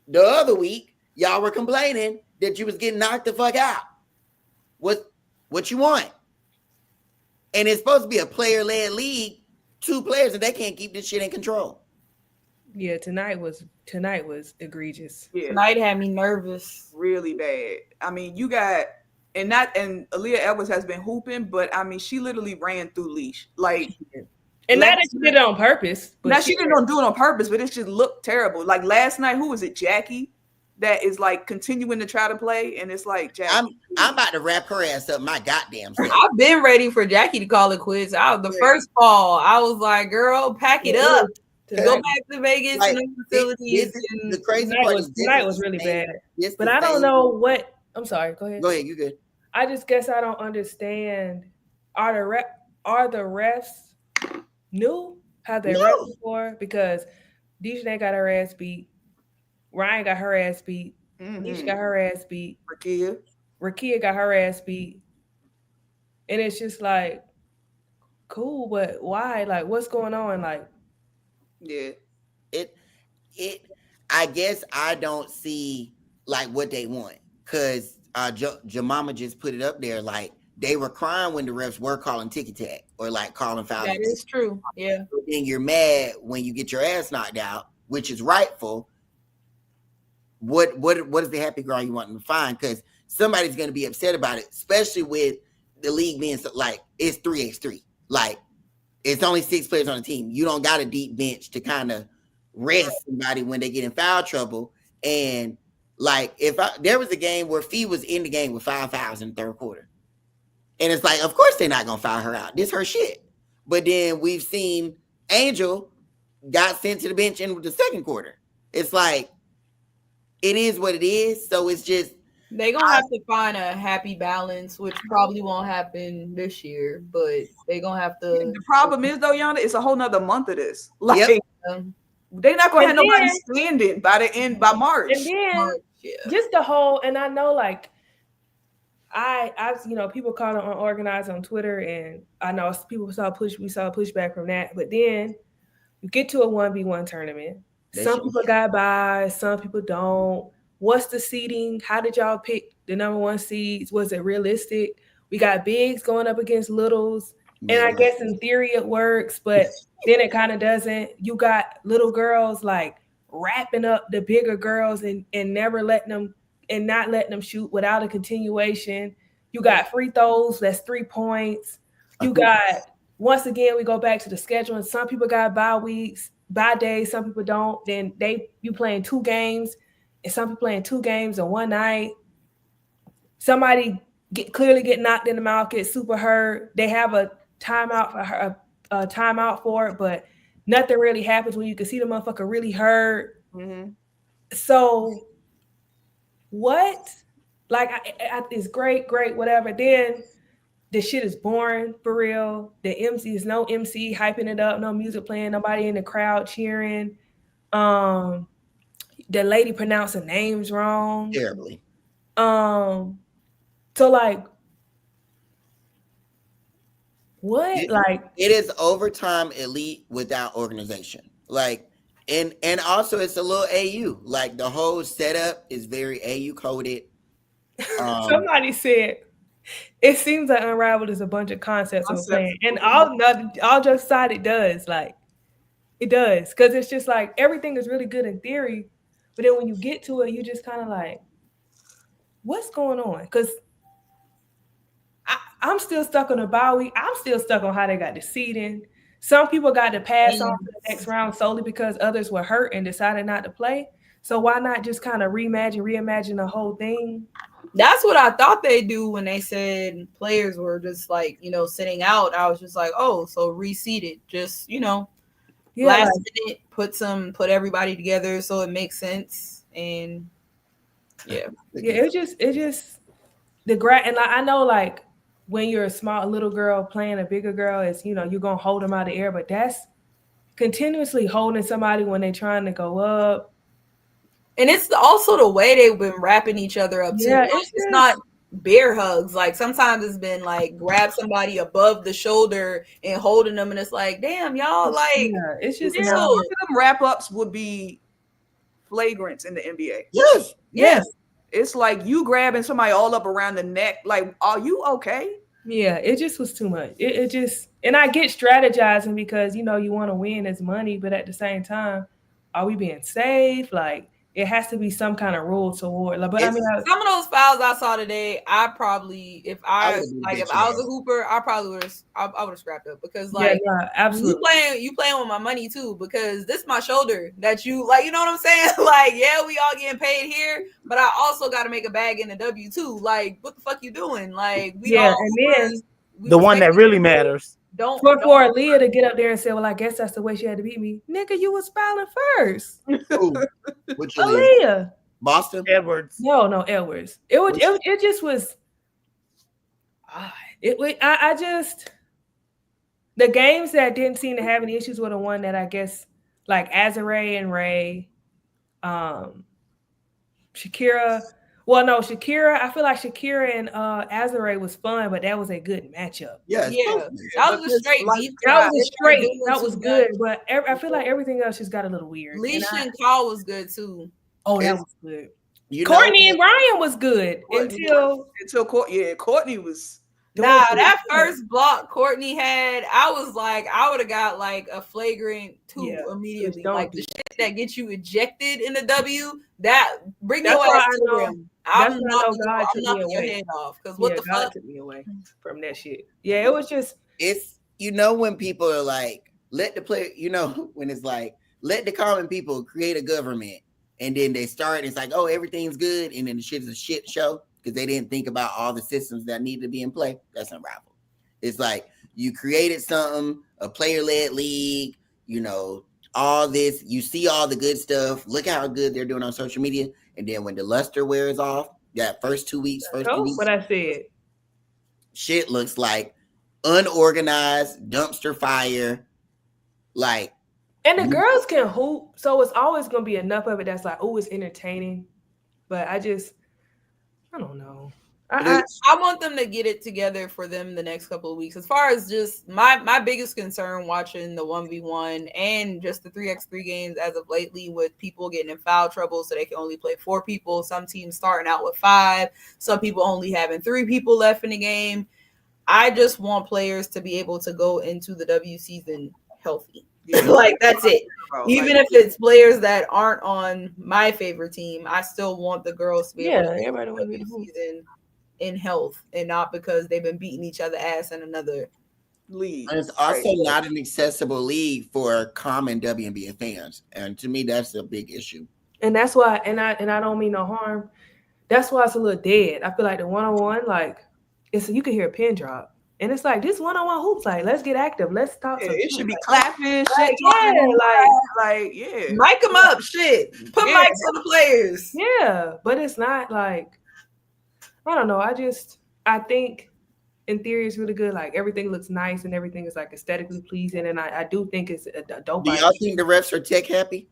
The other week, y'all were complaining that you was getting knocked the fuck out. What you want? And it's supposed to be a player-led league, 2 players, and they can't keep this shit in control. Yeah, tonight was egregious. Yeah. Tonight had me nervous. Really bad. I mean, you got and Aaliyah Edwards has been hooping, but I mean, she literally ran through Leash. Like, and not that she did it on purpose. But now she didn't do it on purpose, but it just looked terrible. Like last night, who was it? Jackie, that is like continuing to try to play, and it's like Jackie. I'm about to wrap her ass up my goddamn self. I've been ready for Jackie to call it quits. First call, I was like, "Girl, pack it up to go back to Vegas and the facilities." The crazy part is tonight was really bad. But I don't know what. I'm sorry. Go ahead. Go ahead. You good? I just guess I don't understand. Are the refs new? Have they refed before? Because Dejanay got her ass beat. Ryan got her ass beat. Nisha got her ass beat. Rakia got her ass beat. And it's just like, cool, but why? Like, what's going on? Like, yeah, I guess I don't see like what they want, because Jemima just put it up there, like they were crying when the refs were calling ticky tack or like calling fouls. That is true. Yeah. Then you're mad when you get your ass knocked out, which is rightful. What is the happy ground you want them to find? Because somebody's going to be upset about it, especially with the league being like it's 3x3. Like it's only 6 players on the team. You don't got a deep bench to kind of rest somebody when they get in foul trouble. And like there was a game where Fee was in the game with 5 fouls in the third quarter. And it's like, of course they're not going to foul her out. This her shit. But then we've seen Angel got sent to the bench in the second quarter. It's like, it is what it is. So it's just. They're going to have to find a happy balance, which probably won't happen this year, but they're going to have to. The problem is, though, Yolett, it's a whole nother month of this. Like, they're not going to have nobody standing by March. And then just the whole, and I know, like, I've people call it unorganized on Twitter, and I know we saw pushback from that. But then you get to a 1v1 tournament. Some people got by, some people don't. What's the seeding? How did y'all pick the number 1 seeds? Was it realistic? We got bigs going up against littles. And I guess in theory it works, but then it kind of doesn't. You got little girls like wrapping up the bigger girls and never letting them and not letting them shoot without a continuation. You got free throws, that's 3 points. You got, once again, we go back to the schedule, and some people got bye weeks. bye days. Some people don't. Then you playing 2 games, and some people playing 2 games in one night. Somebody clearly get knocked in the mouth, get super hurt. They have a timeout for her, a timeout for it, but nothing really happens when you can see the motherfucker really hurt. Mm-hmm. So what? Like, it's great, whatever. Then the shit is boring for real. The MC is no MC hyping it up, no music playing, nobody in the crowd cheering. The lady pronouncing names wrong. Terribly. So like, what? It is overtime elite without organization. Like, and also it's a little AU. Like, the whole setup is very AU coded. Somebody said it seems like Unrivaled is a bunch of concepts we're playing, and all just aside, it does. Like, it does, because it's just like everything is really good in theory, but then when you get to it, you just kind of like, what's going on? Because I'm still stuck on the bye week. I'm still stuck on how they got the seeding. Some people got to pass on to the next round solely because others were hurt and decided not to play. So why not just kind of reimagine the whole thing? That's what I thought they'd do when they said players were just like, sitting out. I was just like, oh, so reseeded. Just, last minute, put everybody together so it makes sense. And it just the and like, I know, like, when you're a small little girl playing a bigger girl, it's, you're gonna hold them out of the air, but that's continuously holding somebody when they're trying to go up. And it's also the way they've been wrapping each other up too. Yeah, it's not bear hugs. Like, sometimes it's been like grab somebody above the shoulder and holding them, and it's like, damn, y'all, like, it's just some of them wrap ups would be flagrant in the NBA. Yes. It's like you grabbing somebody all up around the neck. Like, are you okay? Yeah, it just was too much. It just, and I get strategizing because, you want to win as money, but at the same time, are we being safe? Like, it has to be some kind of rule toward. Like, but I mean, some of those fouls I saw today, I probably, if I was a hooper, I probably would have scrapped up, because like, absolutely, you playing with my money too, because this is my shoulder that you, like, you know what I'm saying? Like, yeah, we all getting paid here, but I also got to make a bag in the W too. Like, what the fuck you doing? Like, and then the one that really matters. For Aaliyah to get up there and say, well, I guess that's the way she had to beat me. Nigga, you was fouling first. Which Aaliyah. Boston? Edwards. No, Edwards. It just was. I just, the games that didn't seem to have any issues were the one that I guess, like Azare and Ray, Shakira. Well, no, Shakira. I feel like Shakira and Azare was fun, but that was a good matchup. Yeah, that was a straight beef. That was good, but I feel like everything else just got a little weird. Leisha and Call was good too. Oh, that was good. Courtney and Ryan was good until Courtney was. That first block Courtney had, I was like, I would have got like a flagrant 2 immediately. Like, the shit that gets you ejected in the W, that bring your ass to the rim. I'm knocking your head off, because what the fuck took me away from that shit. Yeah, it was just, it's, when people are like, let the player, when it's like, let the common people create a government, and then they start, it's like, oh, everything's good, and then the shit is a shit show because they didn't think about all the systems that need to be in play. That's Unrivaled. It's like, you created something, a player-led league, all this, you see all the good stuff, look how good they're doing on social media, and then when the luster wears off, that first 2 weeks, what I said, shit looks like unorganized dumpster fire, like. And the girls can hoop, so it's always gonna be enough of it that's like, oh, it's entertaining. But I don't know. I want them to get it together for them the next couple of weeks. As far as just my biggest concern watching the 1v1 and just the 3x3 games as of lately, with people getting in foul trouble so they can only play 4 people. Some teams starting out with 5. Some people only having 3 people left in the game. I just want players to be able to go into the W season healthy. Like, that's it. Even if it's players that aren't on my favorite team, I still want the girls to be able to play the season in health, and not because they've been beating each other ass in another league. And it's also not an accessible league for common WNBA fans, and to me, that's a big issue. And that's why, and I don't mean no harm. That's why it's a little dead. I feel like the one-on-one, like you can hear a pin drop, and it's like this one-on-one hoops. Like, let's get active. Let's talk. Yeah, some it shit. should be Like, clapping, shit, yeah, like yeah, mic them up, shit. Put mics on the players. Yeah, but it's not like, I don't know. I think in theory it's really good. Like, everything looks nice and everything is like aesthetically pleasing, and I do think it's a dope. Do y'all think the refs are tech happy?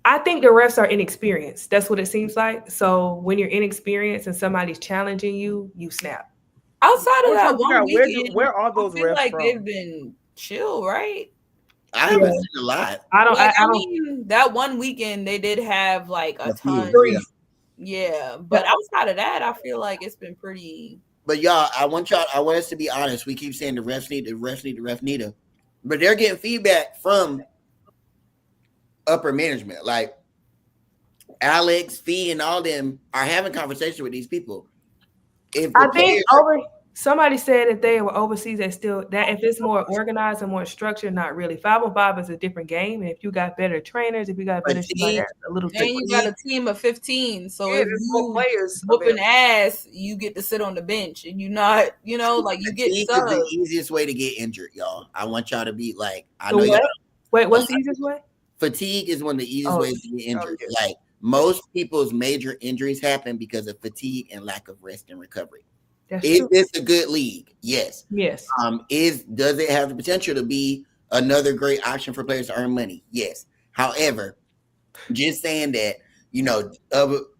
I think the refs are inexperienced. That's what it seems like. So when you're inexperienced and somebody's challenging you, you snap. Outside of that one weekend, where are those I feel refs like from? they've been chill, right? I haven't seen a lot. I mean, that one weekend they did have like a ton. Yeah, but outside of that, I feel like it's been pretty. But y'all, I want us to be honest. We keep saying the refs need them, but they're getting feedback from upper management. Like Alex, Fee, and all them are having conversation with these people. I think somebody said if they were overseas, they still that if it's more organized and more structured, not really. 5-on-5 is a different game, and if you got better trainers, if you got better shit like that, a little. And you got a team of 15, so if you players whooping ass, you get to sit on the bench, and you not, like you get subs. Is the easiest way to get injured, y'all. I want y'all to be like, I know. Wait, what's the easiest way? Fatigue is one of the easiest ways to get injured. Like most people's major injuries happen because of fatigue and lack of rest and recovery. Is this a good league? Yes. Yes. Does it have the potential to be another great option for players to earn money? Yes. However, just saying that,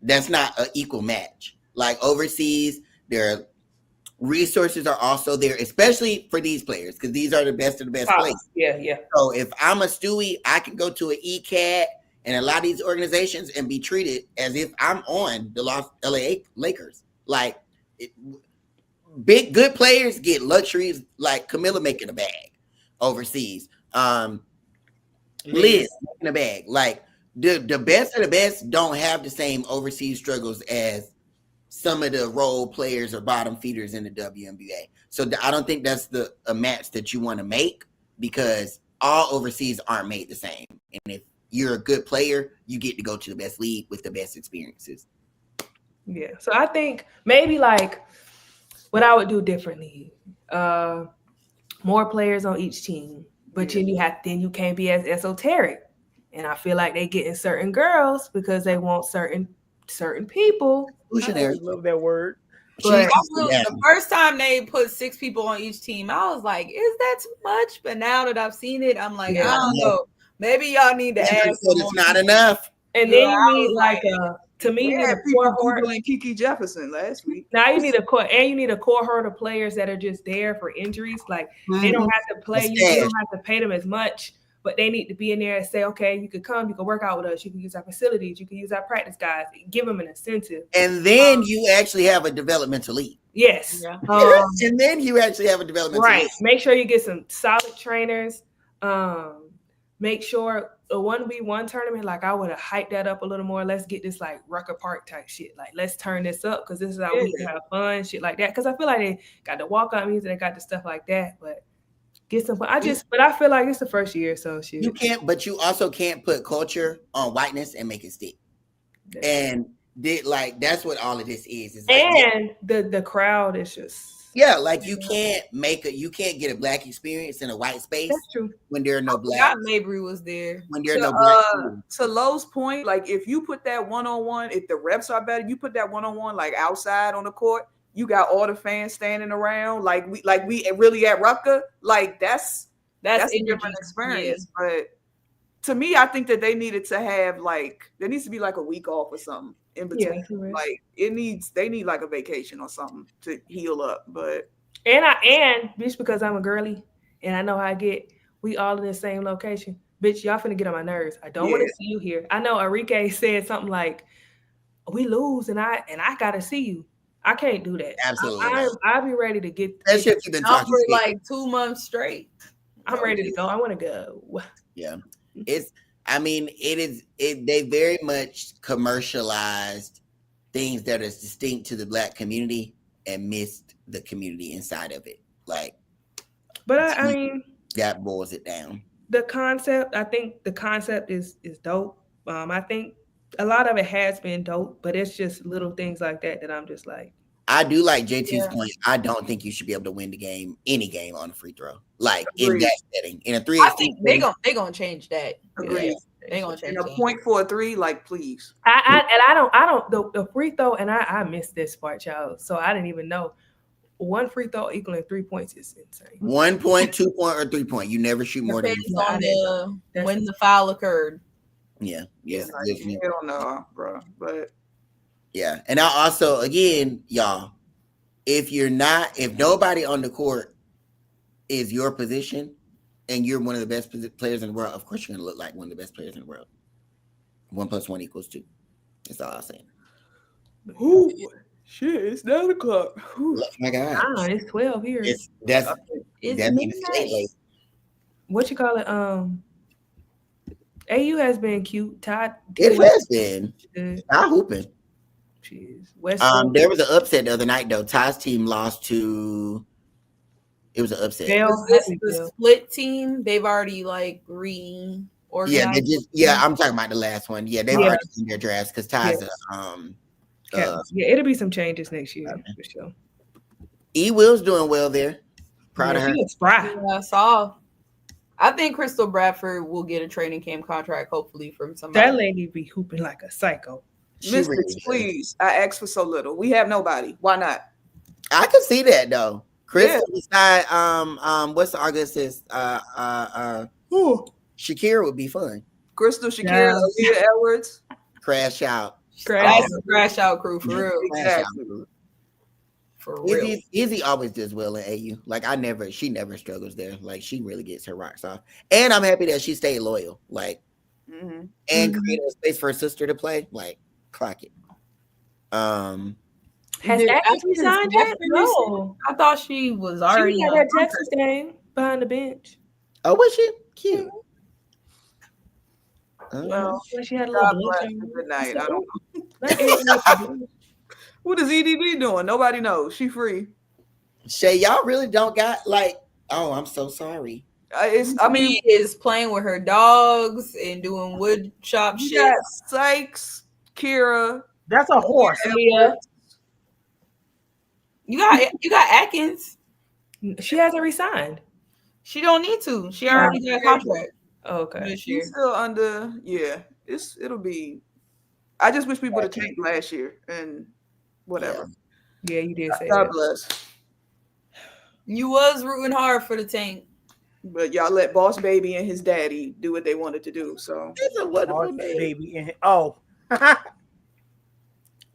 that's not an equal match. Like overseas, their resources are also there, especially for these players, because these are the best of the best players. Yeah. So if I'm a Stewie, I can go to an ECAT and a lot of these organizations and be treated as if I'm on the LA Lakers. Like, big good players get luxuries like Camilla making a bag overseas. Liz making a bag. Like the best of the best don't have the same overseas struggles as some of the role players or bottom feeders in the WNBA. So I don't think that's a match that you want to make, because all overseas aren't made the same. And if you're a good player, you get to go to the best league with the best experiences. Yeah. So I think maybe like what I would do differently, more players on each team, but then you can't be as esoteric. And I feel like they get in certain girls because they want certain people. I love that word. But the first time they put 6 people on each team, I was like, is that too much? But now that I've seen it, I'm like, I don't know. Maybe y'all need to add. It's not enough. And then you need like to me, you need a core horde and Kiki Jefferson last week. Now you need a core horde of players that are just there for injuries. Like they don't have to play you don't have to pay them as much, but they need to be in there and say, okay, you could come, you can work out with us, you can use our facilities, you can use our practice guys, give them an incentive. And then you actually have a developmental league. Yes. Yeah. And then you actually have a developmental league. Make sure you get some solid trainers. Make sure a 1v1 tournament, like I would have hyped that up a little more. Let's get this like Rucker Park type shit. Like let's turn this up because this is how we can have fun, shit like that. Because I feel like they got the walkout music, they got the stuff like that, but get some fun. But I feel like it's the first year, so shit. You can't, but you also can't put culture on whiteness and make it stick. And that's what all of this is. Like, and the crowd is just. Yeah, like you can't get a black experience in a white space. That's true. When there are no black. Mabry was there. When there are no black. To Lowe's point, like if you put that one-on-one, if the reps are better, you put that one-on-one like outside on the court. You got all the fans standing around, like we really at Rucker. Like that's a different experience. Yeah. But to me, I think that they needed to have there needs to be like a week off or something in between. Yeah, like they need like a vacation or something to heal up. But and just because I'm a girly and I know how I get, we all in the same location. Bitch, y'all finna get on my nerves. I don't want to see you here. I know Enrique said something like, "We lose and I gotta see you." I can't do that. Absolutely. I'll be ready to get. That's if you've been talking for like 2 months straight. I'm ready to go. I want to go. Yeah. They very much commercialized things that are distinct to the black community and missed the community inside of it. Like, But I mean, that boils it down. the concept, I think the concept is dope. I think a lot of it has been dope, but it's just little things like that I'm just like. I do like JT's point. I don't think you should be able to win the game, any game on a free throw. Like in that setting. In a 3x3. I think they gonna change that. Agreed. Yeah, they gonna change a point for a 3, like please. I don't the free throw, and I missed this part, y'all. So I didn't even know. 1 free throw equaling 3 points is insane. 1 point, 2 point, or 3 point. You never shoot more than on when the foul occurred. Yeah. Yes. I don't know, bro. But yeah. And I also, again, y'all, if nobody on the court is your position and you're one of the best players in the world, of course you're gonna look like one of the best players in the world. 1 + 1 = 2. That's all I'm saying. Ooh, shit, it's 9 o'clock. Oh my God. It's 12 here. That's midnight. What you call it? AU has been cute. Todd. It has been. Todd hooping. Jeez. There was an upset the other night though. Ty's team lost to. It was an upset. Is this the split team? They've already like reorganized. I'm talking about the last one. Yeah, they've already seen their drafts because Ty's it'll be some changes next year for sure. Will's doing well there. Proud of her. She looks spry. Yeah, I saw. I think Crystal Bradford will get a training camp contract, hopefully, from somebody. That lady be hooping like a psycho. Mystics, please. I asked for so little. We have nobody. Why not? I can see that though. Crystal beside what's the Augustus? Shakira would be fun. Crystal, Shakira, Aaliyah Edwards. Crash out. That's the crash out crew for real. Exactly. For real. Izzy always does well in AU. Like she never struggles there. Like she really gets her rocks off. And I'm happy that she stayed loyal. Like and create a space for her sister to play. Like clock it. Has Atkins resigned yet? No. I thought she was already. She had that Texas game behind the bench. Oh, was she? Cute. Well, she had a little good night. I don't know. What is EDD doing? Nobody knows. She free. Shay, y'all really don't got like. Oh, I'm so sorry. She is playing with her dogs and doing wood shop shit. Yes, Sykes, Kira. That's a horse. Yeah. You got Atkins. She hasn't resigned. She don't need to. She already got a contract. Okay. She's still under. Yeah, it'll be. I just wish people would have tanked last year and whatever. Yeah, you did say God that. bless. You was rooting hard for the tank. But y'all let Boss Baby and his daddy do what they wanted to do. So it's a wonderful baby.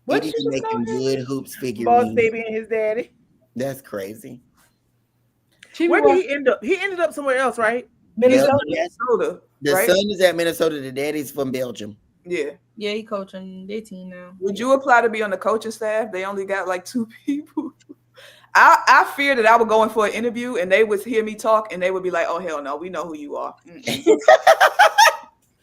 What you making good hoops figurines? Boss Baby and his daddy. That's crazy. Where did he end up? He ended up somewhere else, right? Minnesota. The right? son is at Minnesota. The daddy's from Belgium. Yeah. Yeah, he coaching their team now. Would you apply to be on the coaching staff? They only got like 2 people. I fear that I would go in for an interview and they would hear me talk and they would be like, "Oh hell no, we know who you are."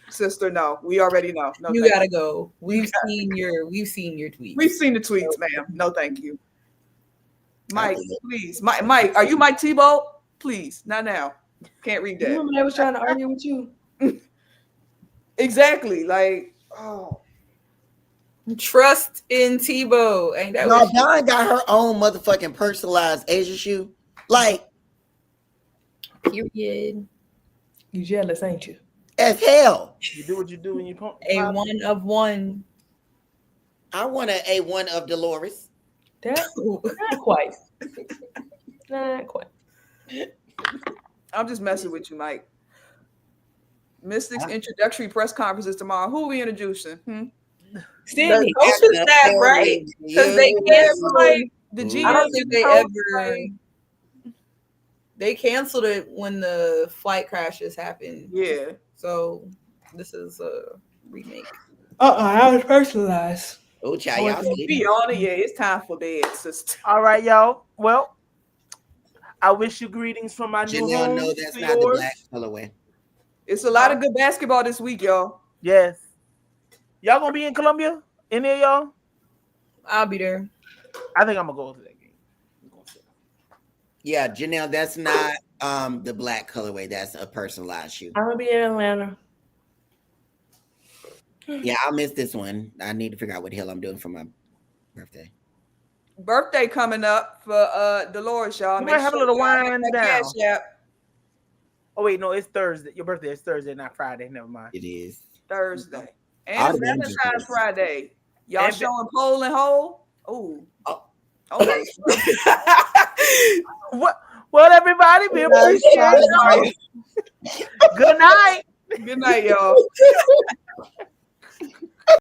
Sister, no, we already know. No, you gotta go. We've seen your tweets. We've seen the tweets, ma'am. No, thank you. Mike, please. Mike, are you Mike Tebow? Please, not now. Can't read that. Remember they was trying to argue with you? Exactly. Like, oh. Trust in Tebow. Ain't that No, Dawn got her own motherfucking personalized Asia shoe. Like, period. You jealous, ain't you? As hell. You do what you do when you pump. A one of one. I want an A1 of Dolores. Not quite. Not quite. I'm just messing with you, Mike. Mystics introductory press conferences tomorrow. Who are we introducing? Stanley. Coaching staff, right? Because they canceled the GM. I don't think they ever. They canceled it when the flight crashes happened. Yeah. So this is a remake. I was personalized. Oh, child, y'all be on it. Yeah, it's time for bed, sister. All right, y'all. Well, I wish you greetings from my new home. No, that's not the black colorway. It's a lot of good basketball this week, y'all. Yes. Y'all gonna be in Columbia? Any of y'all? I'll be there. I think I'm gonna go to that game. Yeah, Janelle, that's not the black colorway. That's a personalized shoe. I'm gonna be in Atlanta. Yeah, I'll miss this one. I need to figure out what the hell I'm doing for my birthday. Birthday coming up for Dolores, y'all. You might have a little wind down. Cash app. Oh wait, no, it's Thursday. Your birthday is Thursday, not Friday. Never mind. It is Thursday. And it's Valentine's Friday. Y'all And showing pole and hole? Ooh. Oh. Oh my What? Well, everybody, we appreciate it. Good night. Good night, y'all.